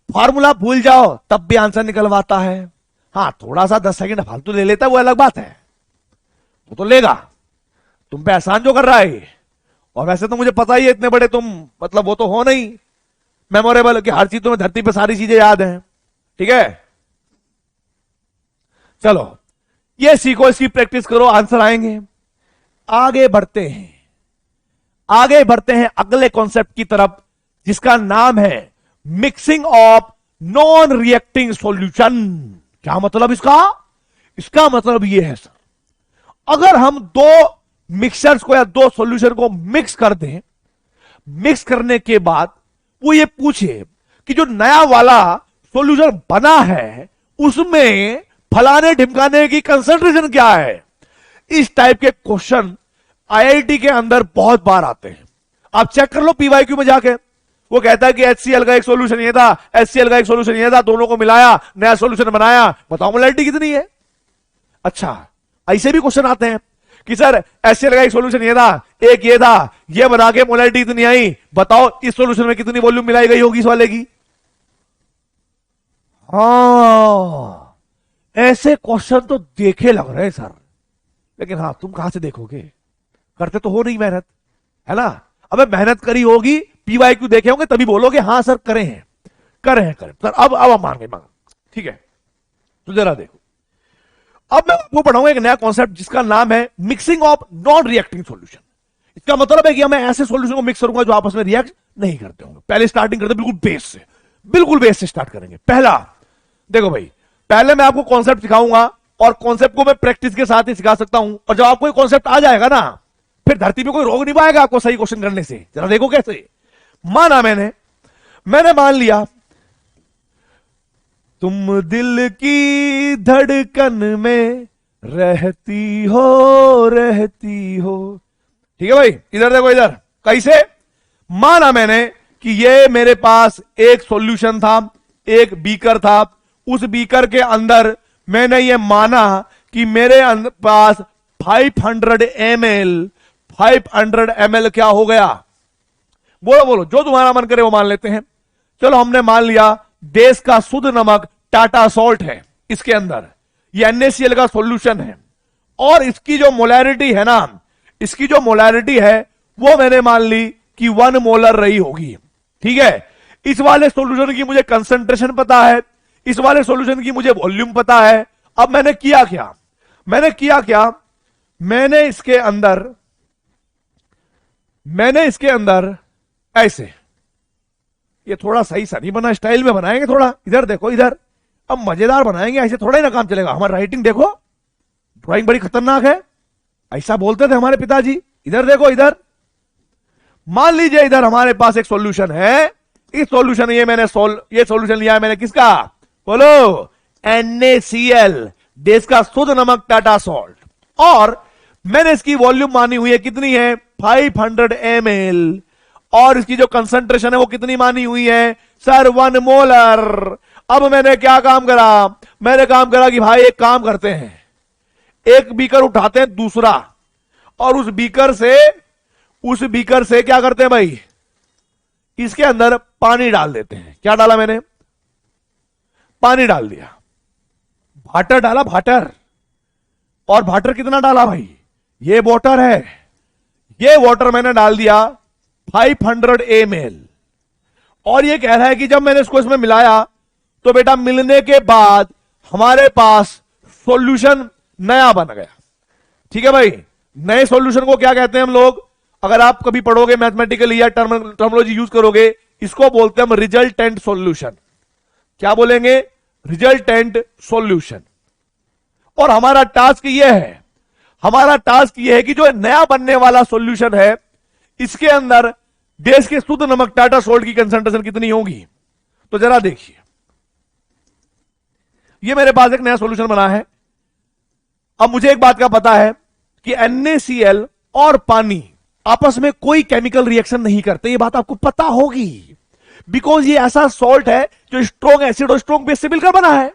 फॉर्मूला भूल जाओ तब भी आंसर निकलवाता है, हां थोड़ा सा 10 सेकंड फालतू ले लेता है वो अलग बात है, वो तो लेगा, तुम पे एहसान जो कर रहा है, और वैसे तो मुझे पता ही है इतने बड़े तुम, मतलब वो तो हो नहीं मेमोरेबल कि हर चीज तुम्हें धरती पे सारी चीजें याद हैं, ठीक है, चलो ये सीखो, इसकी प्रैक्टिस करो, आंसर आएंगे। आगे बढ़ते हैं, आगे बढ़ते हैं अगले कॉन्सेप्ट की तरफ, जिसका नाम है mixing of non reacting solution. क्या मतलब इसका, इसका मतलब यह है सर, अगर हम दो मिक्सचर्स को या दो सॉल्यूशन को मिक्स कर दें, मिक्स करने के बाद वो ये पूछे कि जो नया वाला सॉल्यूशन बना है उसमें फलाने ढिमकाने की कंसंट्रेशन क्या है, इस टाइप के क्वेश्चन आईआईटी के अंदर बहुत बार आते हैं। आप चेक कर लो पीवाईक्यू में जाके, वो कहता है कि HCl का एक सॉल्यूशन ये था, HCl का एक सॉल्यूशन ये था, दोनों को मिलाया नया सॉल्यूशन बनाया, बताओ मोलैरिटी कितनी है। अच्छा ऐसे भी क्वेश्चन आते हैं कि सर HCl का एक सॉल्यूशन ये था, एक ये था, ये बना के मोलैरिटी इतनी आई, बताओ इस सॉल्यूशन में कितनी वॉल्यूम मिलाई गई होगी इस वाले की। हाँ ऐसे क्वेश्चन तो देखे लग रहे हैं सर, लेकिन हाँ तुम कहां से देखोगे, करते तो हो नहीं मेहनत, है ना, अबे मेहनत करी होगी, पीवाईक्यू देखे होंगे तभी बोलोगे हाँ सर करे हैं, करे सर, अब हम मान गए, ठीक है। तो जरा देखो, अब मैं आपको पढ़ाऊंगा एक नया कॉन्सेप्ट जिसका नाम है mixing of non reacting solution. इसका मतलब है कि मैं ऐसे सॉल्यूशन को मिक्स करूंगा जो आपस में रिएक्ट नहीं करते होंगे। पहले स्टार्टिंग करते बिल्कुल बेस से, बिल्कुल बेस से स्टार्ट करेंगे। पहला देखो भाई, पहले मैं आपको कॉन्सेप्ट सिखाऊंगा और कॉन्सेप्ट को मैं प्रैक्टिस के साथ ही सिखा सकता हूं, और जब आपको कॉन्सेप्ट आ जाएगा ना, फिर धरती पे कोई रोक नहीं पाएगा आपको सही क्वेश्चन करने से। जरा देखो कैसे, माना मैंने मान लिया तुम दिल की धड़कन में रहती हो, ठीक है भाई, इधर देखो, इधर कैसे, माना मैंने कि ये मेरे पास एक सॉल्यूशन था, एक बीकर था, उस बीकर के अंदर मैंने ये माना कि मेरे पास 500 ml क्या हो गया, बोलो जो तुम्हारा मन करे वो मान लेते हैं। चलो हमने मान लिया देश का शुद्ध नमक टाटा सॉल्ट है, इसके अंदर ये NaCl का सॉल्यूशन है, और इसकी जो मोलैरिटी है ना, इसकी जो मोलैरिटी है वो मैंने मान ली कि 1 मोलर रही होगी, ठीक है। इस वाले सॉल्यूशन की मुझे कंसंट्रेशन पता है, इस वाले सॉल्यूशन की मुझे वॉल्यूम पता है। अब मैंने किया क्या, मैंने इसके अंदर ऐसे, ये थोड़ा सही सा नहीं बना, स्टाइल में बनाएंगे थोड़ा, इधर देखो, इधर अब मजेदार बनाएंगे, ऐसे थोड़ा ही ना काम चलेगा। हमारी राइटिंग देखो, ड्राइंग बड़ी खतरनाक है, ऐसा बोलते थे हमारे पिताजी। इधर देखो, इधर मान लीजिए इधर हमारे पास एक सॉल्यूशन है, इस सॉल्यूशन ये सॉल्यूशन लिया है मैंने किसका, बोलो NaCl, देश का शुद्ध नमक टाटा सॉल्ट, और मैंने इसकी वॉल्यूम मानी हुई है, कितनी है 500 ml, और इसकी जो कंसंट्रेशन है वो कितनी मानी हुई है सर 1 मोलर। अब मैंने क्या काम करा, मैंने काम करा कि भाई एक काम करते हैं, एक बीकर उठाते हैं दूसरा, और उस बीकर से क्या करते हैं भाई, इसके अंदर पानी डाल देते हैं। क्या डाला मैंने, पानी डाल दिया, वाटर डाला, वाटर, और वाटर कितना डाला भाई? ये वाटर है, ये वाटर मैंने डाल दिया 500 ml। और ये कह रहा है कि जब मैंने इसको इसमें मिलाया तो बेटा मिलने के बाद हमारे पास सॉल्यूशन नया बन गया। ठीक है भाई, नए सॉल्यूशन को क्या कहते हैं हम लोग? अगर आप कभी पढ़ोगे मैथमेटिकली या टर्मिनोलॉजी यूज करोगे, इसको बोलते हैं हम रिजल्टेंट सॉल्यूशन। क्या बोलेंगे? Resultant solution. और हमारा टास्क यह है, हमारा टास्क यह है कि जो नया बनने वाला सॉल्यूशन है, इसके अंदर देश के शुद्ध नमक टाटा सोल्ट की कंसंट्रेशन कितनी होगी? तो जरा देखिए, ये मेरे पास एक नया सॉल्यूशन बना है। अब मुझे एक बात का पता है कि NaCl और पानी आपस में कोई केमिकल रिएक्शन नहीं करते। ये बात आपको पता होगी, बिकॉज ये ऐसा सॉल्ट है जो स्ट्रॉन्ग एसिड और स्ट्रॉन्ग बेस से मिलकर बना है।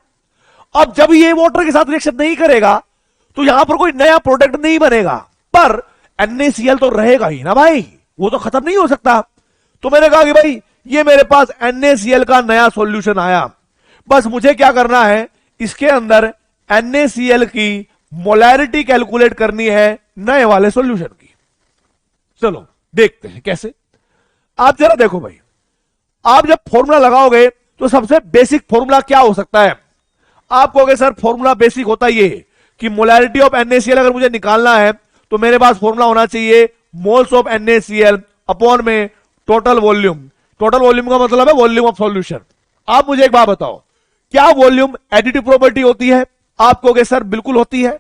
अब जब ये वाटर के साथ रिएक्शन नहीं करेगा तो यहां पर कोई नया प्रोडक्ट नहीं बनेगा, पर NaCl तो रहेगा ही ना भाई, वो तो खत्म नहीं हो सकता। तो मैंने कहा कि भाई ये मेरे पास NaCl का नया सॉल्यूशन आया, बस मुझे क्या करना है, इसके अंदर NaCl की मोलैरिटी कैलकुलेट करनी है नए वाले सॉल्यूशन की। चलो देखते हैं कैसे। आप जरा देखो भाई, आप जब फॉर्मूला लगाओगे तो सबसे बेसिक फॉर्मूला क्या हो सकता है? आप कहोगे सर फॉर्मूला बेसिक होता ये कि मोलैरिटी ऑफ NaCl अगर मुझे निकालना है तो मेरे पास फॉर्मूला होना चाहिए मोल्स ऑफ NaCl अपॉन में टोटल वॉल्यूम। टोटल वॉल्यूम का मतलब है वॉल्यूम ऑफ सॉल्यूशन। आप मुझे एक बात बताओ, क्या वॉल्यूम एडिटिव प्रॉपर्टी होती है? आप कहोगे सर बिल्कुल होती है।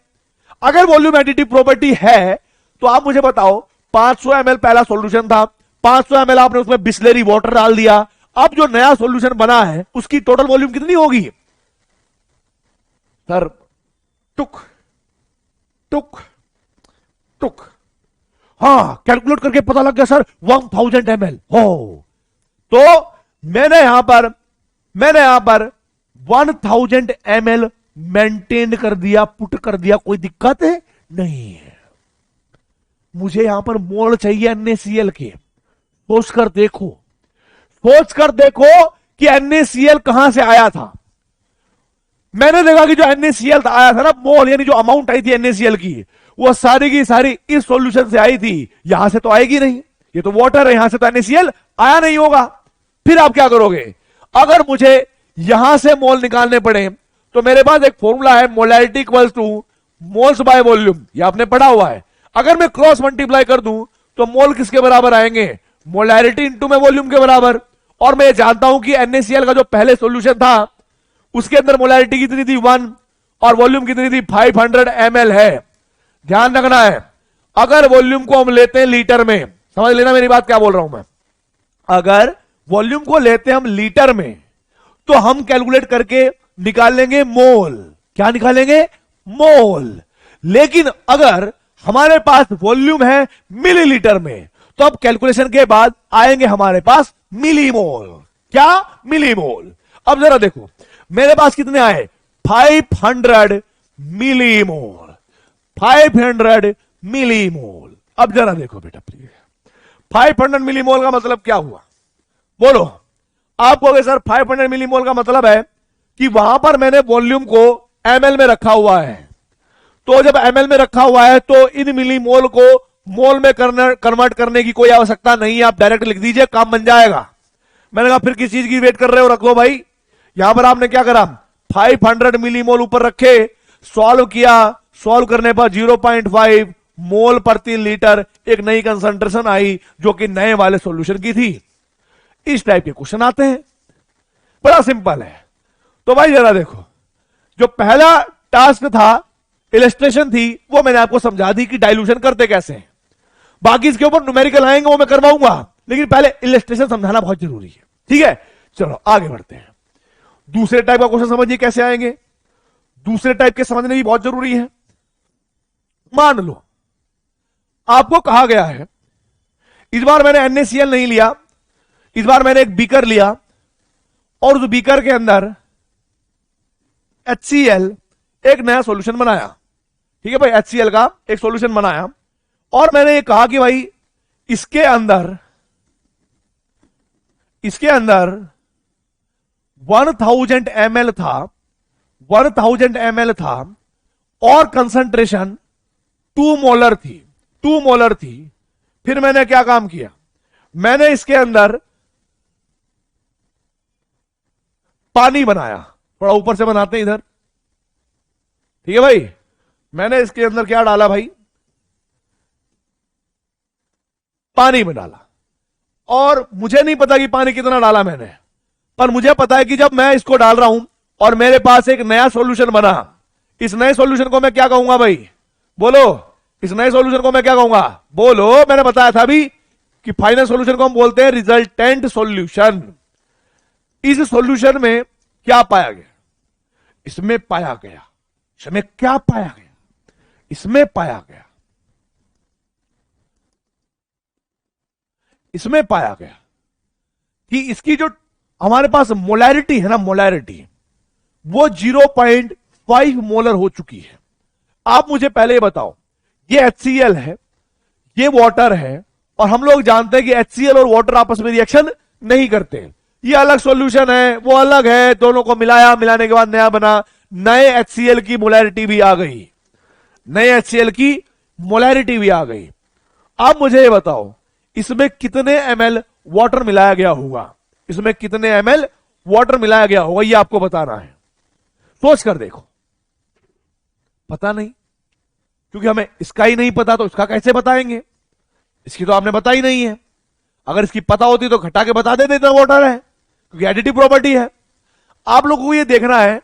अगर वॉल्यूम एडिटिव प्रॉपर्टी है तो आप मुझे बताओ 500 ml पहला सॉल्यूशन था, 500 ml आपने उसमें बिस्लेरी वाटर डाल दिया, अब जो नया सॉल्यूशन बना है उसकी टोटल वॉल्यूम कितनी होगी? सर टुक टुक टुक, हां कैलकुलेट करके पता लग गया सर 1000 ml हो। तो मैंने यहां पर 1000 ml मेंटेन कर दिया, पुट कर दिया, कोई दिक्कत है नहीं है। मुझे यहां पर मोल चाहिए NaCl के। सोच कर देखो कि NaCl कहां से आया था। मैंने देखा कि जो NaCl आया था ना, मोल यानी जो अमाउंट आई थी NaCl की, वो सारी की सारी इस सॉल्यूशन से आई थी, यहां से तो आएगी नहीं, ये तो वाटर है, यहां से तो NaCl आया नहीं होगा। फिर आप क्या करोगे? अगर मुझे यहां से मोल निकालने पड़े तो मेरे पास एक फॉर्मूला है molarity equals two moles by volume, ये आपने पढ़ा हुआ है। अगर मैं क्रॉस मल्टीप्लाई कर दूं तो मोल किसके बराबर आएंगे? मोलैरिटी इंटू में वॉल्यूम के बराबर। और मैं जानता हूं कि NaCl का जो पहले सॉल्यूशन था उसके अंदर मोलैरिटी कितनी थी 1 और वॉल्यूम कितनी थी 500 ml है। ध्यान रखना है, अगर वॉल्यूम को हम लेते हैं लीटर में, समझ लेना मेरी बात क्या बोल रहा हूं मैं, अगर वॉल्यूम को लेते हैं हम लीटर में तो हम कैलकुलेट करके निकाल लेंगे मोल। क्या निकालेंगे? मोल। लेकिन अगर हमारे पास वॉल्यूम है मिलीलीटर में तो अब कैलकुलेशन के बाद आएंगे हमारे पास मिलीमोल। क्या? मिलीमोल। अब जरा देखो मेरे पास कितने आए? 500 मिलीमोल, 500 मिलीमोल। अब जरा देखो बेटा प्लीज, 500 मिलीमोल का मतलब क्या हुआ? बोलो। आप कहोगे सर 500 मिलीमोल का मतलब है कि वहां पर मैंने वॉल्यूम को ml में रखा हुआ है, तो जब ml में रखा हुआ है तो इन मिलीमोल को मोल में कन्वर्ट करने की कोई आवश्यकता नहीं है, आप डायरेक्ट लिख दीजिए, काम बन जाएगा। मैंने कहा फिर किस चीज की वेट कर रहे हो, रखो भाई। यहां पर आपने क्या करा, 500 मिलीमोल ऊपर रखे, सॉल्व किया, सॉल्व करने पर 0.5 मोल प्रति लीटर एक नई कंसंट्रेशन आई जो कि नए वाले सॉल्यूशन की थी। इस टाइप के क्वेश्चन आते हैं, बड़ा सिंपल है। तो भाई जरा देखो, जो पहला टास्क था, इलस्ट्रेशन थी, वो मैंने आपको समझा दी कि डाइल्यूशन करते कैसे हैं। बाकी इसके ऊपर न्यूमेरिकल आएंगे वो मैं करवाऊंगा, लेकिन पहले इलस्ट्रेशन समझाना बहुत जरूरी है। ठीक है, चलो आगे बढ़ते हैं। दूसरे टाइप का क्वेश्चन समझिए कैसे आएंगे। दूसरे टाइप के समझने भी बहुत जरूरी है। मान लो आपको कहा गया है, इस बार मैंने NaCl नहीं लिया, इस बार मैंने एक बीकर लिया और उस बीकर के अंदर HCl एक नया सॉल्यूशन बनाया। ठीक है भाई, HCl का एक सॉल्यूशन बनाया और मैंने ये कहा कि भाई इसके अंदर 1000 ml था, 1000 ml था और कंसंट्रेशन 2 मोलर थी। फिर मैंने क्या काम किया, मैंने इसके अंदर पानी बनाया, थोड़ा ऊपर से बनाते हैं इधर, ठीक है भाई। मैंने इसके अंदर क्या डाला भाई, पानी में डाला। और मुझे नहीं पता कि पानी कितना डाला मैंने, पर मुझे पता है कि जब मैं इसको डाल रहा हूं और मेरे पास एक नया सॉल्यूशन बना, इस नए सॉल्यूशन को मैं क्या कहूंगा भाई, बोलो, इस नए सॉल्यूशन को मैं क्या कहूंगा, बोलो। मैंने बताया था अभी कि फाइनल सॉल्यूशन को हम बोलते हैं रिजल्टेंट सॉल्यूशन। इस सॉल्यूशन में क्या पाया गया, इसमें पाया गया, इसमें क्या पाया गया, इसमें पाया गया, इसमें पाया गया कि इसकी जो हमारे पास मोलैरिटी है ना, मोलैरिटी वो 0.5 मोलर हो चुकी है। आप मुझे पहले ये बताओ, ये HCl है, ये वाटर है, और हम लोग जानते हैं कि HCl और वाटर आपस में रिएक्शन नहीं करते। ये अलग सॉल्यूशन है, वो अलग है, दोनों को मिलाया, मिलाने के बाद नया बना, नए HCl की मोलैरिटी भी आ गई, नए HCl की मोलैरिटी भी आ गई। आप मुझे ये बताओ, इसमें कितने ml वाटर मिलाया गया होगा, इसमें कितने ml वाटर मिलाया गया होगा, ये आपको बताना है। सोच कर देखो, पता नहीं, क्योंकि हमें इसका ही नहीं पता तो इसका कैसे बताएंगे, इसकी तो आपने बताई नहीं है। अगर इसकी पता होती तो घटा के बता देते इतना वाटर है, क्योंकि एडिटिव प्रॉपर्टी है। आप लोगों को यह देखना है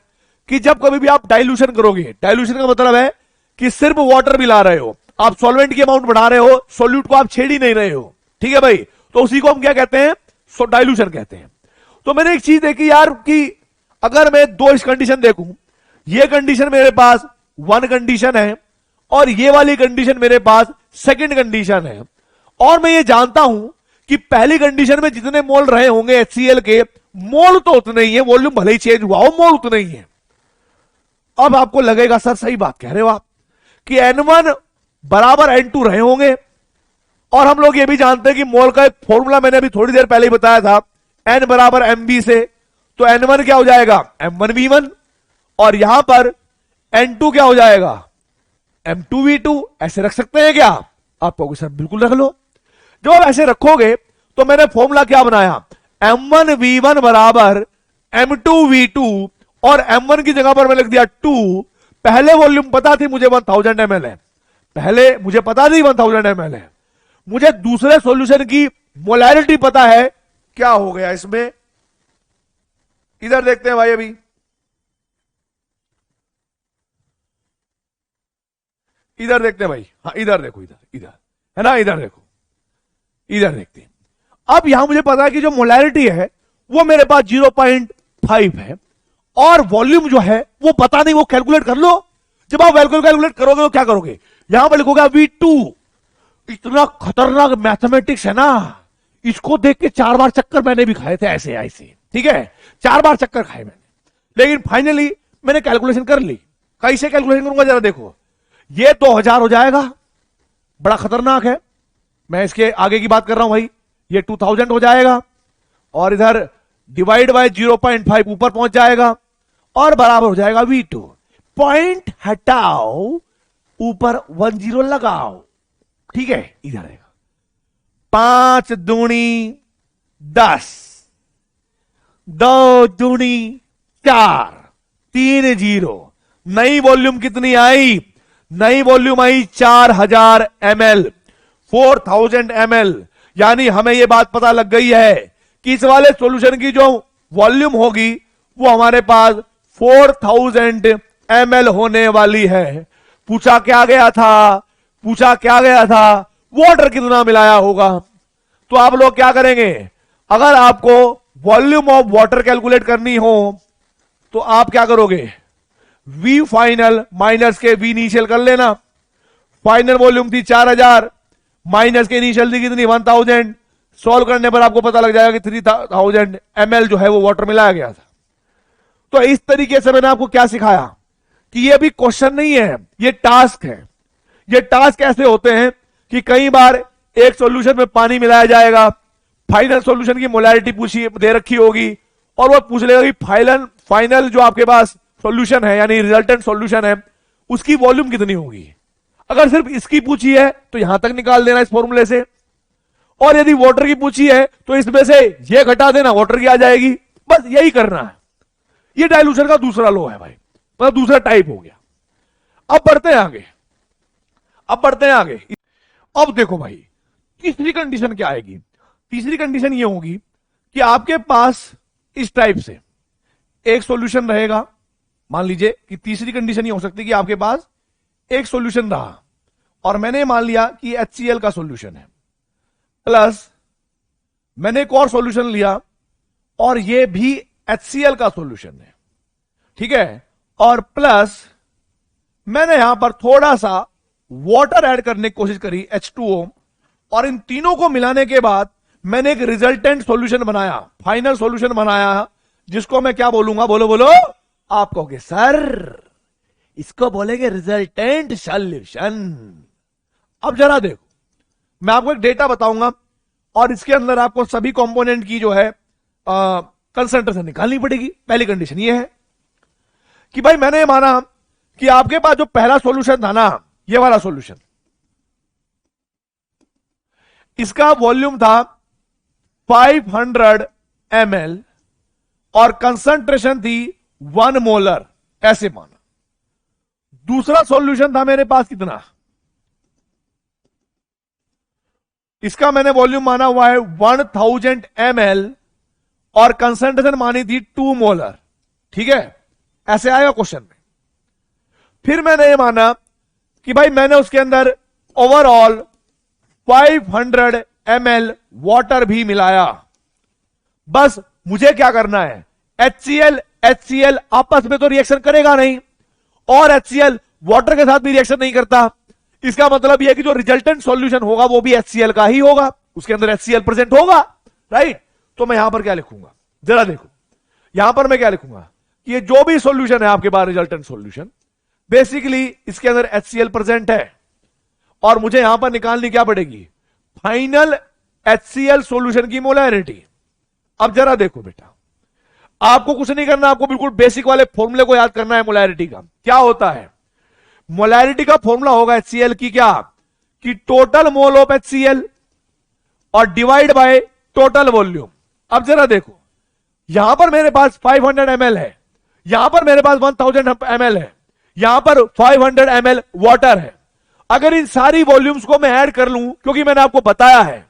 कि जब कभी भी आप डाइल्यूशन करोगे, डाइल्यूशन का मतलब है कि सिर्फ वाटर मिला रहे हो, आप सॉल्वेंट की अमाउंट बढ़ा रहे हो, सॉल्यूट को आप छेड़ ही नहीं रहे हो, ठीक है भाई, तो उसी को हम क्या कहते हैं, डाइल्यूशन कहते हैं। तो मैंने एक चीज देखी यार कि अगर मैं दो इस कंडीशन देखूं, ये कंडीशन मेरे पास 1 कंडीशन है और ये वाली कंडीशन मेरे पास 2nd कंडीशन है, और मैं ये जानता हूं कि पहली कंडीशन में जितने मोल रहे होंगे HCl के, मोल तो उतने ही है, वॉल्यूम भले ही चेंज हुआ हो, मोल उतने ही है। अब आपको लगेगा सर सही बात कह रहे हो आप कि N1 बराबर N2 रहे होंगे, और हम लोग ये भी जानते हैं कि मोल का एक फॉर्मूला मैंने अभी थोड़ी देर पहले ही बताया था, N बराबर MB से, तो N1 क्या हो जाएगा, M1V1, और यहां पर N2 क्या हो जाएगा, M2V2। ऐसे रख सकते हैं क्या, आप कहोगे सर बिल्कुल रख लो। जब आप ऐसे रखोगे तो मैंने फॉर्मूला क्या बनाया, M1V1 बराबर M2V2, और M1 की जगह पर मैं लिख दिया 2। पहले वॉल्यूम पता थी मुझे 1000 ml है, पहले मुझे पता थी 1000 ml है, मुझे दूसरे सॉल्यूशन की मोलैरिटी पता है। क्या हो गया इसमें, इधर देखते हैं भाई, अभी इधर देखते हैं भाई, हाँ इधर देखो, इधर इधर है ना, इधर देखो, इधर देखते हैं। अब यहां मुझे पता है कि जो मोलैरिटी है वो मेरे पास 0.5 है, और वॉल्यूम जो है वो पता नहीं, वो कैलकुलेट कर लो। जब आप कैलकुलेट करोगे तो क्या करोगे, यहां पर लिखोगे V2। इतना खतरनाक मैथमेटिक्स है ना, इसको देख के 4 बार चक्कर मैंने भी खाए थे, ऐसे ऐसे, ठीक है, 4 बार चक्कर खाए मैंने, लेकिन फाइनली मैंने कैलकुलेशन कर ली। कैसे कैलकुलेशन करूंगा जरा देखो, ये 2000 हो जाएगा, बड़ा खतरनाक है, मैं इसके आगे की बात कर रहा हूं भाई, ये 2000 हो जाएगा, और इधर डिवाइड बाय 0.5 ऊपर पहुंच जाएगा, और बराबर हो जाएगा V2। पॉइंट हटाओ, ऊपर 10 लगाओ, ठीक है, इधर आएगा 5 दूनी 10, 2 दूनी 4, 3 0। नई वॉल्यूम कितनी आई, नई वॉल्यूम आई 4000 ml, 4000 ml। यानी हमें यह बात पता लग गई है कि इस वाले सॉल्यूशन की जो वॉल्यूम होगी वो हमारे पास 4000 ml होने वाली है। पूछा क्या गया था, पूछा क्या गया था, वाटर कितना मिलाया होगा। तो आप लोग क्या करेंगे, अगर आपको वॉल्यूम ऑफ वाटर कैलकुलेट करनी हो तो आप क्या करोगे, V फाइनल माइनस के V इनिशियल कर लेना। फाइनल वॉल्यूम थी 4000, माइनस के इनिशियल थी कितनी 1000। सॉल्व करने पर आपको पता लग जाएगा कि 3000 ml जो है वो वाटर मिलाया गया था। तो इस तरीके से मैंने आपको क्या सिखाया कि ये भी क्वेश्चन नहीं है, ये टास्क है। ये टास्क ऐसे होते हैं कि कई बार एक सॉल्यूशन में पानी मिलाया जाएगा, फाइनल सॉल्यूशन की मोलैरिटी पूछी दे रखी होगी, और वो पूछ लेगा कि फाइनल जो आपके पास सॉल्यूशन है यानी रिजल्टेंट सॉल्यूशन है उसकी वॉल्यूम कितनी होगी। अगर सिर्फ इसकी पूछी है तो यहां तक निकाल देना इस फॉर्मूले से, और यदि वाटर की पूछी है तो इसमें से ये घटा देना, वाटर की आ जाएगी। बस यही करना है। ये डाइल्यूशन का दूसरा लॉ है भाई, मतलब दूसरा टाइप हो गया। अब बढ़ते हैं आगे, अब देखो भाई तीसरी कंडीशन क्या आएगी। तीसरी कंडीशन ये होगी कि आपके पास इस टाइप से एक सॉल्यूशन रहेगा। मान लीजिए कि तीसरी कंडीशन ये हो सकती है कि आपके पास एक सॉल्यूशन रहा और मैंने मान लिया कि HCl का सॉल्यूशन है, प्लस मैंने एक और सॉल्यूशन लिया और ये भी HCl का सॉल्यूशन है, ठीक है, और प्लस मैंने यहां पर थोड़ा सा वाटर ऐड करने की कोशिश करी H2O, और इन तीनों को मिलाने के बाद मैंने एक रिजल्टेंट सॉल्यूशन बनाया, फाइनल सॉल्यूशन बनाया, जिसको मैं क्या बोलूंगा, बोलो बोलो। आप कहोगे सर इसको बोलेंगे रिजल्टेंट सॉल्यूशन। अब जरा देखो, मैं आपको एक डेटा बताऊंगा और इसके अंदर आपको सभी कंपोनेंट की जो है कंसंट्रेशन निकालनी पड़ेगी। पहली कंडीशन ये है कि भाई मैंने माना कि आपके पास जो पहला सॉल्यूशन था ना, ये वाला सॉल्यूशन, इसका वॉल्यूम था 500 ml और कंसंट्रेशन थी 1 मोलर, ऐसे माना। दूसरा सॉल्यूशन था मेरे पास कितना, इसका मैंने वॉल्यूम माना हुआ है 1000 ml और कंसंट्रेशन मानी थी 2 मोलर, ठीक है, ऐसे आएगा क्वेश्चन में। फिर मैंने ये माना कि भाई मैंने उसके अंदर ओवरऑल 500 ml वाटर भी मिलाया। बस मुझे क्या करना है, HCl आपस में तो रिएक्शन करेगा नहीं, और HCl वाटर के साथ भी रिएक्शन नहीं करता। इसका मतलब यह कि जो रिजल्टेंट सॉल्यूशन होगा वो भी HCl का ही होगा, उसके अंदर HCl प्रेजेंट होगा, राइट। तो मैं यहां पर क्या लिखूंगा, जरा देखो, यहां पर मैं क्या लिखूंगा कि ये जो भी सॉल्यूशन है आपके पास, रिजल्टेंट सॉल्यूशन, बेसिकली इसके अंदर HCl प्रेजेंट है, और मुझे यहां पर निकालनी क्या पड़ेगी, फाइनल HCl सॉल्यूशन की मोलैरिटी। अब जरा देखो बेटा, आपको कुछ नहीं करना, आपको बिल्कुल बेसिक वाले फॉर्मूले को याद करना है मोलैरिटी का। क्या होता है, मोलैरिटी का फॉर्मूला होगा HCl की क्या, कि टोटल मोल ऑफ HCl और डिवाइड बाय टोटल वॉल्यूम। अब जरा देखो, यहां पर मेरे पास 500 ml है, यहां पर मेरे पास 1000 ml है, यहां पर 500 ml वाटर है। अगर इन सारी वॉल्यूम्स को मैं ऐड कर लूं, क्योंकि मैंने आपको बताया है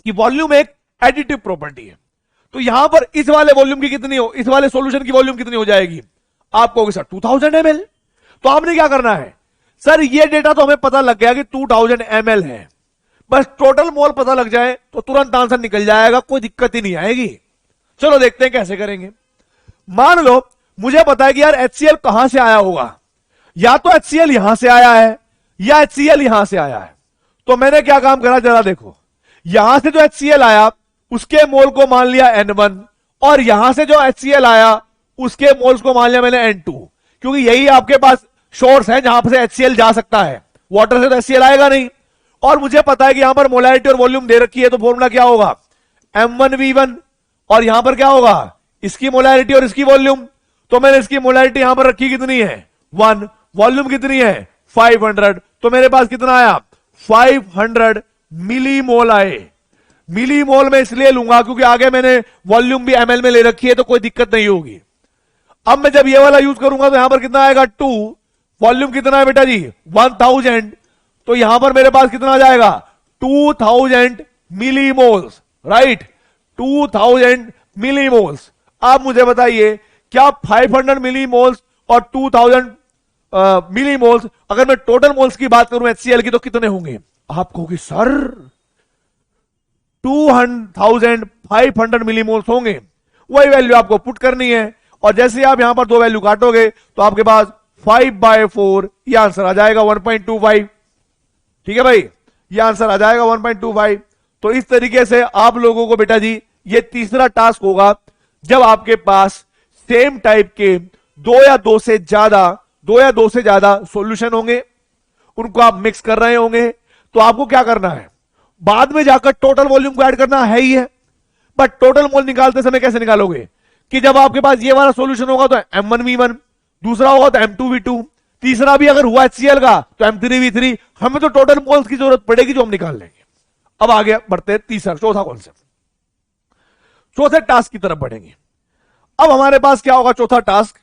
कि वॉल्यूम एक एडिटिव प्रॉपर्टी है, तो यहां पर इस वाले वॉल्यूम की कितनी हो, इस वाले सॉल्यूशन की वॉल्यूम कितनी हो जाएगी, आप कहोगे सर 2000 ml। तो आपने क्या करना है, सर ये डेटा तो हमें पता लग गया कि 2000 ml है, बस टोटल मोल पता लग जाए तो तुरंत आंसर निकल जाएगा, कोई दिक्कत ही नहीं आएगी। चलो देखते हैं कैसे करेंगे। मान लो मुझे पता है कि यार HCl कहां से आया होगा, या तो HCl यहां से आया है या HCl यहां से आया है। तो मैंने क्या काम करा, जरा देखो, यहां से जो HCl आया उसके मोल को मान लिया N1, और यहां से जो HCl आया उसके मोल्स को मान लिया मैंने N2, क्योंकि यही आपके पास सोर्स है जहां से HCl जा सकता है, वाटर से तो HCl आएगा नहीं। और मुझे पता है कि यहां पर मोलैरिटी और वॉल्यूम दे रखी है, तो फॉर्मूला क्या होगा, M1V1, और यहां पर क्या होगा, इसकी मोलैरिटी और इसकी वॉल्यूम। तो मैंने इसकी मोलैरिटी यहां पर रखी कितनी है 1, वॉल्यूम कितनी है 500, तो मेरे पास कितना आया 500 मिलीमोल आए। मिलीमोल में इसलिए लूंगा क्योंकि आगे मैंने वॉल्यूम भी ml में ले रखी है, तो कोई दिक्कत नहीं होगी। अब मैं जब ये वाला यूज करूंगा तो यहां पर कितना आएगा 2, वॉल्यूम कितना है बेटा जी 1000, तो यहां पर मेरे पास कितना आ जाएगा 2000 मिलीमोल्स, राइट, 2000 मिलीमोल्स। आप मुझे बताइए क्या 500 मिलीमोल्स और 2000 मिलीमोल्स, अगर मैं टोटल मोल्स की बात करूं HCl की, तो कितने होंगे। आप कहोगे सर 2500 मिलीमोल्स होंगे। वही वैल्यू आपको पुट करनी है, और जैसे आप यहां पर दो वैल्यू काटोगे तो आपके पास 5/4 यह आंसर आ जाएगा 1.25। ठीक है भाई, यह आंसर आ जाएगा 1.25। तो इस तरीके से आप लोगों को बेटा जी ये तीसरा टास्क होगा, जब आपके पास सेम टाइप के दो या दो से ज्यादा सॉल्यूशन होंगे, उनको आप मिक्स कर रहे होंगे, तो आपको क्या करना है, बाद में जाकर टोटल वॉल्यूम को ऐड करना है ही है। बट टोटल मोल निकालते समय कैसे निकालोगे, कि जब आपके पास ये वाला सॉल्यूशन होगा तो M1V1, दूसरा होगा तो M2V2, तीसरा भी अगर हुआ HCl का तो M3V3, हमें तो टोटल मोल्स की जरूरत पड़ेगी जो हम निकाल लेंगे। अब आगे बढ़ते हैं तीसरा चौथा कॉन्सेप्ट, चौथे टास्क की तरफ बढ़ेंगे। अब हमारे पास क्या होगा चौथा टास्क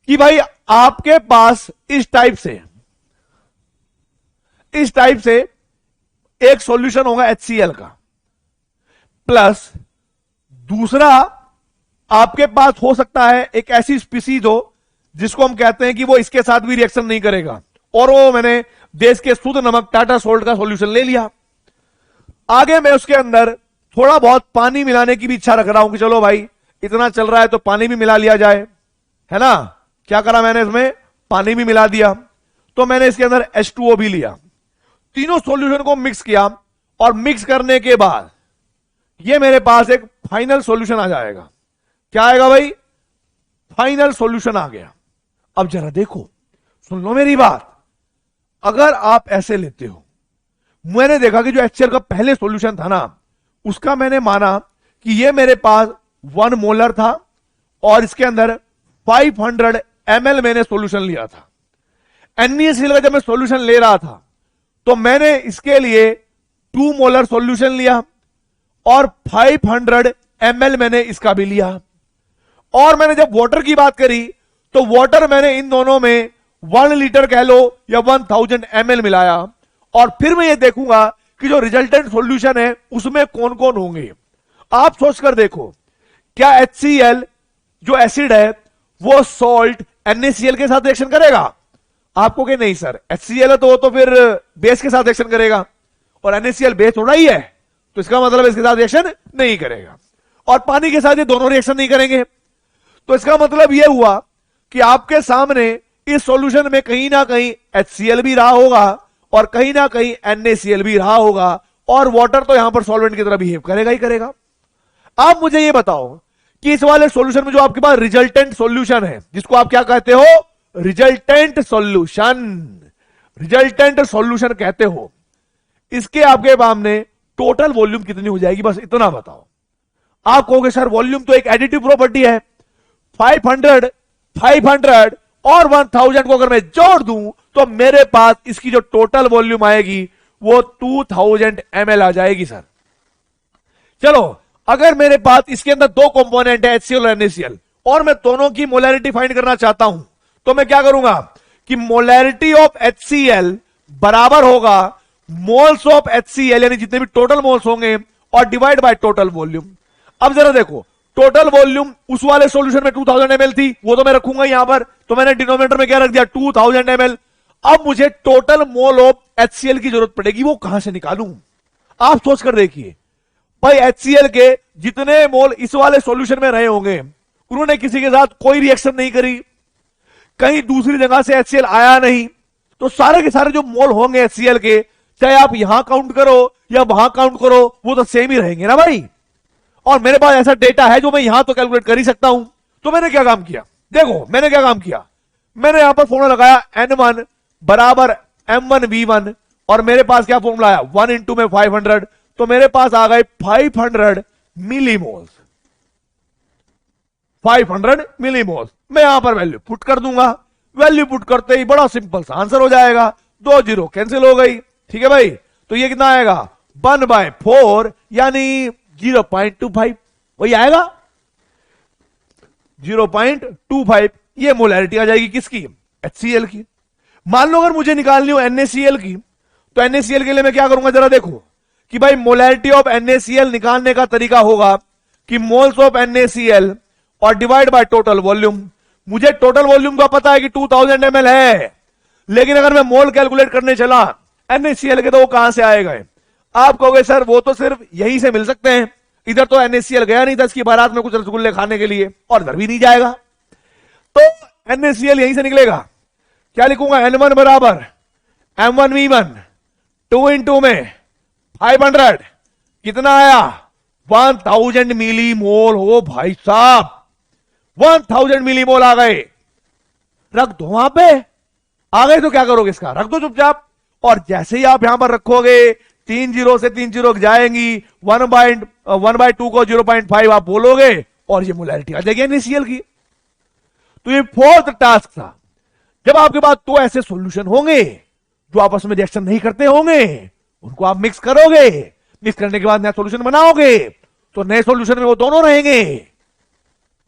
कि भाई आपके पास इस टाइप से एक सॉल्यूशन होगा HCl का, प्लस दूसरा आपके पास हो सकता है एक ऐसी स्पीसीज हो जिसको हम कहते हैं कि वो इसके साथ भी रिएक्शन नहीं करेगा, और वो मैंने देश के शुद्ध नमक टाटा सोल्ट का सॉल्यूशन ले लिया। आगे मैं उसके अंदर थोड़ा बहुत पानी मिलाने की भी इच्छा रख रहा हूं कि चलो भाई इतना चल रहा है तो पानी भी मिला लिया जाए, है ना। क्या करा मैंने, इसमें पानी भी मिला दिया, तो मैंने इसके अंदर H2O भी लिया। तीनों सॉल्यूशन को मिक्स किया, और मिक्स करने के बाद ये मेरे पास एक फाइनल सॉल्यूशन आ जाएगा। क्या आएगा भाई, फाइनल सॉल्यूशन आ गया। अब जरा देखो, सुन लो मेरी बात, अगर आप ऐसे लेते हो, मैंने देखा कि जो HCl का पहले सॉल्यूशन था ना, उसका मैंने माना कि ये मेरे पास 1 मोलर था और इसके अंदर 500 ml मैंने सॉल्यूशन लिया था। NaCl का जब मैं सॉल्यूशन ले रहा था तो मैंने इसके लिए 2 मोलर सॉल्यूशन लिया और 500 ml मैंने इसका भी लिया। और मैंने जब वाटर की बात करी तो वाटर मैंने इन दोनों में 1 लीटर कह लो या 1000 ml मिलाया, और फिर मैं ये देखूंगा कि जो रिजल्टेंट सॉल्यूशन है उसमें कौन कौन होंगे। आप सोचकर देखो, क्या HCl जो एसिड है वो सॉल्ट NaCl के साथ रिएक्शन करेगा? आपको कि नहीं सर, HCl है तो वो तो फिर बेस के साथ रिएक्शन करेगा, और NaCl बेस थोड़ा ही है, तो इसका मतलब इसके साथ रिएक्शन नहीं करेगा। और पानी के साथ ये दोनों रिएक्शन नहीं करेंगे, तो इसका मतलब यह हुआ कि आपके सामने इस सॉल्यूशन में कहीं ना कहीं HCl भी रहा होगा और कहीं ना कहीं NaCl भी रहा होगा, और वाटर तो यहां पर सॉल्वेंट की तरह बिहेव करेगा ही करेगा। आप मुझे ये बताओ कि इस वाले सॉल्यूशन में जो आपके पास रिजल्टेंट सॉल्यूशन है, जिसको आप क्या कहते हो, रिजल्टेंट सॉल्यूशन कहते हो, इसके आपके सामने टोटल वॉल्यूम कितनी हो जाएगी, बस इतना बताओ। आप कहोगे सर वॉल्यूम तो एक एडिटिव प्रॉपर्टी है, 500 और 1000 को अगर मैं जोड़ दूं तो मेरे पास इसकी जो टोटल वॉल्यूम आएगी वो 2000 ml आ जाएगी सर। चलो, अगर मेरे पास इसके अंदर 2 कंपोनेंट है HCl और NaCl, और मैं दोनों की मोलैरिटी फाइंड करना चाहता हूं, तो मैं क्या करूंगा कि मोलैरिटी ऑफ HCl बराबर होगा मोल्स ऑफ HCl, यानी जितने भी टोटल मोल्स होंगे, और डिवाइड बाय टोटल वॉल्यूम। अब जरा देखो, टोटल वॉल्यूम उस वाले सॉल्यूशन में 2000 ml थी, वो तो मैं रखूंगा यहां पर, तो मैंने डिनोमिनेटर में क्या रख दिया, 2000 ml। अब मुझे टोटल मोल ऑफ HCl की जरूरत पड़ेगी, वो कहां से निकालूं? आप सोचकर देखिए भाई, HCl के जितने मोल इस वाले सॉल्यूशन में रहे होंगे, उन्होंने किसी के साथ कोई रिएक्शन नहीं करी, कहीं दूसरी जगह से HCl आया नहीं, तो सारे के सारे जो मोल होंगे HCl के, चाहे आप यहां काउंट करो या वहां काउंट करो, वो तो सेम ही रहेंगे ना भाई। और मेरे पास ऐसा डेटा है जो मैं यहां तो कैलकुलेट कर ही सकता हूं। तो मैंने क्या काम किया, देखो मैंने क्या काम किया, मैंने यहां पर फॉर्मूला लगाया N1 बराबर M1V1, और मेरे पास क्या फॉर्मूला आया, 1 इंटू में 500, तो मेरे पास आ गए 500 मिलीमोल्स। 500 मिलीमोल्स मैं यहां पर वैल्यू पुट कर दूंगा। वैल्यू पुट करते ही बड़ा सिंपल सा आंसर हो जाएगा, 2 जीरो कैंसिल हो गई, ठीक है भाई। तो ये कितना आएगा, 1/4 यानी 0.25, वही आएगा 0.25। ये मोलैरिटी आ जाएगी किसकी, HCl की। मान लो अगर मुझे निकालनी हो NaCl की, तो NaCl के लिए मैं क्या करूंगा, जरा देखो कि भाई मोलैरिटी ऑफ NaCl निकालने का तरीका होगा कि मोल्स ऑफ NaCl और डिवाइड बाय टोटल वॉल्यूम। मुझे टोटल वॉल्यूम का पता है कि 2000 ml है, लेकिन अगर मैं मोल कैलकुलेट करने चला NaCl के, तो वो कहां से आएगा? आप कहोगे सर वो तो सिर्फ यहीं से मिल सकते हैं, इधर तो NaCl गया नहीं था इसकी बारात में कुछ रसगुल्ले खाने के लिए, और इधर भी नहीं जाएगा, तो NaCl यहीं से निकलेगा। क्या लिखूंगा, N1 बराबर M1V1, 2 इंटू में 500, कितना आया, 1000 मिलीमोल। हो भाई साहब, 1000 मिलीमोल आ गए, रख दो वहां पे। आ गए तो क्या करोगे, इसका रख दो चुपचाप, और जैसे ही आप यहां पर रखोगे 3 जीरो से 3 जीरो जाएंगी, 1/2 को 0.5 आप बोलोगे, और ये मोलैरिटी आ जाएगी NaCl की। तो ये 4th टास्क था। जब आपके पास दो ऐसे सॉल्यूशन होंगे जो आपस में रिएक्शन नहीं करते होंगे, उनको आप मिक्स करोगे, मिक्स करने के बाद नया सॉल्यूशन बनाओगे, तो नए सॉल्यूशन में वो दोनों रहेंगे,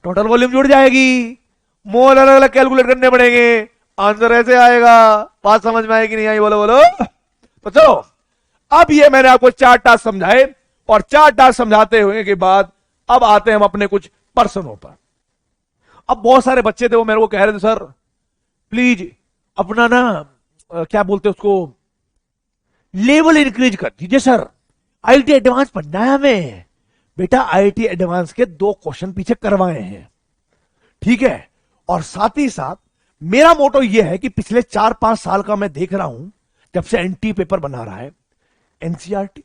टोटल वॉल्यूम जुड़ जाएगी, मोल अलग अलग कैलकुलेट करने पड़ेंगे, आंसर ऐसे आएगा। बात समझ में आएगी नहीं आई? बोलो बोलो। तो चलो, अब ये मैंने आपको 4 टास्क समझाए, और 4 टास्क समझाते हुए के बाद अब आते हैं हम अपने कुछ पर्सनों पर। अब बहुत सारे बच्चे थे, वो मेरे को कह रहे थे सर प्लीज अपना ना क्या बोलते हैं उसको, लेवल इंक्रीज कर दीजिए सर, आईआईटी एडवांस पढ़ना है हमें। बेटा आईआईटी एडवांस के 2 क्वेश्चन पीछे करवाए हैं, ठीक है, और साथ ही साथ मेरा मोटो यह है कि पिछले 4-5 साल का मैं देख रहा हूं, जब से एनटीए पेपर बना रहा है, एनसीईआरटी,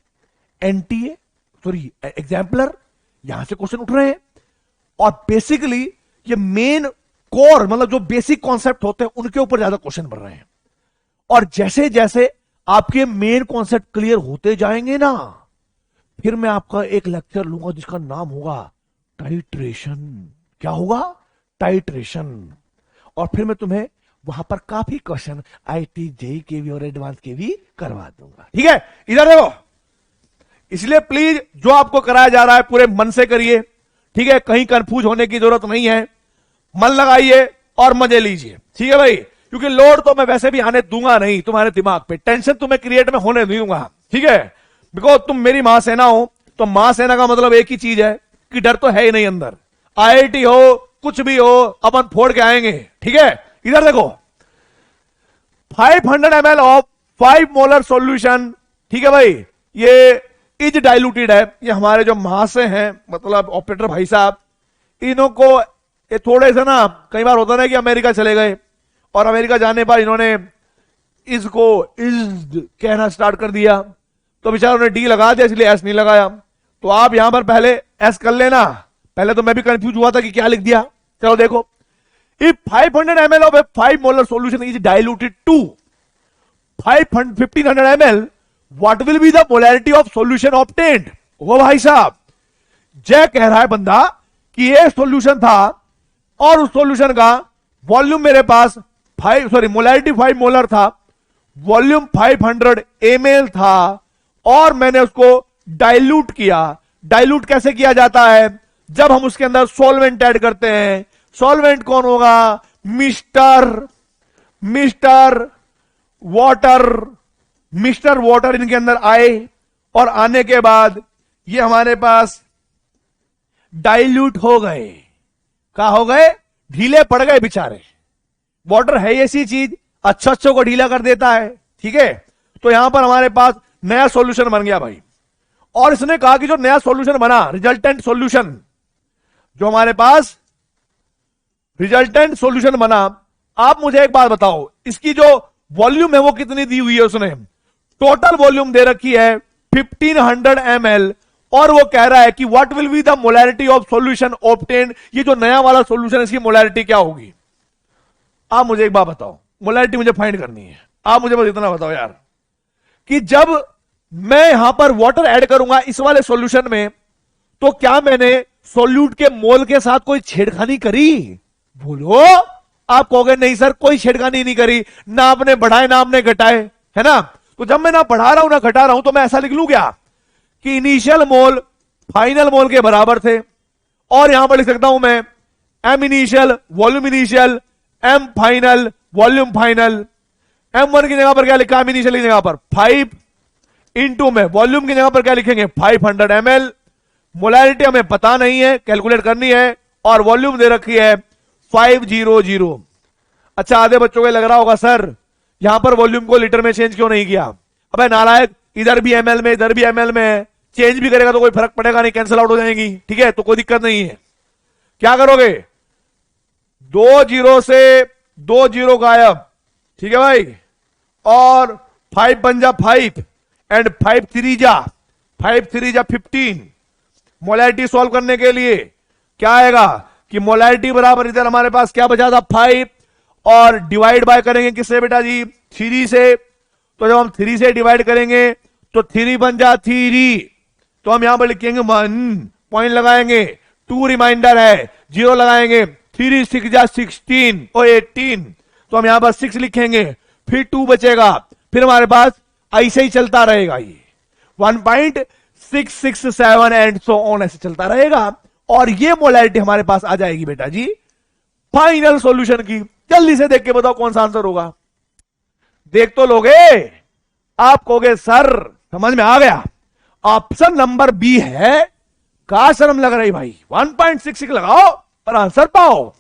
एनटीए, सॉरी एग्जाम्पलर, यहां से क्वेश्चन उठ रहे हैं, और बेसिकली ये मेन कोर मतलब जो बेसिक कॉन्सेप्ट होते हैं उनके ऊपर ज्यादा क्वेश्चन बन रहे हैं। और जैसे जैसे आपके मेन कॉन्सेप्ट क्लियर होते जाएंगे ना, फिर मैं आपका एक लेक्चर लूंगा जिसका नाम होगा टाइट्रेशन। क्या होगा? टाइट्रेशन। और फिर मैं तुम्हें वहां पर काफी क्वेश्चन आईटी जेई के भी और एडवांस के भी करवा दूंगा, ठीक है? इधर देखो, इसलिए प्लीज जो आपको कराया जा रहा है पूरे मन से करिए, ठीक है? कहीं कंफ्यूज होने की जरूरत नहीं है, मन लगाइए और मजे लीजिए, ठीक है भाई? क्योंकि लोड तो मैं वैसे भी आने दूंगा नहीं तुम्हारे दिमाग पे, टेंशन तुम्हें क्रिएट में होने नहीं दूंगा, ठीक है? बिकॉज तुम मेरी महासेना हो, तो महासेना का मतलब एक ही चीज है कि डर तो है ही नहीं अंदर। आईआईटी हो, कुछ भी हो, अपन फोड़ के आएंगे, ठीक है? इधर देखो, 500 ml ऑफ 5 मोलर सॉल्यूशन, ठीक है भाई? ये इज डाइल्यूटेड है। ये हमारे जो महाशय हैं, मतलब ऑपरेटर भाई साहब, इन्हों को ये थोड़े से ना, कई बार होता ना कि अमेरिका चले गए, और अमेरिका जाने पर इन्होंने इसको इज कहना स्टार्ट कर दिया, तो बेचारों ने डी लगा दिया, इसलिए एस नहीं लगाया। तो आप यहां पर पहले एस कर लेना। पहले तो मैं भी कंफ्यूज हुआ था कि क्या लिख दिया। चलो देखो, if 500 ml of a 5 molar solution is diluted to 1500 ml, what will be the molarity of solution obtained? वो भाई साहब, जय कह रहा है बंदा कि ये सॉल्यूशन था और उस सॉल्यूशन का वॉल्यूम मेरे पास मोलैरिटी 5 मोलर था, वॉल्यूम 500 ml था, और मैंने उसको डाइल्यूट किया। डाइल्यूट कैसे किया जाता है? जब हम उसके अंदर सॉल्वेंट ऐड करते हैं। सॉल्वेंट कौन होगा? मिस्टर वाटर इनके अंदर आए, और आने के बाद ये हमारे पास डाइल्यूट हो गए। क्या हो गए? ढीले पड़ गए बेचारे। वाटर है ऐसी चीज, अच्छों को ढीला कर देता है, ठीक है? तो यहां पर हमारे पास नया सॉल्यूशन बन गया भाई। और इसने कहा कि जो नया सॉल्यूशन बना, रिजल्टेंट सॉल्यूशन, जो हमारे पास रिजल्टेंट सॉल्यूशन बना, आप मुझे एक बात बताओ, इसकी जो वॉल्यूम है वो कितनी दी हुई है? उसने टोटल वॉल्यूम दे रखी है 1500 ml, और वो कह रहा है कि what will be the molarity of solution obtained. ये जो नया वाला सॉल्यूशन है, इसकी मोलैरिटी क्या होगी? आप मुझे एक बात बताओ, मोलैरिटी मुझे फाइंड करनी है। आप मुझे बस इतना बताओ यार, कि जब मैं यहां पर वाटर ऐड करूंगा इस वाले सॉल्यूशन में, तो क्या मैंने सॉल्यूट के मोल के साथ कोई छेड़खानी करी? बोलो। आप कहोगे नहीं सर, कोई छेड़खानी नहीं करी, ना आपने बढ़ाए ना आपने घटाए, है ना? तो जब मैं ना बढ़ा रहा हूं ना घटा रहा हूं, तो मैं ऐसा लिख लूं क्या कि इनिशियल मोल फाइनल मोल के बराबर थे? और यहां पर लिख सकता हूं मैं M initial volume initial, M final volume final. M1 की जगह पर क्या लिखा? एम इनिशियल की जगह पर 5 इंटू में वॉल्यूम की जगह पर क्या लिखेंगे? 500 ml। मोलैरिटी हमें पता नहीं है, कैलकुलेट करनी है, और वॉल्यूम दे रखी है 500। अच्छा, आधे बच्चों को लग रहा होगा सर यहां पर वॉल्यूम को लीटर में चेंज क्यों नहीं किया? अबे नालायक, इधर भी ml में इधर भी ml में, चेंज भी करेगा तो कोई फर्क पड़ेगा नहीं, कैंसिल आउट हो जाएंगी, ठीक है? तो कोई दिक्कत नहीं है। क्या करोगे? 2 जीरो से 2 जीरो गायब, ठीक है भाई, और 5 बन जा 5 एंड 5 3 जा 15। मोलैरिटी सॉल्व करने के लिए क्या आएगा कि मोलैरिटी बराबर, इधर हमारे पास क्या बचा था? 5, और डिवाइड बाय करेंगे किससे बेटा जी? 3 से। तो जब हम 3 से डिवाइड करेंगे तो 3 बन जा 3, तो हम यहां पर लिखेंगे 1, पॉइंट लगाएंगे, 2 रिमाइंडर है, 0 लगाएंगे, 3 6 जा 16 और 18, तो हम यहां पर 6 लिखेंगे, फिर 2 बचेगा, फिर हमारे पास ऐसे ही चलता रहेगा, ये 1.667 एंड सो ऑन ऐसे चलता रहेगा, और ये मोलैरिटी हमारे पास आ जाएगी बेटा जी फाइनल सॉल्यूशन की। जल्दी से देख के बताओ कौन सा आंसर होगा। देख तो लोगे, आप कहोगे सर समझ में आ गया, ऑप्शन नंबर बी है। कहा शर्म लग रही भाई, 1.66 लगाओ और आंसर पाओ।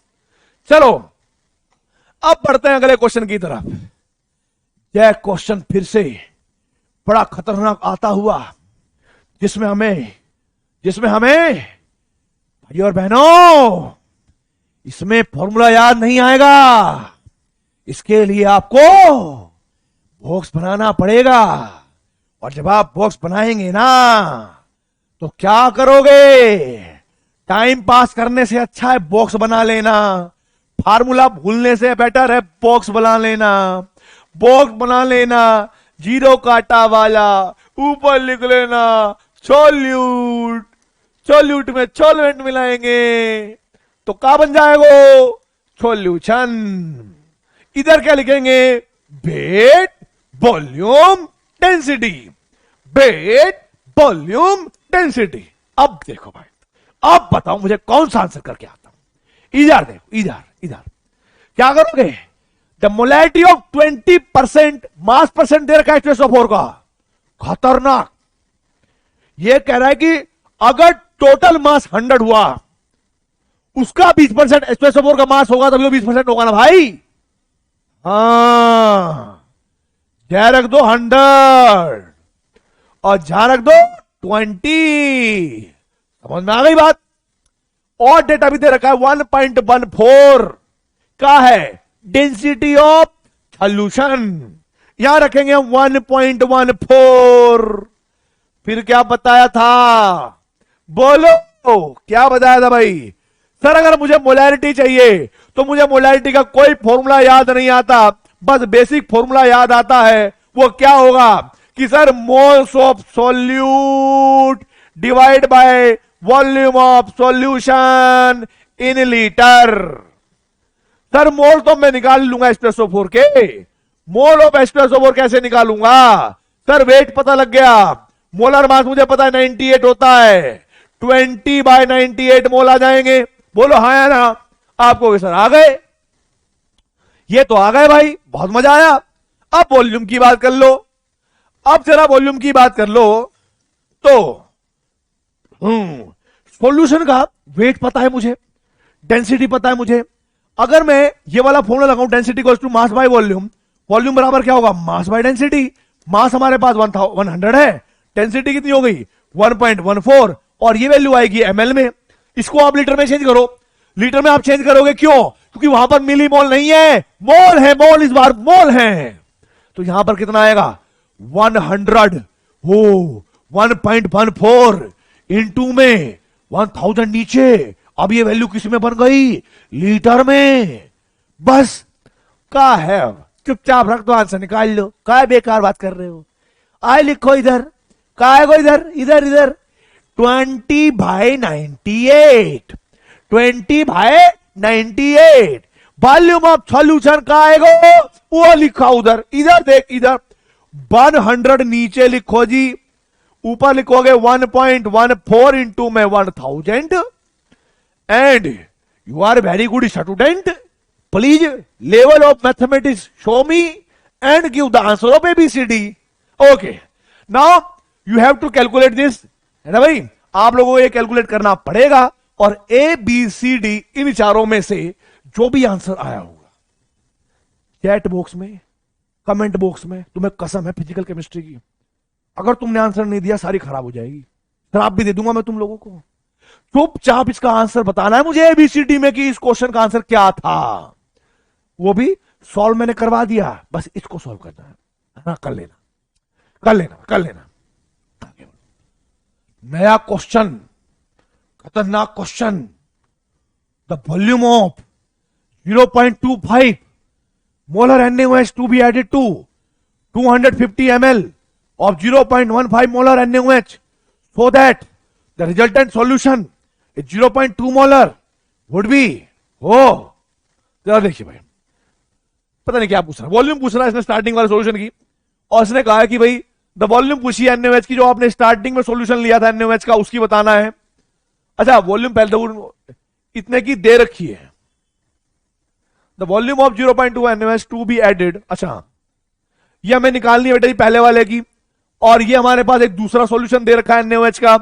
चलो अब बढ़ते हैं अगले क्वेश्चन की तरफ। यह क्वेश्चन फिर से बड़ा खतरनाक आता हुआ, जिसमें हमें भाई और बहनों इसमें फॉर्मूला याद नहीं आएगा। इसके लिए आपको बॉक्स बनाना पड़ेगा, और जब आप बॉक्स बनाएंगे ना तो क्या करोगे, टाइम पास करने से अच्छा है बॉक्स बना लेना, फार्मूला भूलने से बेटर है बॉक्स बना लेना। बॉक्स बना लेना, जीरो काटा वाला, ऊपर लिख लेना सॉल्यूट, सॉल्यूट में सॉल्वेंट मिलाएंगे तो क्या बन जाएगा, सॉल्यूशन। इधर क्या लिखेंगे, weight volume density, weight volume density. अब देखो भाई, अब बताओ मुझे कौन सा आंसर करके आता हूं। इधर देखो, इधर क्या करोगे, the molarity of 20% mass percent दे रखा है H2SO4 का, खतरनाक। ये कह रहा है कि अगर टोटल मास 100 हुआ, उसका 20% H2SO4 का मास होगा, तभी वो 20% होगा ना भाई। हाँ, जहां रख दो 100 और जहां रख दो 20, समझ में आ गई बात। और डेटा भी दे रखा है 1.14 का है डेंसिटी ऑफ सॉल्यूशन, यहां रखेंगे 1.14। फिर क्या बताया था, बोलो क्या बताया था भाई। सर अगर मुझे मोलैरिटी चाहिए तो मुझे मोलैरिटी का कोई फॉर्मूला याद नहीं आता, बस बेसिक फॉर्मूला याद आता है। वो क्या होगा कि sir moles of solute divide by volume of solution in litre. Sir mole तो मैं निकाल लूंगा H2SO4 के, मोल ऑफ H2SO4 कैसे निकालूंगा। सर वेट पता लग गया, मोलर मास मुझे पता है 98 होता है, 20/98 मोल आ जाएंगे। बोलो हाँ या ना। आपको सर आ गए, ये तो आ गए भाई, बहुत मजा आया। अब वॉल्यूम की बात कर लो, अब जरा वॉल्यूम की बात कर लो तो सॉल्यूशन का वेट पता है मुझे, डेंसिटी पता है मुझे। अगर मैं ये वाला फॉर्मूला लगाऊं, density equals to mass by volume, volume बराबर क्या होगा, मास बाय डेंसिटी। मास हमारे पास 100 है, डेंसिटी कितनी हो गई 1.14, और ये वैल्यू आएगी ml में। इसको आप लीटर में चेंज करो, लीटर में आप चेंज करोगे क्यों, क्योंकि वहां पर मिली मोल नहीं है, मोल है, मोल इस बार मोल है। तो यहां पर कितना आएगा 100 हो 1.14 इनटू में 1000 नीचे। अब ये वैल्यू किस में बन गई, लीटर में। बस का है, चुपचाप रख दो, आंसर निकाल लो, का बेकार बात कर रहे हो। आए लिखो इधर, का है को इधर, इधर 20/98, 20/98 वॉल्यूम ऑफ सॉल्यूशन का आएगा, वो लिखा उधर। इधर देख, इधर 100 नीचे लिखो जी, ऊपर लिखोगे 1.14 इंटू में 1000। And you are very good student, please level of mathematics show me and give the answer of ABCD। Okay, now you have to calculate this, है ना भाई। आप लोगों को ये कैलकुलेट करना पड़ेगा, और ABCD इन चारों में से जो भी आंसर आया होगा, चैट बॉक्स में, कमेंट बॉक्स में, तुम्हें कसम है फिजिकल केमिस्ट्री की, अगर तुमने आंसर नहीं दिया सारी खराब हो जाएगी, श्राप भी दे दूंगा मैं तुम लोगों को। चुपचाप इसका आंसर बताना है मुझे ABCD में कि इस क्वेश्चन का आंसर क्या था। वो भी सॉल्व मैंने करवा दिया, बस इसको सॉल्व करना है। हाँ, कर लेना। नया क्वेश्चन, खतरनाक question. The volume of 0.25 molar NaOH to be added to 250 ml of 0.15 molar NaOH so that the resultant solution is 0.2 molar would be, जरा देखिए भाई, पता नहीं क्या पूछ रहा है, वॉल्यूम पूछ रहा है इसने स्टार्टिंग वाले सॉल्यूशन की, और इसने कहा है कि भाई द वॉल्यूम पूछी है NaOH की, जो आपने स्टार्टिंग में सॉल्यूशन लिया था NaOH का, उसकी बताना है। अच्छा वॉल्यूम पहले तो इतने की दे रखी है, the volume of 0.2 NaOH to be added. अच्छा ये हमें निकालनी है बेटा जी पहले वाले की, और ये हमारे पास एक दूसरा सॉल्यूशन दे रखा है NaOH का,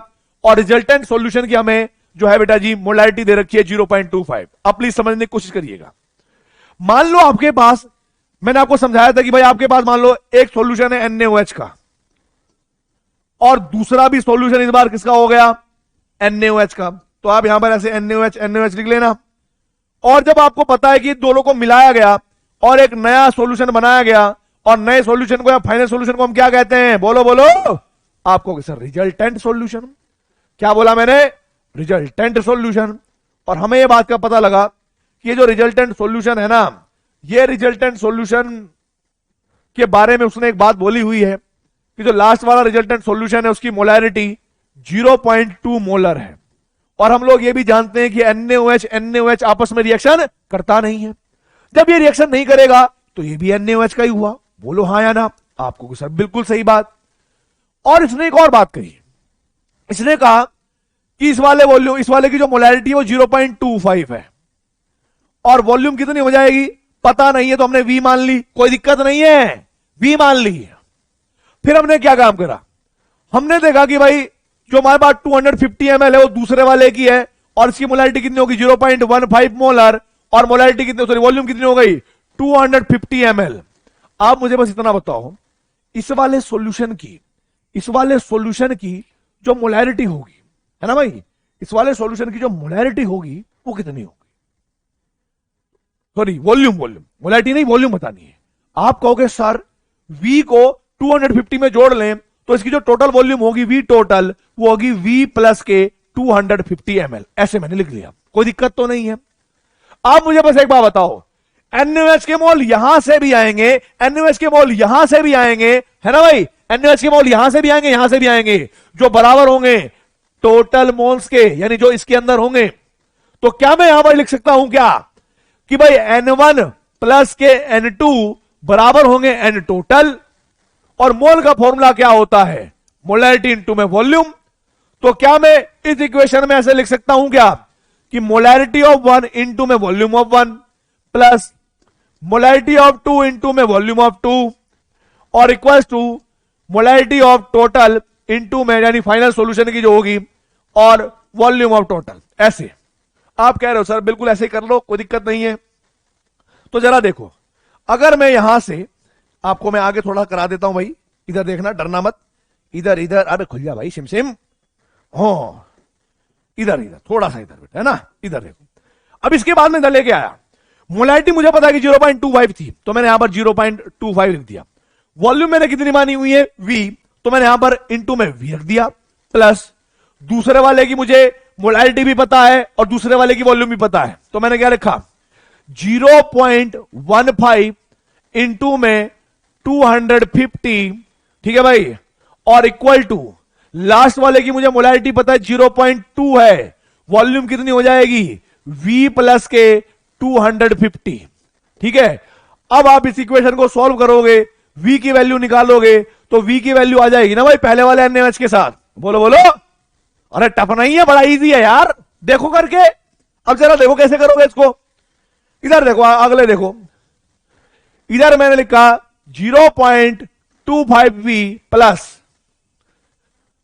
और रिजल्टेंट सॉल्यूशन की हमें जो है बेटा जी मोलारिटी दे रखी है 0.25। अब प्लीज समझने की कोशिश करिएगा। मान लो आपके पास, मैंने आपको समझाया था कि भाई आपके पास मान लो एक सॉल्यूशन है NaOH का, और दूसरा भी सॉल्यूशन इस बार किसका हो गया, NaOH का। तो आप यहां पर ऐसे NaOH लिख लेना, और जब आपको पता है कि दोनों को मिलाया गया और एक नया सॉल्यूशन बनाया गया, और नए सॉल्यूशन को या फाइनल सॉल्यूशन को हम क्या कहते हैं, बोलो बोलो, आपको सर रिजल्टेंट सॉल्यूशन। क्या बोला मैंने, रिजल्टेंट सॉल्यूशन। और हमें यह बात का पता लगा कि ये जो रिजल्टेंट सॉल्यूशन है ना, ये रिजल्टेंट सॉल्यूशन के बारे में उसने एक बात बोली हुई है कि जो लास्ट वाला रिजल्टेंट सॉल्यूशन है उसकी मोलैरिटी 0.2 मोलर है, और हम लोग ये भी जानते हैं कि NaOH आपस में रिएक्शन करता नहीं है। जब ये रिएक्शन नहीं करेगा तो ये भी NaOH का ही हुआ, बोलो हाँ या ना। आपको सर बिल्कुल सही बात। और इसने एक और बात कही, इसने कहा कि इस वाले की जो मोलैरिटी है वो 0.25 है, और वॉल्यूम कितनी हो जाएगी पता नहीं है, तो हमने V मान ली, कोई दिक्कत नहीं है, V मान ली। फिर हमने क्या काम करा, हमने देखा कि भाई जो हमारे पास 250 ml है वो दूसरे वाले की है, और इसकी मोलैरिटी कितनी होगी 0.15 मोलर, और मोलैरिटी कितनी, सॉरी वॉल्यूम कितनी हो गई 250 ml। आप मुझे बस इतना बताओ, इस वाले सॉल्यूशन की जो मोलैरिटी होगी, है ना भाई, इस वाले सॉल्यूशन की जो मोलैरिटी होगी वो कितनी होगी, सॉरी वॉल्यूम मोलैरिटी नहीं, वॉल्यूम बतानी है। आप कहोगे सर V को 250 में जोड़ लें तो इसकी जो टोटल वॉल्यूम होगी V टोटल, वो होगी V प्लस के 250 ml। ऐसे मैंने लिख लिया, कोई दिक्कत तो नहीं है। आप मुझे बस एक बात बताओ, NaOH के मोल यहां से भी आएंगे, NaOH के मोल यहां से भी आएंगे, है ना भाई, NaOH के मोल यहां से भी आएंगे, यहां से भी आएंगे, जो बराबर होंगे टोटल मोल्स के, यानी जो इसके अंदर होंगे। तो क्या मैं यहां पर लिख सकता हूं क्या कि भाई N1 प्लस के N2 बराबर होंगे N टोटल, और मोल का फॉर्मूला क्या होता है, मोलैरिटी इनटू में वॉल्यूम। तो क्या मैं इस इक्वेशन में ऐसे लिख सकता हूं क्या कि मोलैरिटी ऑफ 1 इनटू में volume of 1 plus molarity of 2 into में वॉल्यूम ऑफ 2, और equals to molarity of total into में, यानी फाइनल सॉल्यूशन की जो होगी, और वॉल्यूम ऑफ टोटल। ऐसे आप कह रहे हो सर बिल्कुल ऐसे कर लो, कोई दिक्कत नहीं है। तो जरा देखो, अगर मैं यहां से आपको मैं आगे थोड़ा करा देता हूं भाई, इधर देखना, डरना मत, इधर इधर, अबे खुल जा भाई सिम, हो इधर थोड़ा सा इधर बेटा, है ना, इधर देखो। अब इसके बाद में इधर लेके आया, मोलैरिटी मुझे पता है कि 0.25 थी, तो मैंने यहां पर 0.25 लिख दिया। वॉल्यूम मैंने कितनी मानी हुई है V, तो मैंने यहां पर इनटू में V रख दिया, प्लस दूसरे वाले की मुझे मोलैरिटी भी पता है और दूसरे वाले की वॉल्यूम भी पता है, तो मैंने क्या लिखा 0.15 इनटू में 250, ठीक है भाई, और इक्वल टू लास्ट वाले की मुझे मोलैरिटी पता है 0.2 है, वॉल्यूम कितनी हो जाएगी V प्लस के 250। ठीक है, अब आप इस इक्वेशन को सॉल्व करोगे, V की वैल्यू निकालोगे, तो V की वैल्यू आ जाएगी ना भाई पहले वाले NaOH के साथ। बोलो बोलो, अरे टफ नहीं है, बड़ा इजी है यार, देखो करके। अब जरा देखो कैसे करोगे इसको, इधर देखो, अगले देखो, इधर मैंने लिखा 0.25V प्लस,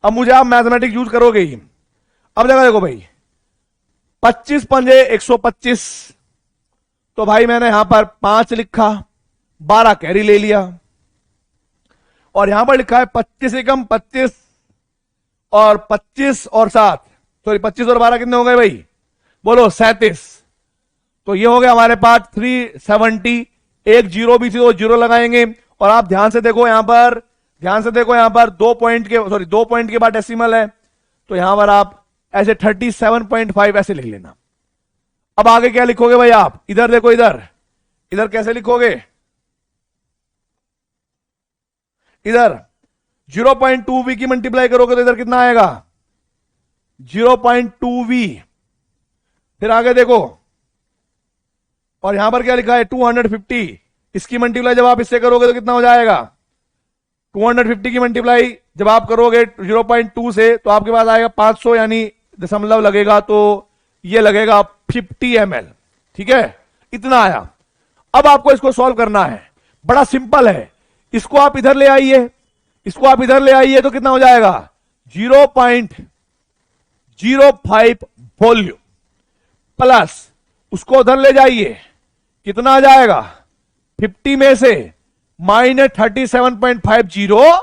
अब मुझे आप मैथमेटिक्स यूज करोगे ही। अब जगह देखो भाई, 25 पंजे 125, तो भाई मैंने यहां पर 5 लिखा, 12 कैरी ले लिया, और यहां पर लिखा है 25 एकम 25 और 25 और 7, सॉरी 25 और 12 कितने हो गए भाई, बोलो 37। तो ये हो गया हमारे पास 370, एक जीरो भी थी तो जीरो लगाएंगे, और आप ध्यान से देखो यहां पर, ध्यान से देखो यहां पर 2 पॉइंट के बाद डेसिमल है, तो यहां पर आप ऐसे 37.5 ऐसे लिख लेना। अब आगे क्या लिखोगे भाई आप, इधर देखो, इधर इधर कैसे लिखोगे, इधर 0.2V की मल्टीप्लाई करोगे तो इधर कितना आएगा 0.2V, फिर आगे देखो, और यहां पर क्या लिखा है 250, इसकी मल्टीप्लाई जब आप इससे करोगे तो कितना हो जाएगा? 250 की मल्टीप्लाई जब आप करोगे 0.2 से तो आपके पास आएगा 500, यानी दशमलव लगेगा तो ये लगेगा 50 ml। ठीक है, इतना आया। अब आपको इसको सॉल्व करना है, बड़ा सिंपल है। इसको आप इधर ले आइए, इसको आप इधर ले आइए तो कितना हो जाएगा? 0.05 वॉल्यूम प्लस उसको उधर ले जाइए, कितना आ जाएगा? 50 में से -37.50,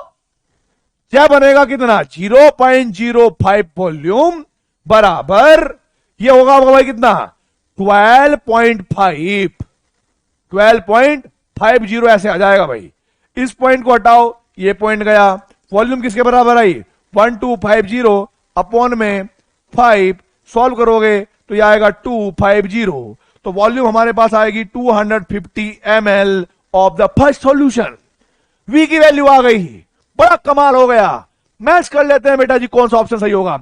क्या बनेगा? कितना? 0.05 वॉल्यूम बराबर ये होगा आपका भाई कितना? 12.50 ऐसे आ जाएगा भाई। इस पॉइंट को हटाओ, ये पॉइंट गया। वॉल्यूम किसके बराबर आई? 1250 अपॉन में 5, सॉल्व करोगे तो ये आएगा 250। तो वॉल्यूम हमारे पास आएगी 250 ml of the first solution. V की वैल्यू आ गई, बड़ा कमाल हो गया। मैच कर लेते हैं बेटा जी, कौन सा ऑप्शन सही होगा।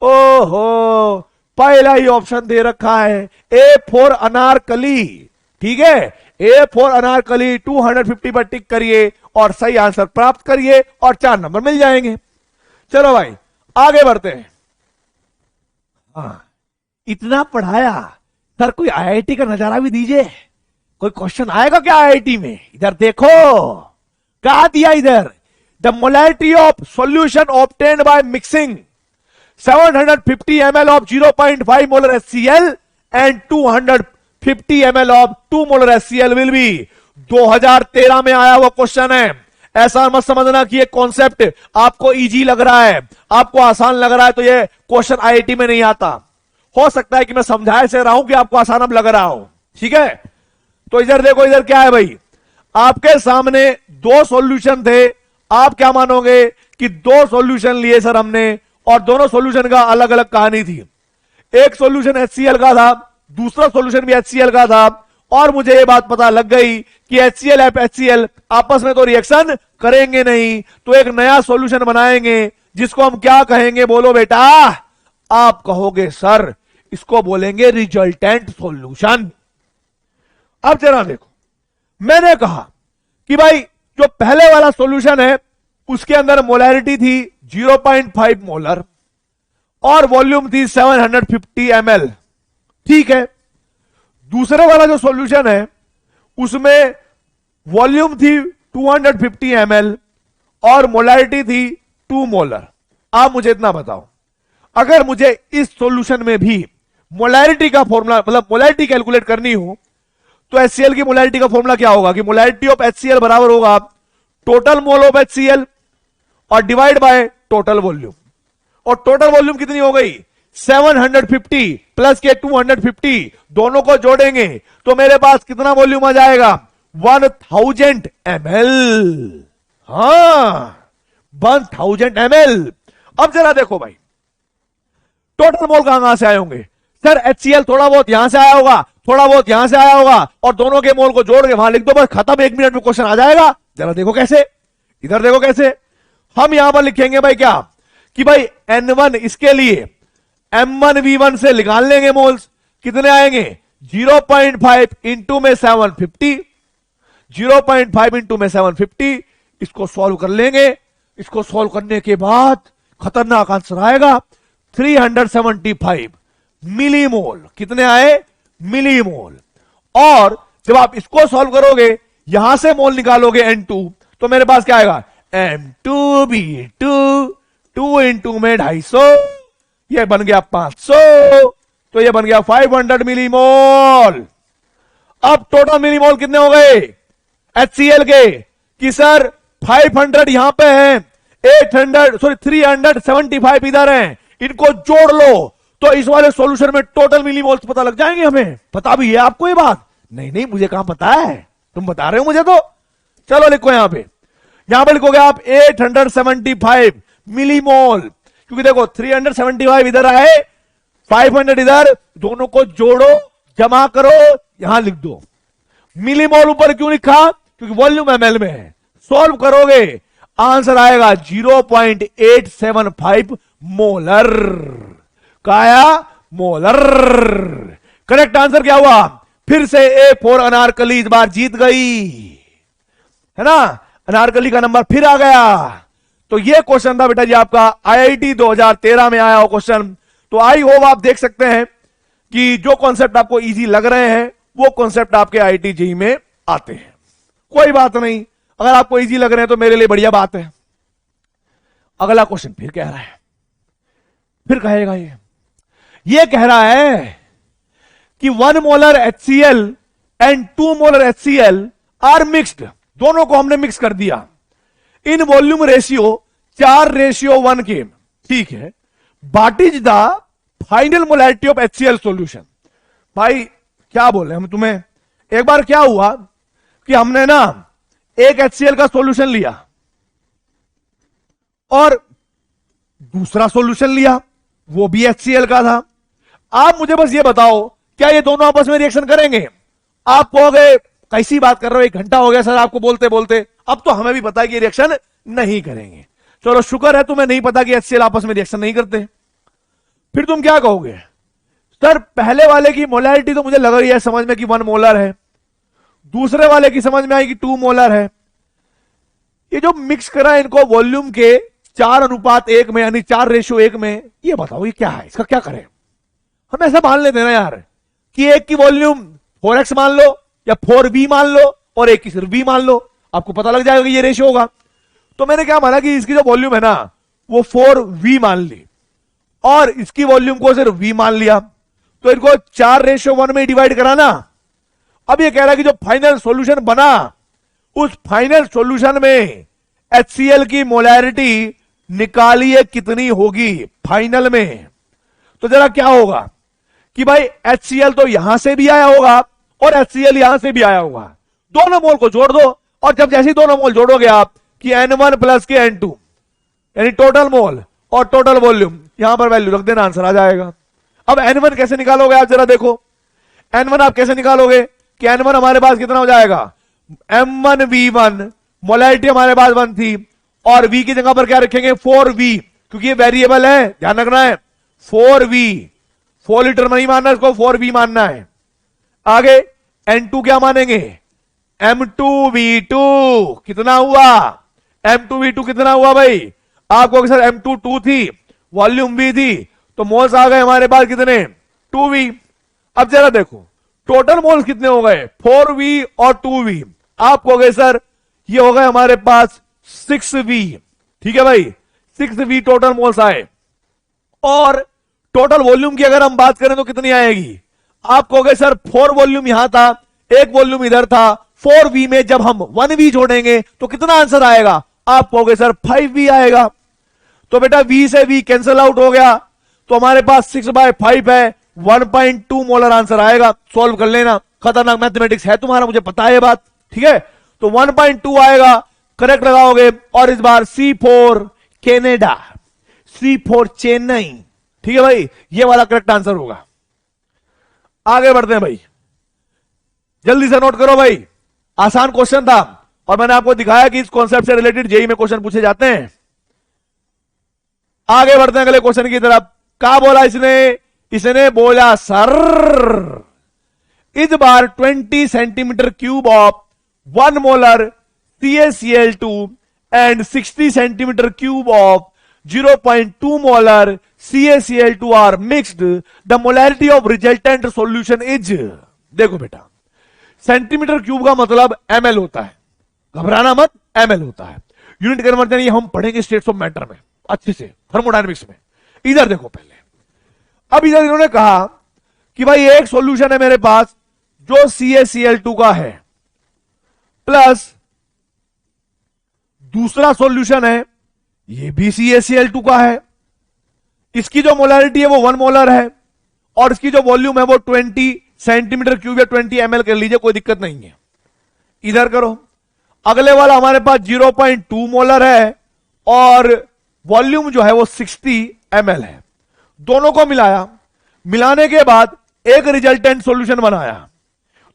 ओहो, पहला ही ऑप्शन दे रखा है, ए फॉर अनारकली। ठीक है, ए फॉर अनारकली 250 पर टिक करिए और सही आंसर प्राप्त करिए और 4 नंबर मिल जाएंगे। चलो भाई आगे बढ़ते हैं। हाँ, इतना पढ़ाया सर, कोई आईआईटी का नजारा भी दीजिए। कोई क्वेश्चन आएगा क्या आईआईटी में? इधर देखो, क्या दिया इधर? The molarity of solution obtained by mixing 750 ml of 0.5 molar HCl and 250 ml of 2 molar HCl will be। 2013 में आया हुआ क्वेश्चन है। ऐसा मत समझना कि ये कॉन्सेप्ट आपको इजी लग रहा है, आपको आसान लग रहा है तो ये क्वेश्चन आईआईटी में नहीं आता। हो सकता है कि मैं समझाए से रहा हूं कि आपको आसान अब लग रहा हो। ठीक है, तो इधर देखो, इधर क्या है भाई? आपके सामने 2 सॉल्यूशन थे। आप क्या मानोगे कि 2 सॉल्यूशन लिए सर हमने और दोनों सॉल्यूशन का अलग अलग कहानी थी। एक सॉल्यूशन HCl का था, दूसरा सॉल्यूशन भी HCl का था, और मुझे ये बात पता लग गई कि HCl FHCl आपस में तो रिएक्शन करेंगे नहीं, तो एक नया सॉल्यूशन बनाएंगे जिसको हम क्या कहेंगे? बोलो बेटा। आप कहोगे सर इसको बोलेंगे रिजल्टेंट सॉल्यूशन। अब जरा देखो, मैंने कहा कि भाई जो पहले वाला सॉल्यूशन है उसके अंदर मोलैरिटी थी 0.5 मोलर और वॉल्यूम थी 750 ml। ठीक है, दूसरे वाला जो सॉल्यूशन है उसमें वॉल्यूम थी 250 ml और मोलैरिटी थी 2 मोलर। आप मुझे इतना बताओ, अगर मुझे इस सॉल्यूशन में भी मोलैरिटी का फॉर्मूला, मतलब मोलैरिटी कैलकुलेट करनी हो, तो HCl की मोलैरिटी का फॉर्मूला क्या होगा? कि मोलैरिटी ऑफ HCl बराबर होगा टोटल मोल ऑफ HCl और डिवाइड बाय टोटल वॉल्यूम। और टोटल वॉल्यूम कितनी हो गई? 750 प्लस के 250, दोनों को जोड़ेंगे तो मेरे पास कितना वॉल्यूम आ जाएगा? 1000 ml। हाँ, 1000 ml। अब जरा देखो भाई, टोटल मोल कहां से आए होंगे? सर HCl थोड़ा बहुत यहां से आया होगा, थोड़ा बहुत यहां से आया होगा, और दोनों के मोल को जोड़ के वहां लिख दो, बस खत्म। 1 मिनट में क्वेश्चन आ जाएगा। जरा देखो कैसे, इधर देखो कैसे। हम यहां पर लिखेंगे भाई क्या? कि भाई N1 इसके लिए M1V1 से निकाल लेंगे मोल्स। कितने आएंगे? 0.5 इंटू में 750, 0.5 इंटू में 750। इसको सॉल्व कर लेंगे। इसको सॉल्व करने के बाद खतरनाक आंसर आएगा 375 मिलीमोल। कितने आए? मिलीमोल। और जब आप इसको सॉल्व करोगे, यहां से मोल निकालोगे N2, तो मेरे पास क्या आएगा? M2B2, 2 इंटू में 250, ये बन गया 500, तो ये बन गया 500 मिलीमोल। अब टोटल मिलीमोल कितने हो गए HCl के? कि सर 500 यहां पे है, 375 इधर हैं, इनको जोड़ लो तो इस वाले सॉल्यूशन में टोटल मिलीमोल्स पता लग जाएंगे। हमें पता भी है आपको ये बात? नहीं, मुझे कहां पता है, तुम बता रहे हो मुझे तो। चलो लिखो यहां पे लिखोगे आप 875 मिलीमोल, क्योंकि देखो 375 इधर आए, 500 इधर, दोनों को जोड़ो, जमा करो, यहां लिख दो। मिलीमोल ऊपर क्यों लिखा? क्योंकि वॉल्यूम ml में है। सॉल्व करोगे आंसर आएगा 0.875 मोलर। काया मोलर। करेक्ट आंसर क्या हुआ? फिर से A4 अनारकली इस बार जीत गई, है ना। अनारकली का नंबर फिर आ गया। तो ये क्वेश्चन था बेटा जी आपका IIT 2013 में आया हो क्वेश्चन। तो आई होप आप देख सकते हैं कि जो कॉन्सेप्ट आपको इजी लग रहे हैं वो कॉन्सेप्ट आपके IIT JEE में आते हैं। कोई बात नहीं, अगर आपको इजी लग रहे हैं तो मेरे लिए बढ़िया बात है। अगला क्वेश्चन फिर कह रहा है, फिर कहेगा ये कह रहा है कि 1 molar HCl and 2 molar HCl are mixed, दोनों को हमने मिक्स कर दिया इन वॉल्यूम रेशियो 4:1 के, ठीक है। What is the final molarity of HCl solution. भाई क्या बोले हम तुम्हें, एक बार क्या हुआ कि हमने ना एक HCl का सॉल्यूशन लिया और दूसरा सॉल्यूशन लिया, वो भी HCl का था। आप मुझे बस ये बताओ क्या ये दोनों आपस में रिएक्शन करेंगे। आप कहोगे कैसी बात कर रहे हो, 1 घंटा हो गया सर आपको बोलते बोलते, अब तो हमें भी पता है कि रिएक्शन नहीं करेंगे। चलो शुक्र है तुम्हें नहीं पता कि HCl आपस में रिएक्शन नहीं करते। फिर तुम क्या कहोगे, सर पहले वाले की मोलैरिटी तो मुझे लग रही है समझ में कि 1 मोलर है, दूसरे वाले की समझ में आई कि 2 मोलर है। ये जो मिक्स करा है इनको वॉल्यूम के 4:1 में, यानी 4:1 में, ये बताओ ये क्या है, इसका क्या करें। हम ऐसा मान लेते हैं ना यार कि एक की वॉल्यूम 4x मान लो या 4v मान लो और एक की सिर्फ v मान लो, आपको पता लग जाएगा कि ये रेशियो होगा। तो मैंने क्या माना कि इसकी जो वॉल्यूम है ना वो 4v मान ली और इसकी वॉल्यूम को सिर्फ v मान लिया, तो इनको 4:1 में डिवाइड कराना। अब ये कह रहा है कि जो फाइनल सॉल्यूशन बना उस फाइनल सॉल्यूशन में HCl की मोलैरिटी निकालिए कितनी होगी फाइनल में। तो जरा क्या होगा कि भाई HCl तो यहां से भी आया होगा और HCl यहां से भी आया होगा, दोनों मोल को जोड़ दो और जब जैसे दोनों मोल जोड़ोगे आप कि N1 प्लस के N2 यानी टोटल मोल और टोटल वॉल्यूम, यहां पर वैल्यू रख देना, आंसर आ जाएगा। अब N1 कैसे निकालोगे आप जरा देखो, N1 आप कैसे निकालोगे कि N1 हमारे पास कितना हो जाएगा, M1V1, मोलैरिटी हमारे पास 1 थी और V की जगह पर क्या रखेंगे 4V, क्योंकि ये वेरिएबल है, ध्यान रखना है 4V, 4 लीटर नहीं मानना इसको, 4V मानना है। आगे N2 क्या मानेंगे, M2V2 कितना हुआ, M2V2 कितना हुआ भाई, आपको सर M2 2 थी, वॉल्यूम V थी, तो मोल्स आ गए हमारे पास कितने 2V। अब जरा देखो टोटल मोल्स कितने हो गए 4V और 2V, आप कहोगे सर ये हो गए हमारे पास 6V, ठीक है भाई 6V टोटल मोल्स आए। और टोटल वॉल्यूम की अगर हम बात करें तो कितनी आएगी, आप कहोगे सर 4 वॉल्यूम यहां था, 1 वॉल्यूम इधर था, 4V में जब हम 1V जोड़ेंगे तो कितना आंसर आएगा, आप कहोगे सर 5V आएगा। तो बेटा V से V कैंसिल आउट हो गया, तो हमारे पास 6/5 है, 1.2 मोलर आंसर आएगा। सॉल्व कर लेना, खतरनाक मैथमेटिक्स है तुम्हारा, मुझे पता है ये बात, ठीक है। तो 1.2 आएगा, करेक्ट लगाओगे और इस बार C4 कनाडा, C4 चेन्नई, ठीक है भाई, ये वाला करेक्ट आंसर होगा। आगे बढ़ते हैं भाई, जल्दी से नोट करो भाई, आसान क्वेश्चन था और मैंने आपको दिखाया कि इस कॉन्सेप्ट से रिलेटेड जेईई में क्वेश्चन पूछे जाते हैं। आगे बढ़ते हैं अगले क्वेश्चन की तरफ। क्या बोला इसने बोला सर इस बार 20 centimetre cube of 1 molar CaCl2 and 60 centimetre cube of 0.2 molar CaCl2 are mixed, the molarity of resultant solution is. देखो बेटा सेंटीमीटर क्यूब का मतलब ml होता है, घबराना मत, ml होता है। यूनिट कन्वर्जन ये हम पढ़ेंगे स्टेट्स ऑफ मैटर में अच्छे से, थर्मोडायनेमिक्स में। इधर देखो पहले, अब इधर इन्होंने कहा कि भाई एक सॉल्यूशन है मेरे पास जो CaCl2 का है, प्लस दूसरा सॉल्यूशन है ये भी CaCl2 का है, इसकी जो मोलैरिटी है वो 1 मोलर है और इसकी जो वॉल्यूम है वो 20 सेंटीमीटर क्यूब या 20 ml कर लीजिए, कोई दिक्कत नहीं है। इधर करो, अगले वाला हमारे पास 0.2 मोलर है और वॉल्यूम जो है वो 60 ml है। दोनों को मिलाया, मिलाने के बाद एक रिजल्टेंट सॉल्यूशन बनाया,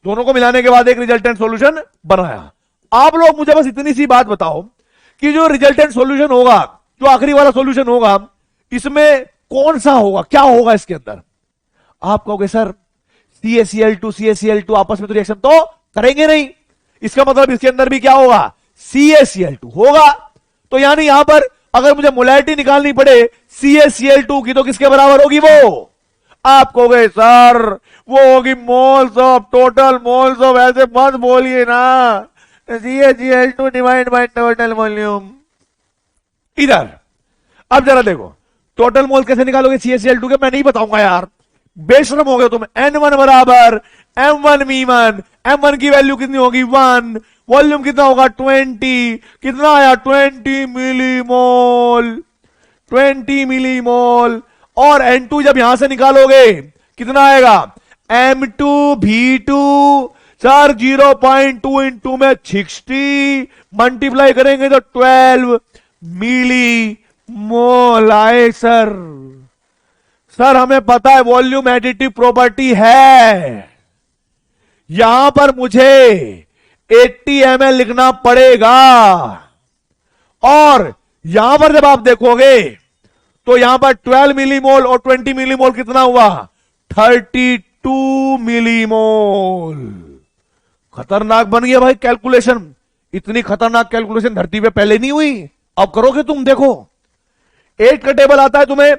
दोनों को मिलाने के बाद एक रिजल्टेंट सॉल्यूशन बनाया। आप लोग मुझे बस इतनी सी बात बताओ कि जो रिजल्टेंट सॉल्यूशन होगा, जो आखिरी वाला सॉल्यूशन होगा, इसमें कौन सा होगा, क्या होगा इसके अंदर। आप कहोगे सर CaCl2 आपस में तो रिएक्शन तो करेंगे नहीं, इसका मतलब इसके अंदर भी क्या होगा, CaCl2 होगा। तो यानी यहां पर अगर मुझे मोलैरिटी निकालनी पड़े CaCl2 की तो किसके बराबर होगी वो, आप कहोगे सर वो होगी moles of, total moles of, ऐसे मत बोलिए ना, CaCl2 divide by total volume. इधर अब जरा देखो टोटल मोल कैसे निकालोगे CaCl2 के, मैं नहीं बताऊंगा यार, बेशरम हो गए तुम। N1 बराबर M1V1, M1 की वैल्यू कितनी होगी 1, वॉल्यूम कितना होगा 20, कितना आया 20 मिलीमोल, 20 मिलीमोल। और N2 जब यहां से निकालोगे कितना आएगा M2V2, सर 0.2 इंटू में 60 मल्टीप्लाई करेंगे तो 12 मिली मोल आए सर। सर हमें पता है वॉल्यूम एडिटिव प्रॉपर्टी है, यहां पर मुझे 80 ml लिखना पड़ेगा, और यहां पर जब आप देखोगे तो यहां पर 12 मिलीमोल और 20 मिलीमोल कितना हुआ 32 मिलीमोल। खतरनाक बन गया भाई कैलकुलेशन, इतनी खतरनाक कैलकुलेशन धरती पे पहले नहीं हुई। अब करोगे तुम, देखो 8 का टेबल आता है तुम्हें,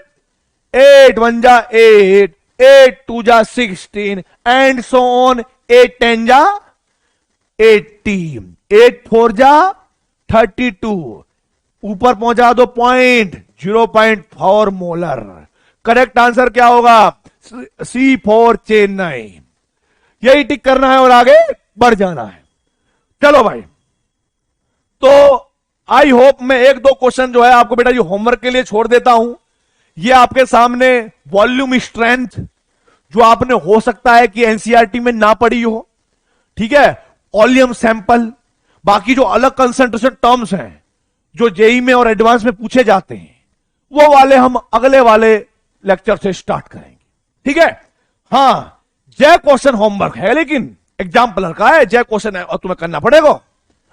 8 1 जा 8, 8 2 जा 16 एंड सो ऑन, 8 10 जा 80, 8 4 जा 32, ऊपर पहुंचा दो पॉइंट 0.4 मोलर। करेक्ट आंसर क्या होगा C4 चेन्नई। यही टिक करना है और आगे बढ़ जाना है। चलो भाई, तो आई होप मैं 1-2 क्वेश्चन जो है आपको बेटा जी होमवर्क के लिए छोड़ देता हूं। ये आपके सामने वॉल्यूम स्ट्रेंथ जो आपने हो सकता है कि एनसीईआरटी में ना पढ़ी हो, ठीक है, वॉल्यूम सैंपल, बाकी जो अलग कंसंट्रेशन टर्म्स हैं जो जेई में और एडवांस में पूछे जाते हैं वो वाले हम अगले वाले लेक्चर से स्टार्ट करेंगे, ठीक है। हां, जय क्वेश्चन होमवर्क है लेकिन एग्जाम्पलर का है, जय क्वेश्चन है और तुम्हें करना पड़ेगा।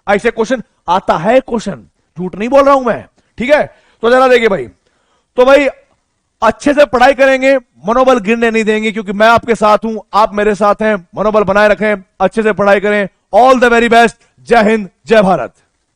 ऐसे क्वेश्चन आता है, क्वेश्चन झूठ नहीं बोल रहा हूं मैं, ठीक है। तो जरा देखिए भाई, तो भाई अच्छे से पढ़ाई करेंगे, मनोबल गिरने नहीं देंगे क्योंकि मैं आपके साथ हूं, आप मेरे साथ हैं। मनोबल बनाए रखें, अच्छे से पढ़ाई करें। All the very best. जय हिंद, जय भारत।